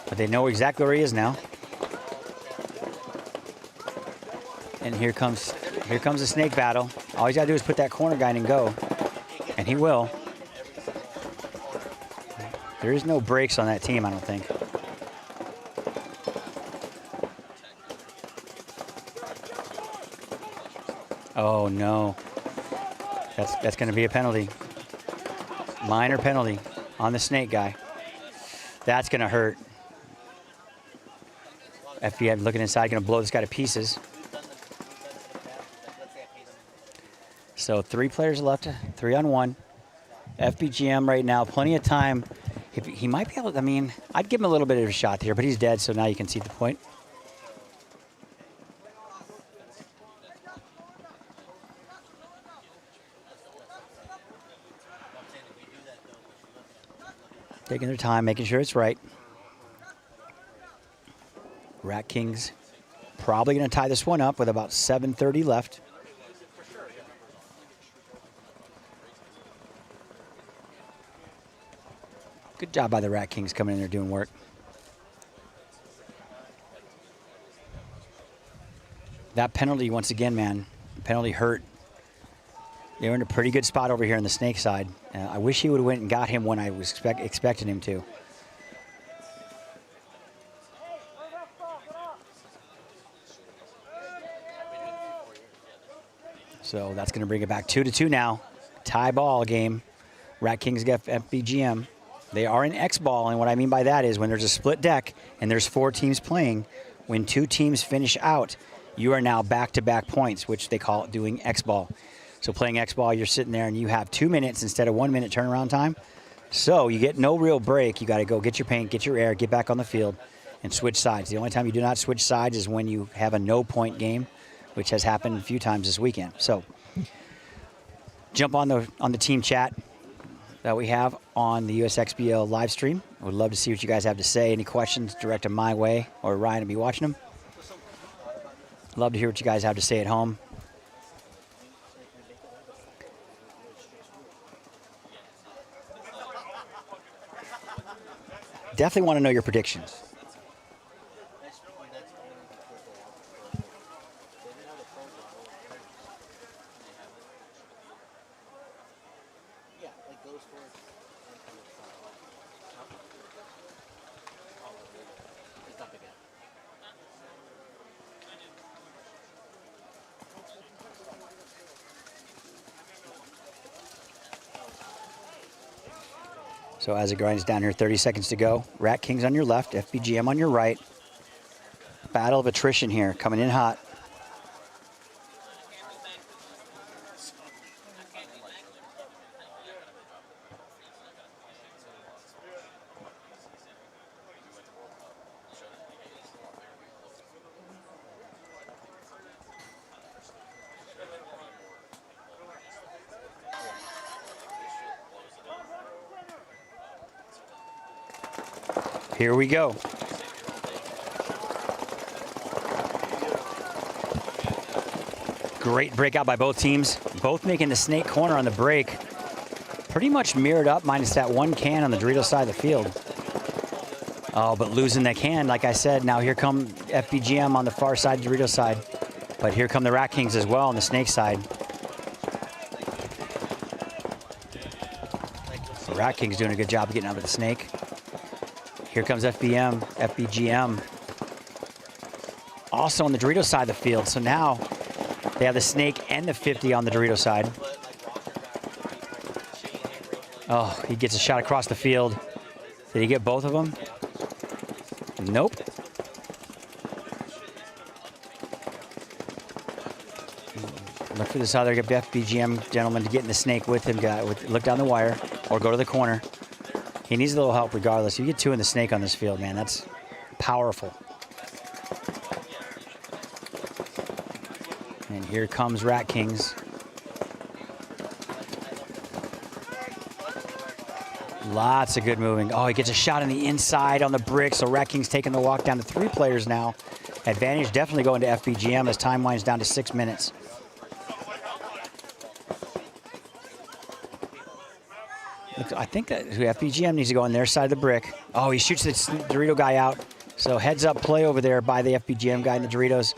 But they know exactly where he is now. And here comes the snake battle. All he's got to do is put that corner guy in and go. And he will. There is no brakes on that team, I don't think. Oh, no. That's going to be a penalty. Minor penalty on the snake guy. That's going to hurt. FBI looking inside, going to blow this guy to pieces. So 3 players left, 3-on-1. FBGM right now, plenty of time. He might be able to, I mean, I'd give him a little bit of a shot here, but he's dead, so now you can see the point. Taking their time, making sure it's right. Rat Kings probably going to tie this one up with about 7:30 left. Good job by the Rat Kings coming in there doing work. That penalty, once again, man, penalty hurt. They were in a pretty good spot over here on the snake side. I wish he would have went and got him when I was expecting him to. So that's going to bring it back 2-2 now. Tie ball game. Rat Kings get FBGM. They are in X ball, and what I mean by that is when there's a split deck and there's 4 teams playing, when 2 teams finish out, you are now back-to-back points, which they call it doing X ball. So playing X ball, you're sitting there and you have 2 minutes instead of 1 minute turnaround time. So you get no real break. You got to go get your paint, get your air, get back on the field, and switch sides. The only time you do not switch sides is when you have a no-point game, which has happened a few times this weekend. So jump on the team chat that we have on the USXBL live stream. I would love to see what you guys have to say. Any questions, direct them my way, or Ryan will be watching them. Love to hear what you guys have to say at home. Definitely want to know your predictions. So as it grinds down here, 30 seconds to go. Rat Kings on your left, FBGM on your right. Battle of attrition here, coming in hot. Here we go. Great breakout by both teams. Both making the snake corner on the break. Pretty much mirrored up, minus that one can on the Dorito side of the field. Oh, but losing that can, like I said. Now here come FBGM on the far side, Dorito side. But here come the Rat Kings as well on the snake side. The Rat Kings doing a good job of getting out of the snake. Here comes FBGM. Also on the Dorito side of the field. So now they have the snake and the 50 on the Dorito side. Oh, he gets a shot across the field. Did he get both of them? Nope. Look for this other FBGM gentleman to get in the snake with him. Look down the wire or go to the corner. He needs a little help regardless. You get 2 in the snake on this field, man. That's powerful. And here comes Rat Kings. Lots of good moving. Oh, he gets a shot on the inside on the brick, so Rat King's taking the walk down to 3 players now. Advantage definitely going to FBGM as time winds down to 6 minutes. I think that FBGM needs to go on their side of the brick. Oh, he shoots the Dorito guy out. So heads up play over there by the FBGM guy in the Doritos.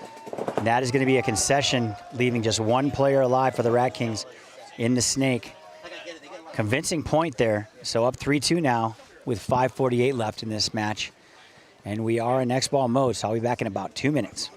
And that is going to be a concession, leaving just 1 player alive for the Rat Kings in the Snake. Convincing point there. So up 3-2 now with 5:48 left in this match. And we are in X ball mode, so I'll be back in about 2 minutes.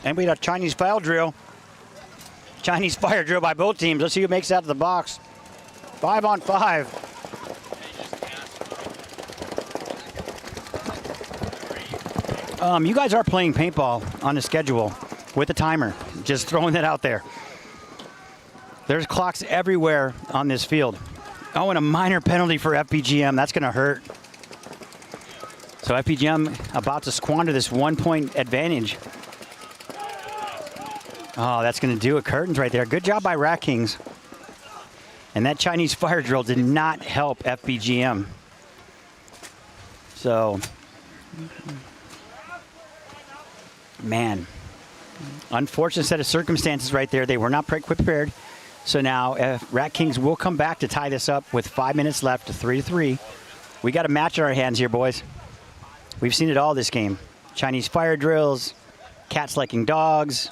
Anybody got a Chinese fire drill? Chinese fire drill by both teams. Let's see who makes it out of the box. 5 on 5. You guys are playing paintball on the schedule with a timer. Just throwing that out there. There's clocks everywhere on this field. Oh, and a minor penalty for FPGM. That's going to hurt. So FPGM about to squander this 1-point advantage. Oh, that's going to do it. Curtains right there. Good job by Rat Kings. And that Chinese fire drill did not help FBGM. So, man, unfortunate set of circumstances right there. They were not prepared. So now Rat Kings will come back to tie this up with 5 minutes left to 3-3. We got a match in our hands here, boys. We've seen it all this game. Chinese fire drills, cats liking dogs.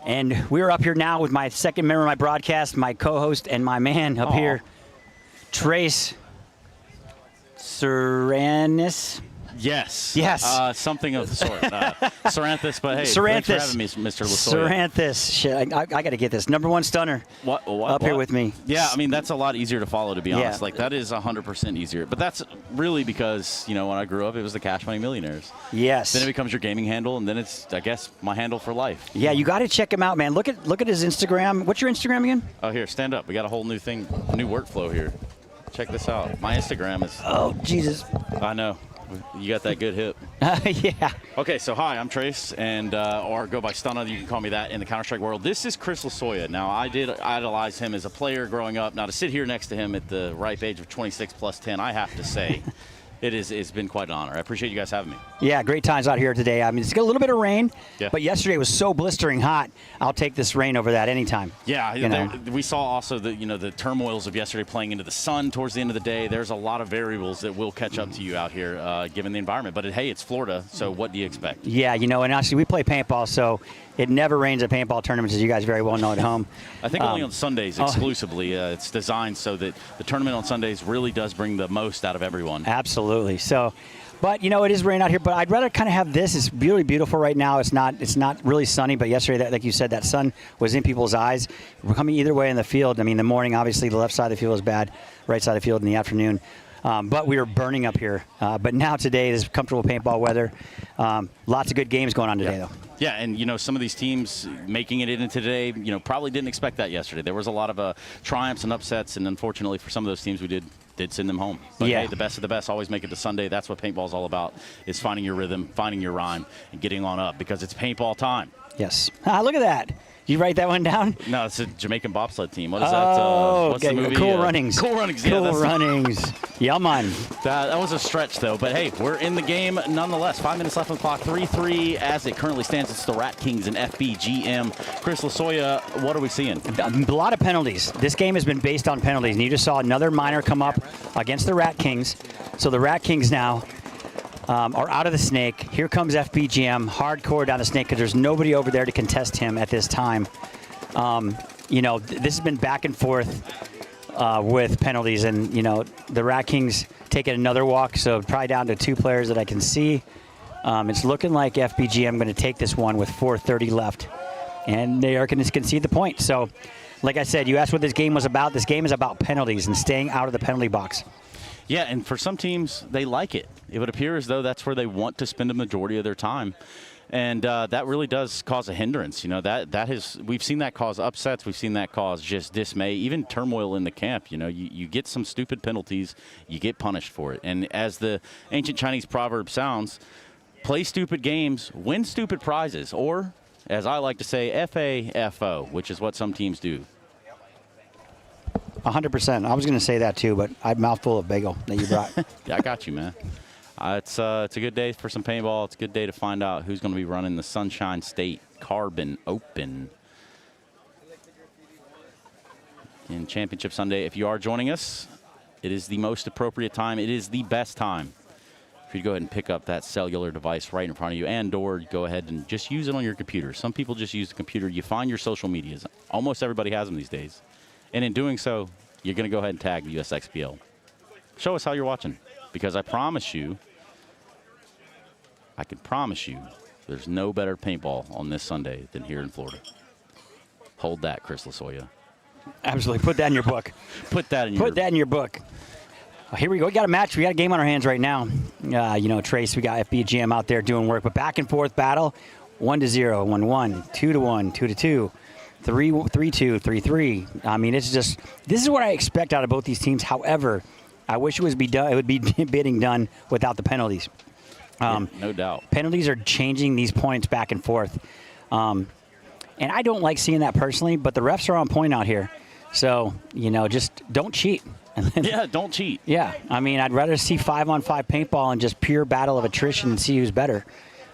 And we're up here now with my second member of my broadcast, my co-host and my man up here, Trace Saranis. Yes. Yes. Something of the sort. Saranthus, but hey, thanks for having me, Mr. Lasoya. Saranthus. Shit, I got to get this. Number 1 stunner up here with me. Yeah, I mean, that's a lot easier to follow, to be honest. Like, that is 100% easier. But that's really because, you know, when I grew up, it was the Cash Money Millionaires. Yes. Then it becomes your gaming handle, and then it's, I guess, my handle for life. Yeah, you got to check him out, man. Look at his Instagram. What's your Instagram again? Oh, here, stand up. We got a whole new thing, new workflow here. Check this out. My Instagram is... Oh, Jesus. I know. You got that good hip. Yeah. Okay, so hi, I'm Trace, and or go by Stunna. You can call me that in the Counter-Strike world. This is Chris Lasoya. Now, I did idolize him as a player growing up. Now, to sit here next to him at the ripe age of 26 plus 10, I have to say, it's been quite an honor. I appreciate you guys having me. Yeah, great times out here today. I mean, it's got a little bit of rain, but yesterday was so blistering hot. I'll take this rain over that anytime. Yeah, we saw also the turmoils of yesterday playing into the sun towards the end of the day. There's a lot of variables that will catch up to you out here, given the environment. But hey, it's Florida, so what do you expect? Yeah, and actually we play paintball, so It never rains at paintball tournaments, as you guys very well know at home. I think only on Sundays exclusively. It's designed so that the tournament on Sundays really does bring the most out of everyone. Absolutely. So, but it is raining out here. But I'd rather kind of have this. It's really beautiful right now. It's not really sunny. But yesterday, like you said, that sun was in people's eyes. We're coming either way in the field. I mean, the morning, obviously, the left side of the field was bad. Right side of the field in the afternoon. But we were burning up here. But now today, there's comfortable paintball weather. Lots of good games going on today, though. Yeah, and some of these teams making it in today, probably didn't expect that yesterday. There was a lot of triumphs and upsets, and unfortunately for some of those teams, we did send them home. But hey, the best of the best always make it to Sunday. That's what paintball's all about, is finding your rhythm, finding your rhyme, and getting on up, because it's paintball time. Yes. Look at that. You write that one down? No, it's a Jamaican bobsled team. What is that? What's the movie? Cool Runnings. Cool Runnings. Cool Runnings. Yeah, man. That was a stretch, though. But, hey, we're in the game nonetheless. 5 minutes left on the clock. 3-3 as it currently stands. It's the Rat Kings and FBGM. Chris Lasoya, what are we seeing? A lot of penalties. This game has been based on penalties. And you just saw another minor come up against the Rat Kings. So the Rat Kings now are out of the snake. Here comes FBGM, hardcore down the snake, because there's nobody over there to contest him at this time. This has been back and forth with penalties, and the Rat Kings taking another walk, so probably down to 2 players that I can see. It's looking like FBGM going to take this one with 4:30 left, and they are going to concede the point. So, like I said, you asked what this game was about. This game is about penalties and staying out of the penalty box. Yeah, and for some teams, they like it. It would appear as though that's where they want to spend the majority of their time. And that really does cause a hindrance. We've seen that cause upsets. We've seen that cause just dismay, even turmoil in the camp. You get some stupid penalties, you get punished for it. And as the ancient Chinese proverb sounds, play stupid games, win stupid prizes, or, as I like to say, FAFO, which is what some teams do. 100%. I was going to say that too, but I had a mouthful of bagel that you brought. Yeah, I got you, man. It's a good day for some paintball. It's a good day to find out who's going to be running the Sunshine State Carbon Open in Championship Sunday. If you are joining us, it is the most appropriate time. It is the best time for you to go ahead and pick up that cellular device right in front of you, and/or go ahead and just use it on your computer. Some people just use the computer. You find your social medias. Almost everybody has them these days. And in doing so, you're going to go ahead and tag the USXPL. Show us how you're watching, because I can promise you, there's no better paintball on this Sunday than here in Florida. Hold that, Chris Lasoya. Absolutely. Put that in your book. Put that in your book. Well, here we go. We got a match. We got a game on our hands right now. Trace, we got FBGM out there doing work, but back and forth battle. 1-0, 1-1, 2-1, 2-2. 3-2, 3-3. I mean, this is what I expect out of both these teams. However, I wish it would be getting done without the penalties. No doubt. Penalties are changing these points back and forth. And I don't like seeing that personally, but the refs are on point out here. So, just don't cheat. Yeah, don't cheat. Yeah. I mean, I'd rather see 5-on-5 paintball and just pure battle of attrition and see who's better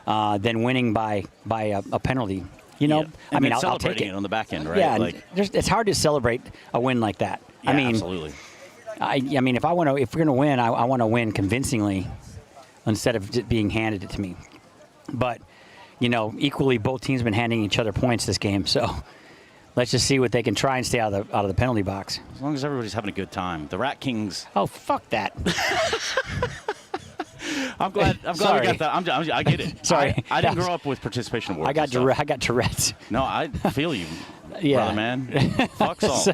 than winning by a penalty. I'll take it on the back end, right? Yeah, it's hard to celebrate a win like that. Yeah, absolutely. I mean, if we're going to win, I want to win convincingly instead of just being handed it to me. But, equally, both teams have been handing each other points this game. So let's just see what they can try and stay out of the penalty box. As long as everybody's having a good time. The Rat Kings. Oh, fuck that. I'm glad we got that. I get it. Sorry. I didn't grow up with participation awards. I got Tourette's. No, I feel you, yeah. brother, man. Fuck salt.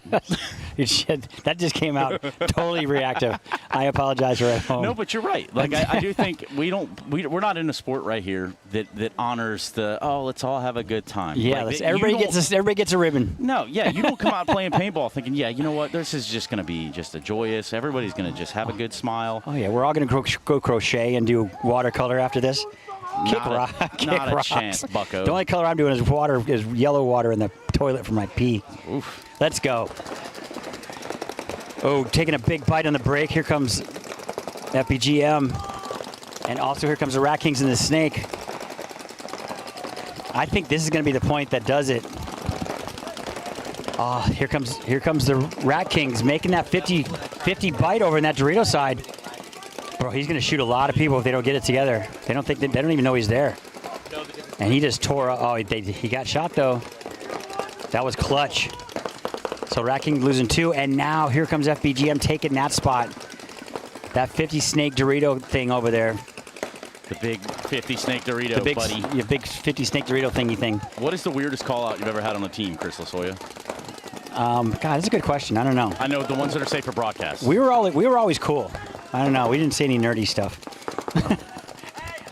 That just came out totally reactive. I apologize right home. No, but you're right. I do think we're not in a sport right here that honors let's all have a good time. Yeah, everybody gets a ribbon. No, yeah, you don't come out playing paintball thinking, yeah, you know what, this is just going to be just a joyous. Everybody's going to just have a good smile. Oh yeah, we're all going to go crochet and do watercolor after this. Kick not rocks. A chance, bucko. The only color I'm doing is yellow water in the toilet for my pee. Oof. Let's go. Oh, taking a big bite on the break. Here comes FBGM. And also here comes the Rat Kings and the Snake. I think this is going to be the point that does it. Oh, here comes the Rat Kings making that 50 bite over in that Dorito side. Bro, he's going to shoot a lot of people if they don't get it together. They don't even know he's there. No, And he just tore up. Oh, he got shot, though. That was clutch. So Rat King losing 2, and now here comes FBGM taking that spot. That 50 snake Dorito thing over there. The big 50 snake Dorito, buddy. Your big 50 snake Dorito thingy thing. What is the weirdest call out you've ever had on a team, Chris Lasoya? God, that's a good question. I don't know. I know the ones that are safe for broadcast. We were always cool. I don't know. We didn't say any nerdy stuff.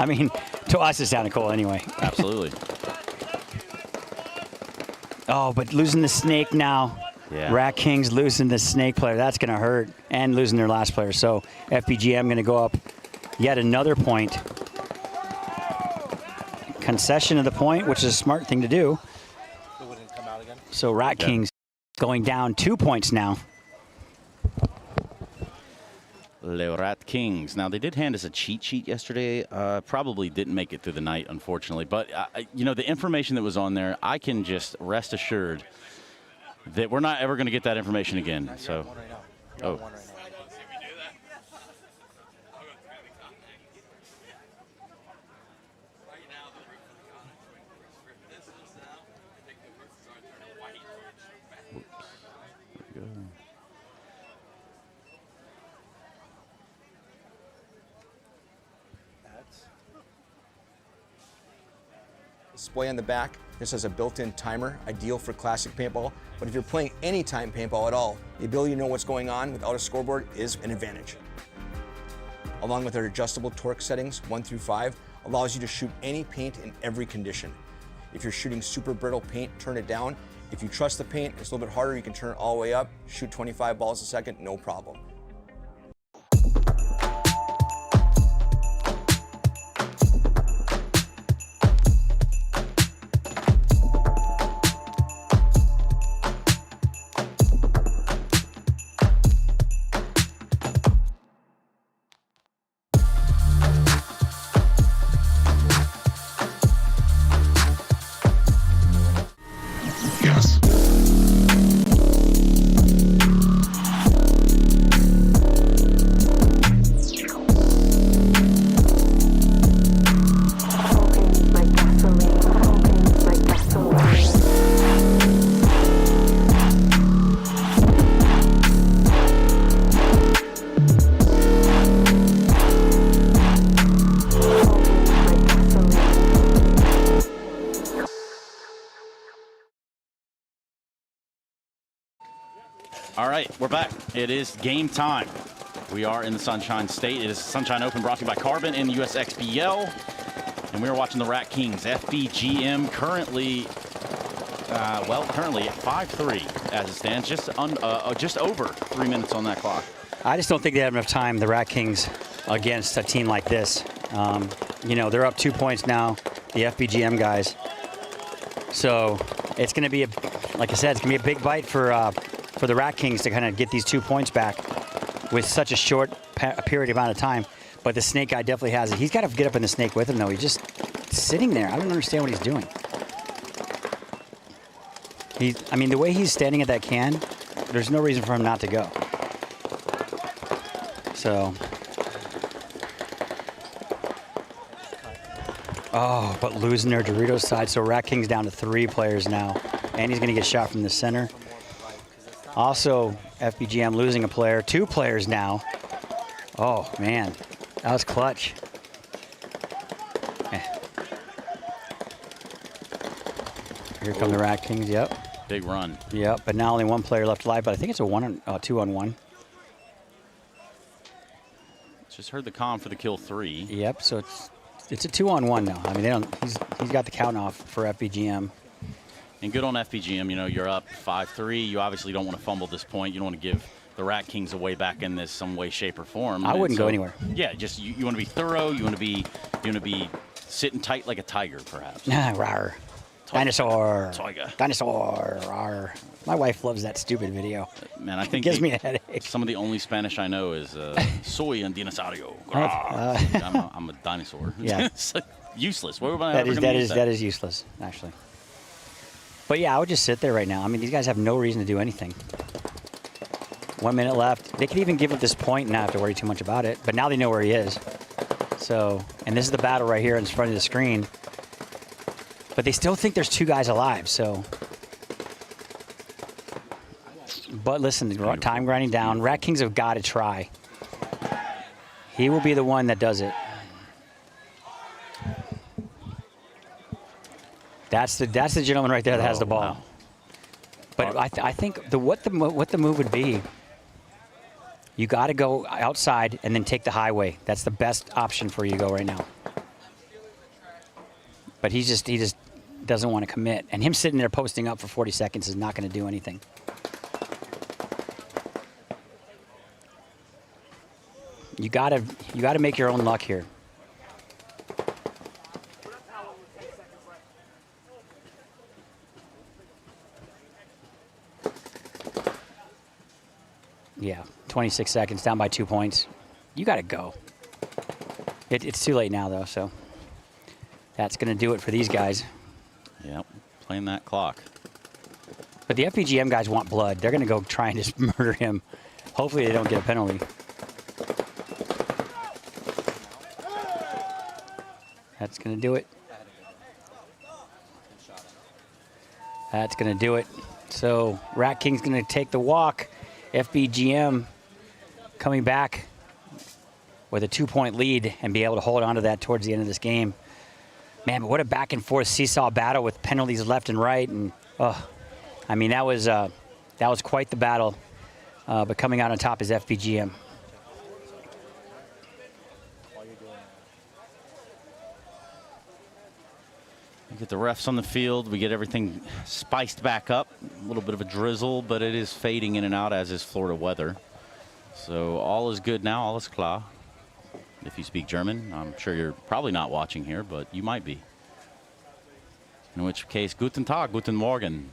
I mean, to us it sounded cool anyway. Absolutely. Oh, but losing the snake now. Yeah. Rat Kings losing the snake player. That's going to hurt. And losing their last player. So FBGM going to go up yet another point. Concession of the point, which is a smart thing to do. So Rat Kings going down 2 points now. Le Rat Kings. Now, they did hand us a cheat sheet yesterday. Probably didn't make it through the night, unfortunately. But, you know, the information that was on there, I can just rest assured that we're not ever going to get that information again. So, oh. Display on the back. This has a built-in timer, ideal for classic paintball. But if you're playing anytime paintball at all, the ability to know what's going on without a scoreboard is an advantage. Along with our adjustable torque settings, 1 through 5, allows you to shoot any paint in every condition. If you're shooting super brittle paint, turn it down. If you trust the paint, it's a little bit harder, you can turn it all the way up, shoot 25 balls a second, no problem. All right, we're back. It is game time. We are in the Sunshine State. It is Sunshine Open brought to you by CRBN and the USXBL. And we are watching the Rat Kings. FBGM currently, currently at 5-3 as it stands. Just over 3 minutes on that clock. I just don't think they have enough time, the Rat Kings, against a team like this. You know, they're up 2 points now, the FBGM guys. So it's going to be, like I said, it's going to be a big bite for the Rat Kings to kind of get these 2 points back with such a short period amount of time. But the snake guy definitely has it. He's got to get up in the snake with him, though. He's just sitting there. I don't understand what he's doing. I mean, the way he's standing at that can, there's no reason for him not to go. So. Oh, but losing their Doritos side. So Rat King's down to 3 players now. And he's going to get shot from the center. Also, FBGM losing a player. 2 players now. Oh, man. That was clutch. Here come the Rat Kings. Yep. Big run. Yep, but now only 1 player left alive. But I think it's a 2-on-1. Just heard the comm for the kill 3. Yep, so it's a 2-on-1 now. I mean, he's got the count off for FBGM. And good on FBGM. You know, you're up 5-3. You obviously don't want to fumble this point. You don't want to give the Rat Kings a way back in this some way, shape, or form. I wouldn't go anywhere. Yeah, just you want to be thorough. You want to be sitting tight like a tiger, perhaps. Rawr. Dinosaur. Tiger. Dinosaur. Rawr. My wife loves that stupid video. Man, I think it gives me a headache. Some of the only Spanish I know is soy and dinosaurio. I'm a dinosaur. Yeah. It's like useless. Where would I ever use that? That is useless, actually. But yeah, I would just sit there right now. I mean, these guys have no reason to do anything. 1 minute left. They could even give up this point and not have to worry too much about it. But now they know where he is. So, and this is the battle right here in front of the screen. But they still think there's 2 guys alive, so. But listen, time grinding down. Rat Kings have got to try. He will be the one that does it. That's the gentleman right there that has the ball. Wow. But I think what the move would be, you got to go outside and then take the highway. That's the best option for you to go right now. But he just doesn't want to commit. And him sitting there posting up for 40 seconds is not going to do anything. You gotta make your own luck here. Yeah, 26 seconds, down by 2 points. You got to go. It's too late now, though, so that's going to do it for these guys. Yep, playing that clock. But the FPGM guys want blood. They're going to go try and just murder him. Hopefully they don't get a penalty. That's going to do it. That's going to do it. So Rat King's going to take the walk. FBGM coming back with a 2-point lead and be able to hold on to that towards the end of this game. Man, but what a back and forth seesaw battle with penalties left and right. And I mean, that was quite the battle. But coming out on top is FBGM. We get the refs on the field. We get everything spiced back up. A little bit of a drizzle, but it is fading in and out, as is Florida weather. So all is good now. All is klar. If you speak German, I'm sure you're probably not watching here, but you might be. In which case, guten Tag, guten Morgen.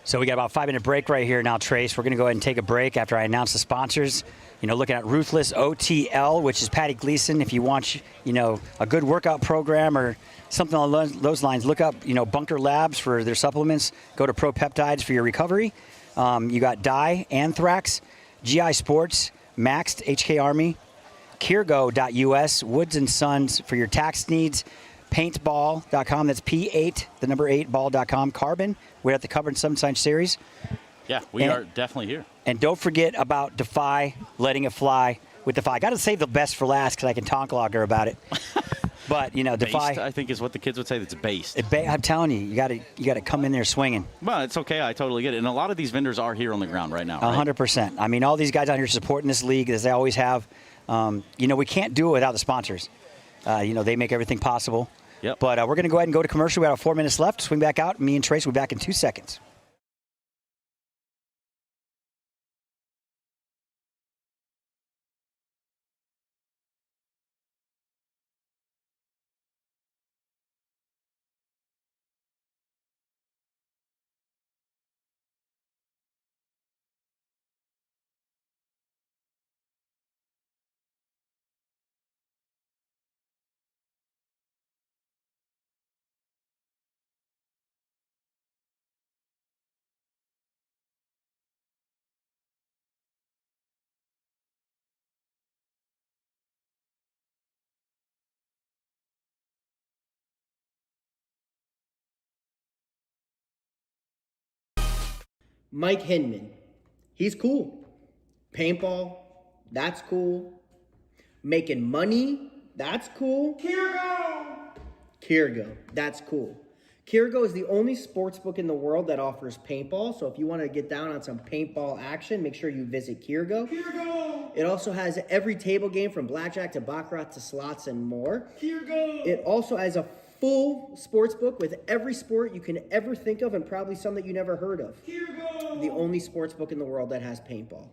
So we got about a 5-minute break right here now, Trace. We're going to go ahead and take a break after I announce the sponsors. You know, looking at Ruthless OTL, which is Patty Gleason. If you want, you know, a good workout program or something along those lines, look up, you know, Bunker Labs for their supplements. Go to Pro Peptides for your recovery. You got Dye, Anthrax, GI Sports, Maxed, HK Army, Kirgo.us, Woods & Sons for your tax needs. Paintball.com, that's P8, the number 8, ball.com. Carbon, we're at the Covered Sunshine Series. Yeah, we are definitely here. And don't forget about Defy, letting it fly with Defy. I got to save the best for last because I can talk longer about it. But, you know, Defy. Based, I think is what the kids would say, that's based. I'm telling you, you got to come in there swinging. Well, it's okay. I totally get it. And a lot of these vendors are here on the ground right now. 100%. I mean, all these guys out here supporting this league as they always have. You know, we can't do it without the sponsors. You know, they make everything possible. Yep. But we're going to go ahead and go to commercial. We have 4 minutes left. Swing back out. Me and Trace will be back in 2 seconds. Mike Hinman, he's cool. Paintball, that's cool. Making money, that's cool. Kirgo, that's cool. Kirgo is the only sports book in the world that offers paintball. So if you want to get down on some paintball action, make sure you visit Kirgo. It also has every table game from blackjack to baccarat to slots and more. It also has a full sports book with every sport you can ever think of and probably some that you never heard of. The only sports book in the world that has paintball.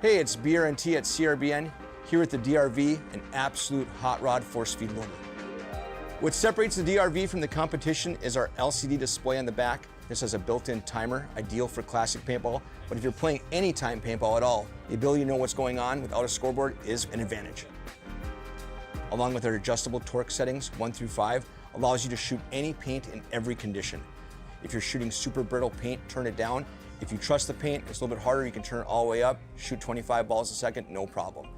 Hey, it's BRNT at CRBN, here at the DRV, an absolute hot rod force feed loader. What separates the DRV from the competition is our LCD display on the back. This has a built-in timer, ideal for classic paintball, but if you're playing anytime paintball at all, the ability to know what's going on without a scoreboard is an advantage. Along with our adjustable torque settings, 1 through 5, allows you to shoot any paint in every condition. If you're shooting super brittle paint, turn it down. If you trust the paint, it's a little bit harder, you can turn it all the way up, shoot 25 balls a second, no problem.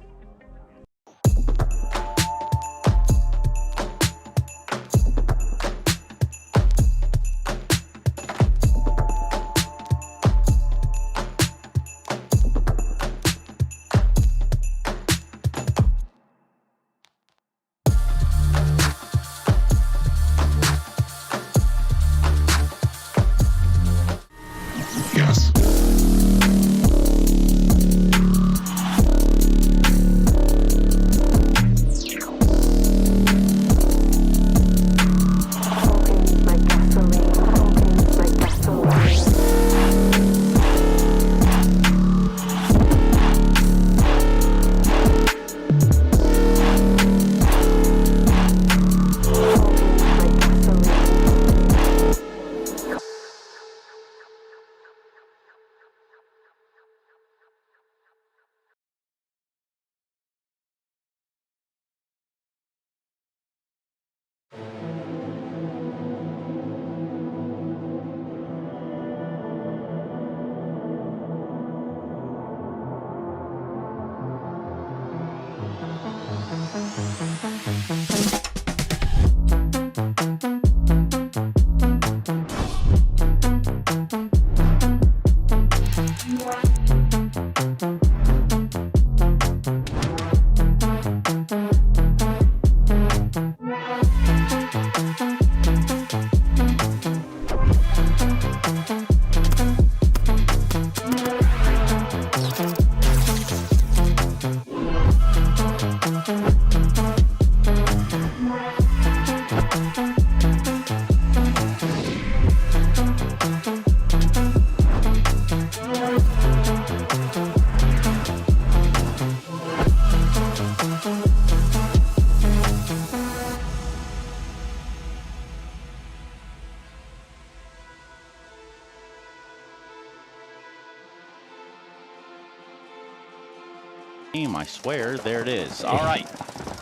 I swear, there it is. All right,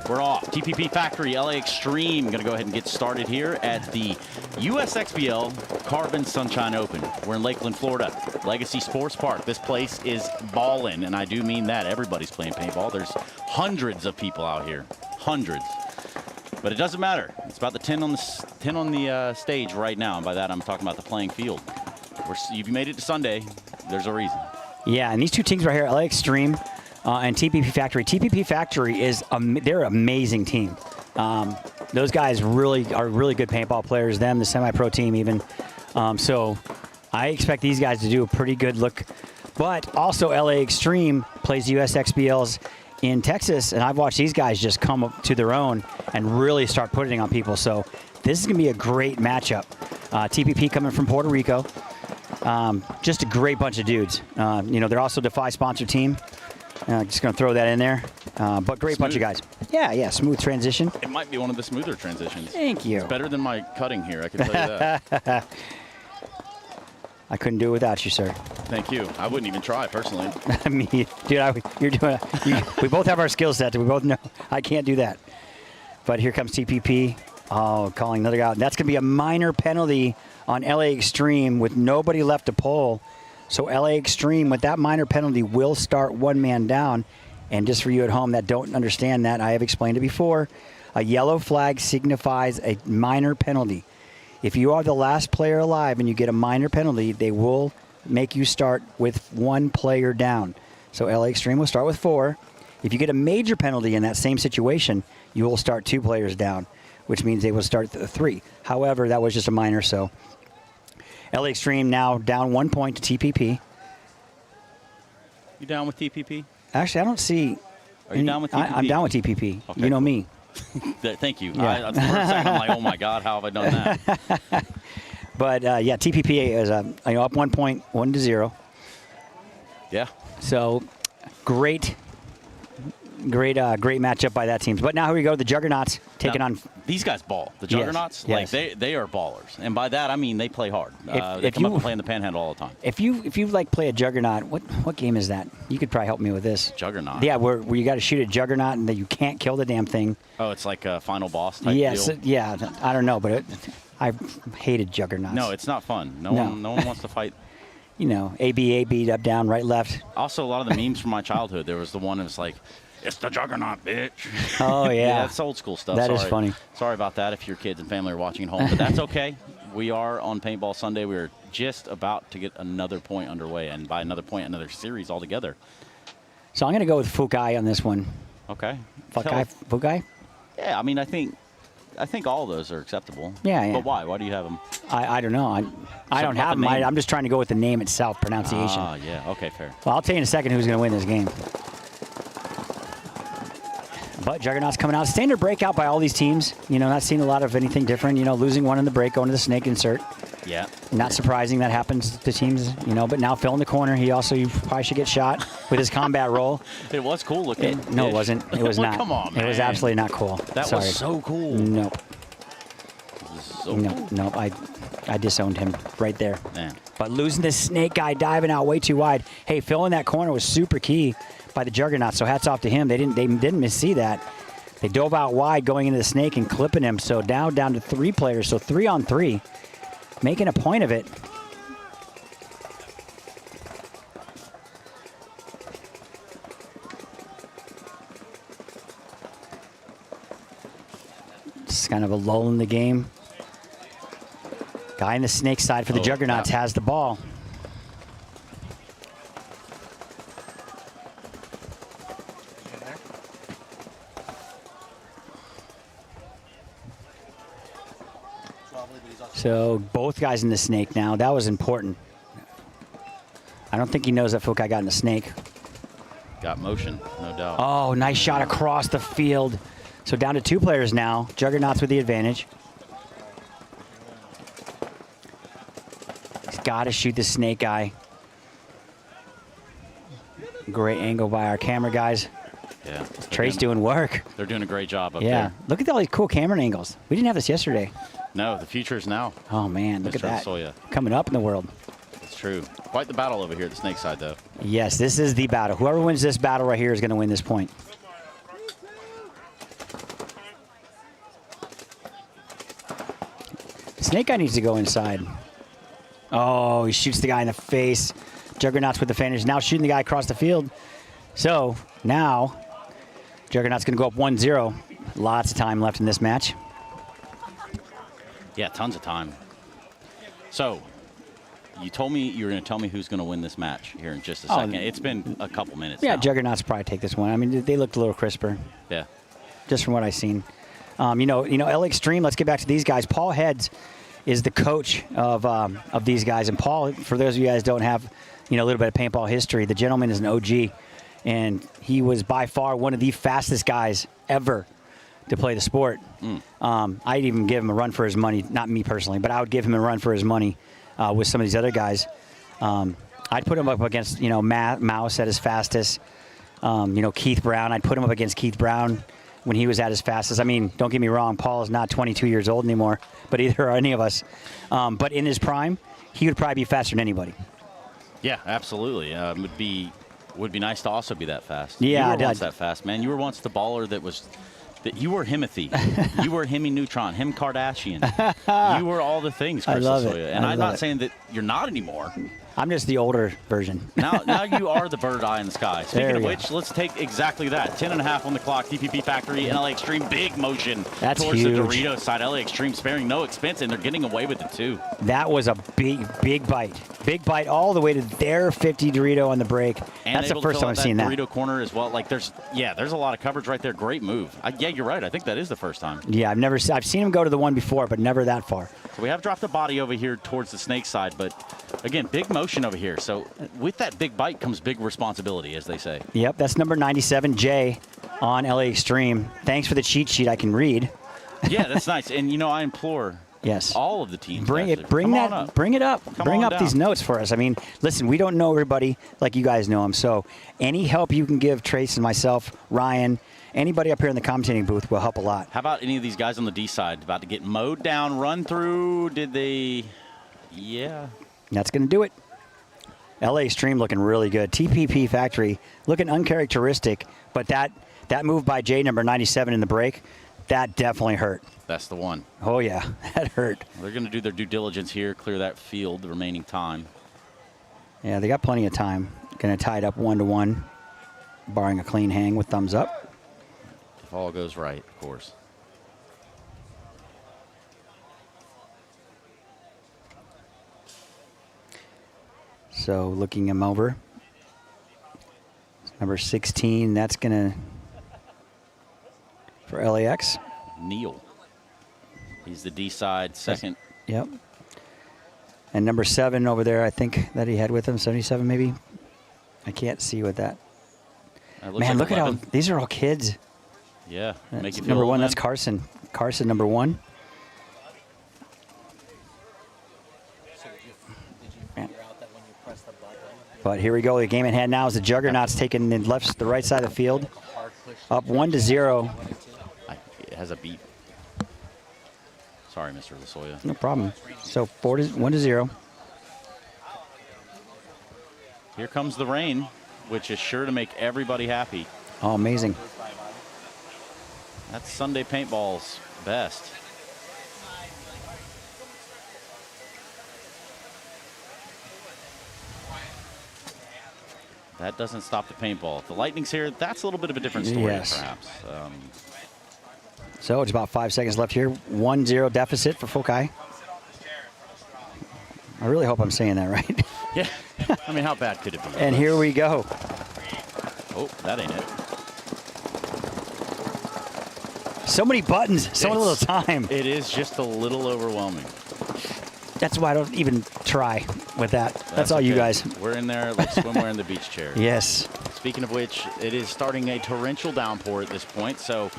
we're off. TPP Factory, LA Extreme. Going to go ahead and get started here at the USXBL Carbon Sunshine Open. We're in Lakeland, Florida, Legacy Sports Park. This place is ballin', and I do mean that. Everybody's playing paintball. There's hundreds of people out here, hundreds. But it doesn't matter. It's about the 10 on the stage right now, and by that I'm talking about the playing field. If you made it to Sunday, there's a reason. Yeah, and these two teams right here, LA Extreme and TPP Factory. TPP Factory they're an amazing team. Those guys are really good paintball players. Them, the semi-pro team even. So I expect these guys to do a pretty good look. But also LA Extreme plays USXBLs in Texas, and I've watched these guys just come up to their own and really start putting it on people. So this is going to be a great matchup. TPP coming from Puerto Rico. Just a great bunch of dudes. They're also a Defy sponsor team. Just going to throw that in there. But great bunch of guys. Yeah, smooth transition. It might be one of the smoother transitions. Thank you. It's better than my cutting here, I can tell you that. I couldn't do it without you, sir. Thank you. I wouldn't even try, personally. I mean, dude, you're doing we both have our skill set. We both know I can't do that. But here comes TPP. Oh, calling another guy out. That's going to be a minor penalty on LA Extreme with nobody left to pull. So LA Extreme, with that minor penalty, will start one man down. And just for you at home that don't understand that, I have explained it before. A yellow flag signifies a minor penalty. If you are the last player alive and you get a minor penalty, they will make you start with one player down. So LA Extreme will start with 4. If you get a major penalty in that same situation, you will start 2 players down, which means they will start 3. However, that was just a minor, so LA Extreme now down 1 point to TPP. You down with TPP? Actually, I don't see. Are you down with TPP? I'm down with TPP. Okay, you know cool. me. Thank you. Yeah. For a second, I'm like, oh my God, how have I done that? But yeah, TPP is up 1 point, 1-0. Yeah. So great Great matchup by that team. But now here we go. The Juggernauts taking on. These guys ball. The Juggernauts, like they are ballers, and by that I mean they play hard. They come up and play in the Panhandle all the time. If you like play a Juggernaut, what game is that? You could probably help me with this. Juggernaut. Yeah, where you got to shoot a Juggernaut and that you can't kill the damn thing. Oh, it's like a final boss type deal. Yeah. I don't know, but I hated Juggernauts. No, it's not fun. No one wants to fight. You know, A-B, up, down, right, left. Also, a lot of the memes from my childhood, there was the one that was like, it's the Juggernaut, bitch. Oh, yeah. That's old school stuff. That is funny. Sorry about that if your kids and family are watching at home, but that's okay. We are on Paintball Sunday. We're just about to get another point underway, and by another point, another series altogether. So I'm going to go with Fukai on this one. Okay. Fukai? Yeah, I mean, I think all of those are acceptable. Yeah. But why? Why do you have them? I don't know. I don't have them. I'm just trying to go with the name itself, pronunciation. Ah, yeah. Okay, fair. Well, I'll tell you in a second who's going to win this game. But Juggernaut's coming out. Standard breakout by all these teams. You know, not seeing a lot of anything different. You know, losing one in the break, going to the snake insert. Yeah. Not surprising that happens to teams, you know, but now Phil in the corner. He probably should get shot with his combat role. It was cool looking. No, it wasn't. It was not. Come on, man. It was absolutely not cool. That was so cool. Nope. So Nope. I disowned him right there. Man. But losing this snake guy diving out way too wide. Hey, Phil in that corner was super key by the Juggernaut, so hats off to him. They didn't see that. They dove out wide going into the snake and clipping him. So now down to 3 players, so 3-on-3. Making a point of it. It's kind of a lull in the game. Guy in the snake side for the Juggernauts has the ball. So both guys in the snake now. That was important. I don't think he knows that Fukai got in the snake. Got motion, no doubt. Oh, nice shot across the field. So down to 2 players now. Juggernauts with the advantage. He's got to shoot the snake guy. Great angle by our camera guys. Yeah. Trey's doing work. They're doing a great job up Yeah. there. Look at all these cool camera angles. We didn't have this yesterday. No, the future is now. Oh, man. Look at that. Soya. Coming up in the world. It's true. Quite the battle over here at the snake side, though. Yes, this is the battle. Whoever wins this battle right here is going to win this point. Snake guy needs to go inside. Oh, he shoots the guy in the face. Juggernaut's with the finish. Now shooting the guy across the field. So now Juggernaut's going to go up 1-0. Lots of time left in this match. Yeah, tons of time. So you told me you were going to tell me who's going to win this match here in just a second. It's been a couple minutes Yeah, now. Juggernauts probably take this one. I mean, they looked a little crisper. Yeah. Just from what I've seen. You know, LA Extreme, let's get back to these guys. Paul Heads is the coach of these guys. And Paul, for those of you guys who don't have, a little bit of paintball history, the gentleman is an OG. And he was by far one of the fastest guys ever to play the sport. I'd even give him a run for his money. Not me personally, but I would give him a run for his money with some of these other guys. I'd put him up against, Mouse at his fastest. Keith Brown. I'd put him up against Keith Brown when he was at his fastest. I mean, don't get me wrong, Paul is not 22 years old anymore, but either are any of us. But in his prime, he would probably be faster than anybody. Yeah, absolutely. Would be nice to also be that fast. Yeah, you were once that fast, man. You were once the baller that you were Himothy. You were Hemi Neutron, Him Kardashian. You were all the things, Chris. I love it. And I'm not saying that you're not anymore. I'm just the older version. Now you are the bird eye in the sky. Speaking of go. which, let's take exactly that. 10.5 on the clock. DPP Factory and LA Extreme. Big motion That's towards huge. the Dorito side. LA Extreme sparing no expense, and they're getting away with it too. That was a big bite. Big bite all the way to their 50 Dorito on the break. And that's the first time I've seen that. Dorito corner as well. Like there's a lot of coverage right there. Great move. Yeah, you're right. I think that is the first time. Yeah, I've seen him go to the one before, but never that far. So we have dropped the body over here towards the snake side, but again, big motion over here. So with that big bite comes big responsibility, as they say. Yep, that's number 97, Jay, on LA Extreme. Thanks for the cheat sheet I can read. Yeah, that's nice. And, I implore Yes. All of the teams. Bring actually. it. Bring Come on that. up. Bring it up. Come Bring on up these down. notes for us. I mean, listen, we don't know everybody like you guys know them. So any help you can give Trace and myself, Ryan, anybody up here in the commentating booth will help a lot. How about any of these guys on the D side about to get mowed down, run through? Did they? Yeah. That's going to do it. LA Stream looking really good. TPP Factory looking uncharacteristic, but that move by Jay, number 97 in the break, that definitely hurt. That's the one. Oh, yeah, that hurt. They're going to do their due diligence here, clear that field, the remaining time. Yeah, they got plenty of time. Going to tie it up 1-1, barring a clean hang with thumbs up. If all goes right, of course. So looking him over. Number 16, that's going to, for LAX. Neal. He's the D side, second. Yep. And number 7 over there, I think that he had with him, 77 maybe. I can't see what that. Looks Man, like look 11. at how these are all kids. Yeah, make That's you feel number old, 1, man. that's Carson. Carson, number 1. Did you figure out that when you press the button? But here we go. The game at hand now is the Juggernauts taking the right side of the field. Up 1-0. It has a beat. Sorry, Mr. Lasoya. No problem. So 1-0. Here comes the rain, which is sure to make everybody happy. Oh, amazing. That's Sunday paintball's best. That doesn't stop the paintball. If the lightning's here, that's a little bit of a different story, Yes. perhaps. So it's about 5 seconds left here. 1-0 deficit for Fokai. I really hope I'm saying that right. Yeah. I mean, how bad could it be? And here we go. Oh, that ain't it. So many buttons, so little time. It is just a little overwhelming. That's why I don't even try with that. That's all you okay. guys. We're in there like swimwear in the beach chair. Yes. Speaking of which, it is starting a torrential downpour at this point, so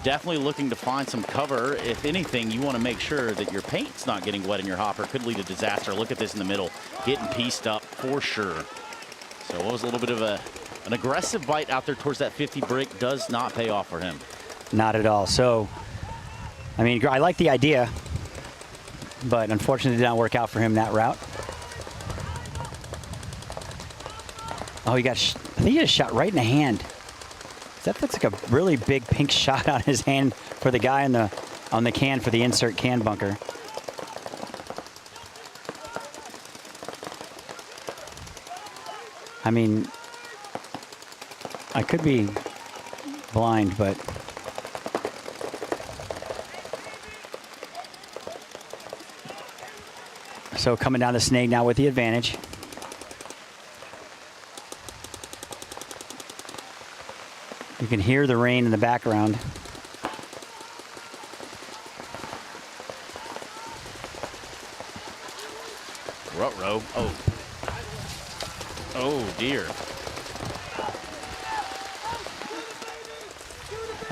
definitely looking to find some cover. If anything, you want to make sure that your paint's not getting wet in your hopper. Could lead to disaster. Look at this in the middle, getting pieced up for sure. So it was a little bit of an aggressive bite out there towards that 50 brick. Does not pay off for him. Not at all. So, I mean, I like the idea, but unfortunately it did not work out for him that route. Oh, he got, I think he got shot right in the hand. That looks like a really big pink shot on his hand for the guy on the can for the insert can bunker. I mean, I could be blind, but so coming down the snake now with the advantage. You can hear the rain in the background. Ruh-roh. Oh. Oh, dear.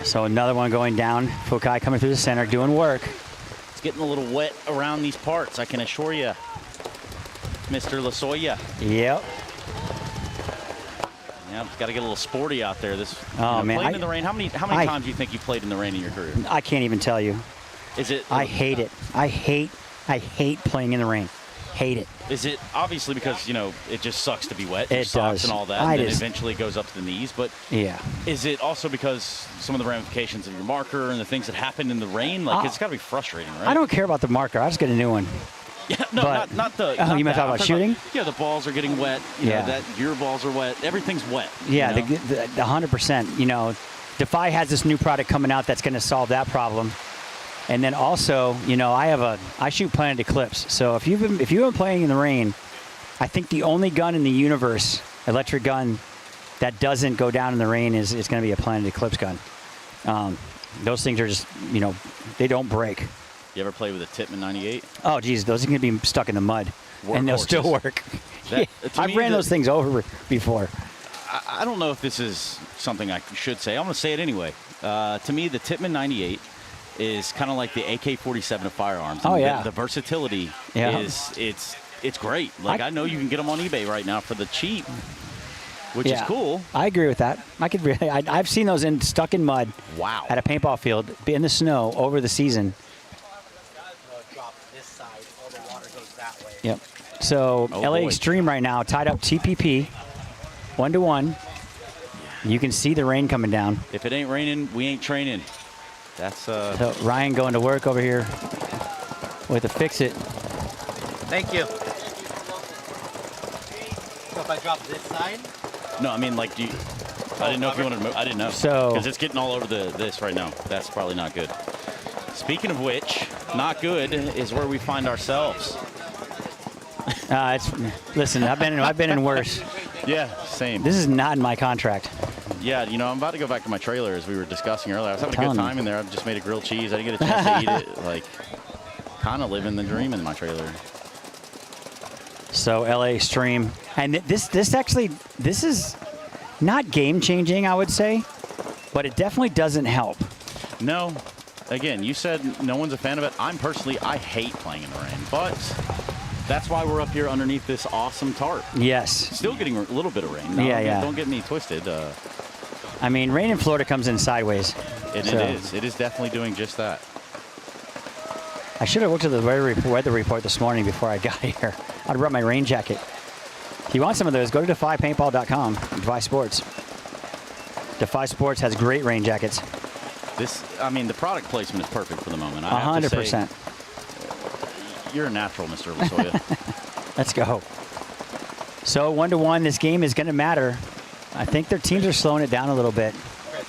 So another one going down. Fokai coming through the center, doing work. It's getting a little wet around these parts, I can assure you, Mr. Lasoya. Yep. Yeah, it's got to get a little sporty out there. This Man, playing in the rain. How many times do you think you played in the rain in your career? I can't even tell you. Is it? I hate it. I hate playing in the rain. Hate it. Is it obviously because it just sucks to be wet? It socks does. and all that, and then eventually it goes up to the knees. But yeah, is it also because some of the ramifications of your marker and the things that happen in the rain? Like it's got to be frustrating, right? I don't care about the marker. I just get a new one. Yeah, no, but, not the. Oh, not you meant that. talk about I'm shooting? Yeah, the balls are getting wet. You know, that your balls are wet. Everything's wet. Yeah, the 100%. Defy has this new product coming out that's going to solve that problem. And then also, I shoot Planet Eclipse. So if you've been playing in the rain, I think the only gun in the universe, electric gun, that doesn't go down in the rain is going to be a Planet Eclipse gun. Those things are just, they don't break. You ever play with a Tippmann 98? Oh, geez, those are going to be stuck in the mud, and they'll still work. I've ran those things over before. I don't know if this is something I should say. I'm going to say it anyway. To me, the Tippmann 98 is kind of like the AK-47 of firearms. Oh, And yeah. The versatility Yeah. it's great. Like I know you can get them on eBay right now for the cheap, which is cool. I agree with that. I've seen those stuck in mud. Wow. At a paintball field in the snow over the season. Drop this side, all the water goes that way. Yep. So Oh, LA boy. Extreme right now tied up TPP 1-1. You can see the rain coming down. If it ain't raining, we ain't training. That's So Ryan going to work over here with a fix-it. Thank you. So if I drop this side, no. I mean, like, I didn't know if you wanted to move. I didn't know. So- because it's getting all over this right now. That's probably not good. Speaking of which, not good is where we find ourselves. Listen, I've been in worse. Yeah, same. This is not in my contract. Yeah, you know, I'm about to go back to my trailer as we were discussing earlier. I was having a good Telling you. time in there. I just made a grilled cheese. I didn't get a chance to eat it. Like, kind of living the dream in my trailer. So LA Extreme, and this is not game changing, I would say, but it definitely doesn't help. No, again, you said no one's a fan of it. I hate playing in the rain, but that's why we're up here underneath this awesome tarp. Yes. Still getting a little bit of rain. No, Yeah. Don't get me twisted. I mean, rain in Florida comes in sideways. And So- it is definitely doing just that. I should have looked at the weather report this morning before I got here. I'd have brought my rain jacket. If you want some of those, go to defypaintball.com, Defy Sports. Defy Sports has great rain jackets. The product placement is perfect for the moment. I have to 100%. say, you're a natural, Mr. Lasoya. Let's go. So 1-1, this game is going to matter. I think their teams are slowing it down a little bit. Chris,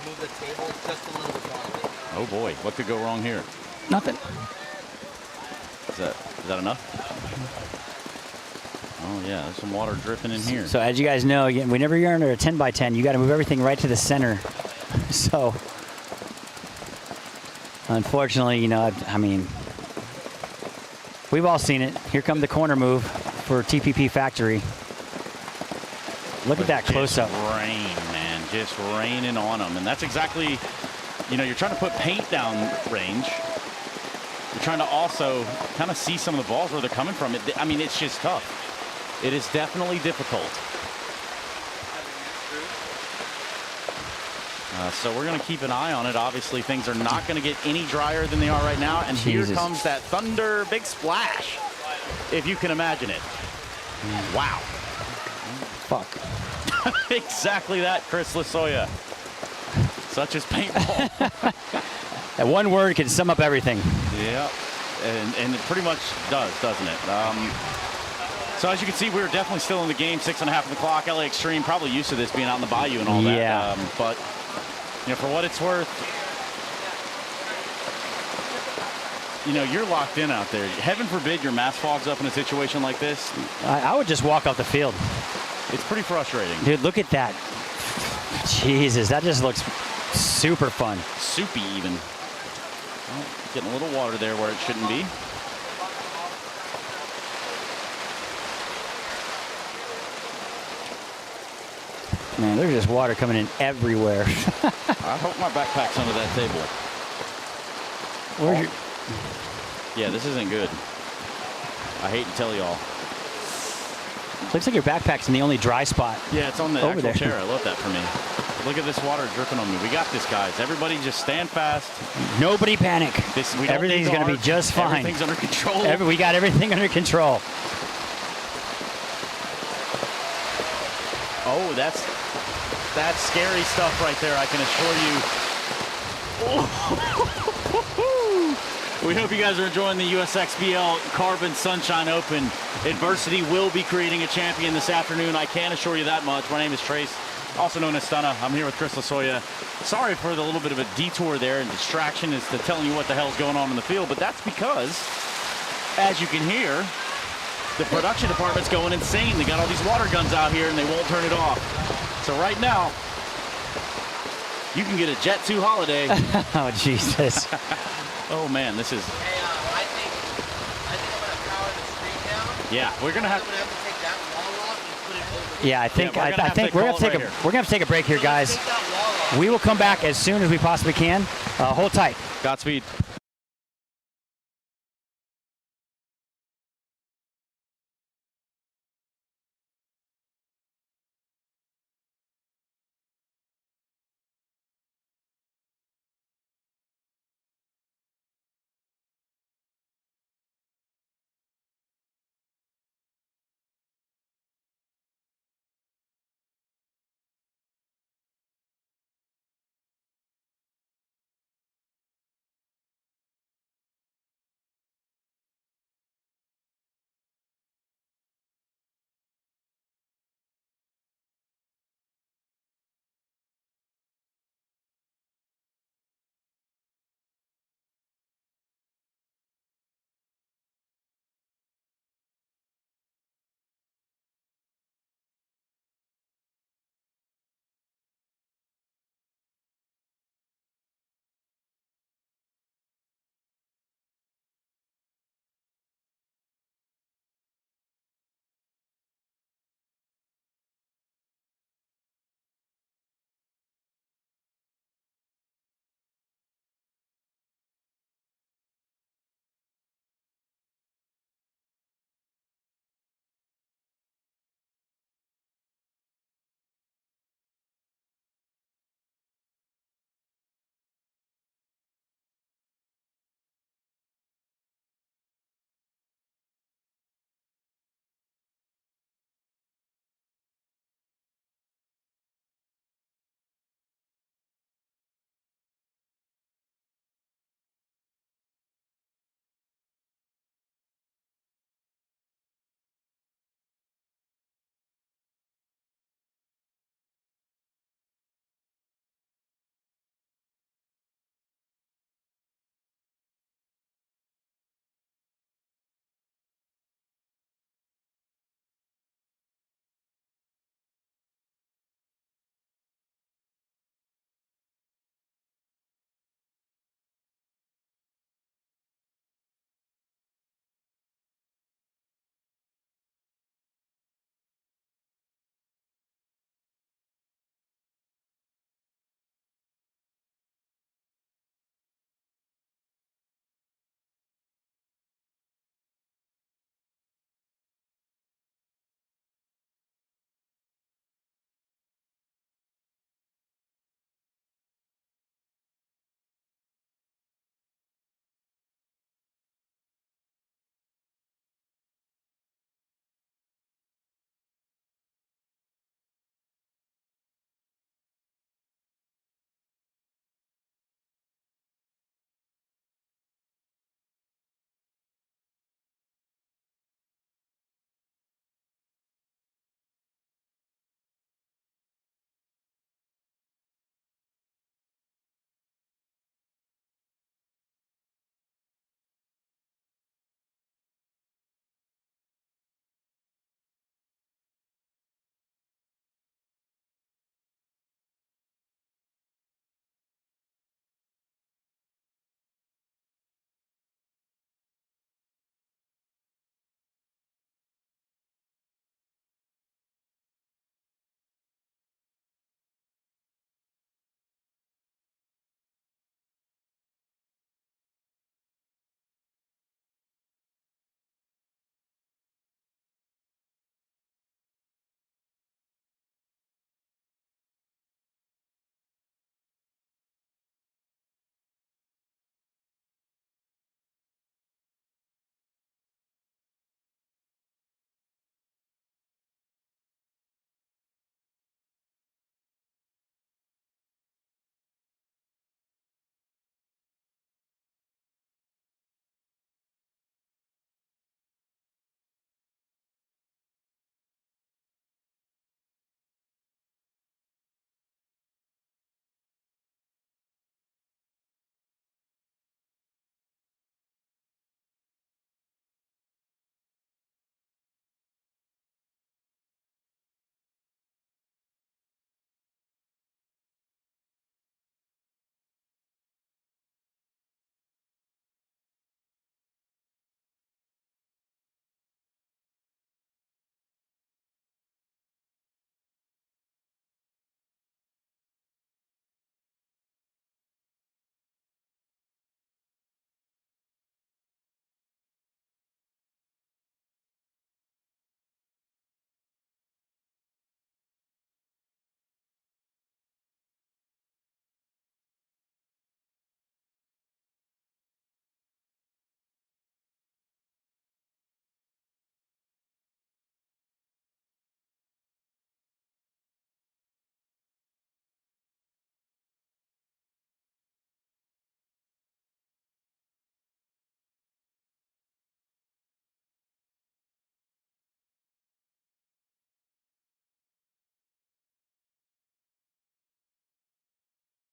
move the table just a little bit longer. Oh boy, what could go wrong here? Nothing. Is that enough? Oh yeah, there's some water dripping in here. So as you guys know, whenever you're under a 10 by 10, you got to move everything right to the center. So unfortunately, I mean, we've all seen it. Here come the corner move for TPP Factory. Look at that close up. Rain, man, just raining on them, and that's exactly, you're trying to put paint down range. You're trying to also kind of see some of the balls where they're coming from. It's just tough. It is definitely difficult. So we're going to keep an eye on it. Obviously, things are not going to get any drier than they are right now. And Jesus. Here comes that thunder big splash, if you can imagine it. Wow. Fuck. Exactly that, Chris Lasoya. Such as paintball. That one word can sum up everything. Yeah, and it pretty much does, doesn't it? So as you can see, we're definitely still in the game, 6.5 on the clock. LA Extreme, probably used to this being out in the bayou and all that. Yeah. But, for what it's worth, you're locked in out there. Heaven forbid your mask fogs up in a situation like this. I would just walk off the field. It's pretty frustrating. Dude, look at that. Jesus, that just looks super fun. Soupy even. Well, getting a little water there where it shouldn't be. Man, there's just water coming in everywhere. I hope my backpack's under that table. Where's your... Yeah, this isn't good. I hate to tell y'all. Looks like your backpack's in the only dry spot. Yeah, it's on the Over actual there. chair. I love that for me. Look at this water dripping on me. We got this, guys. Everybody just stand fast. Nobody panic. Everything's going to be just fine. Everything's under control. We got everything under control. Oh, that's scary stuff right there, I can assure you. We hope you guys are enjoying the USXBL Carbon Sunshine Open. Adversity will be creating a champion this afternoon. I can assure you that much. My name is Trace, also known as Stunna. I'm here with Chris Lasoya. Sorry for the little bit of a detour there and distraction as to telling you what the hell's going on in the field, but that's because, as you can hear, the production department's going insane. They got all these water guns out here and they won't turn it off. So right now, you can get a Jet 2 holiday. Oh, Jesus. Oh man, this is. Hey, I think I'm gonna power the screen down. Yeah, we're gonna have. I'm gonna have to take that wall off and put it over. Yeah, I think we're gonna I have think to we're call gonna it right take a break here, guys. Take that wall off. We will come back as soon as we possibly can. Hold tight. Godspeed.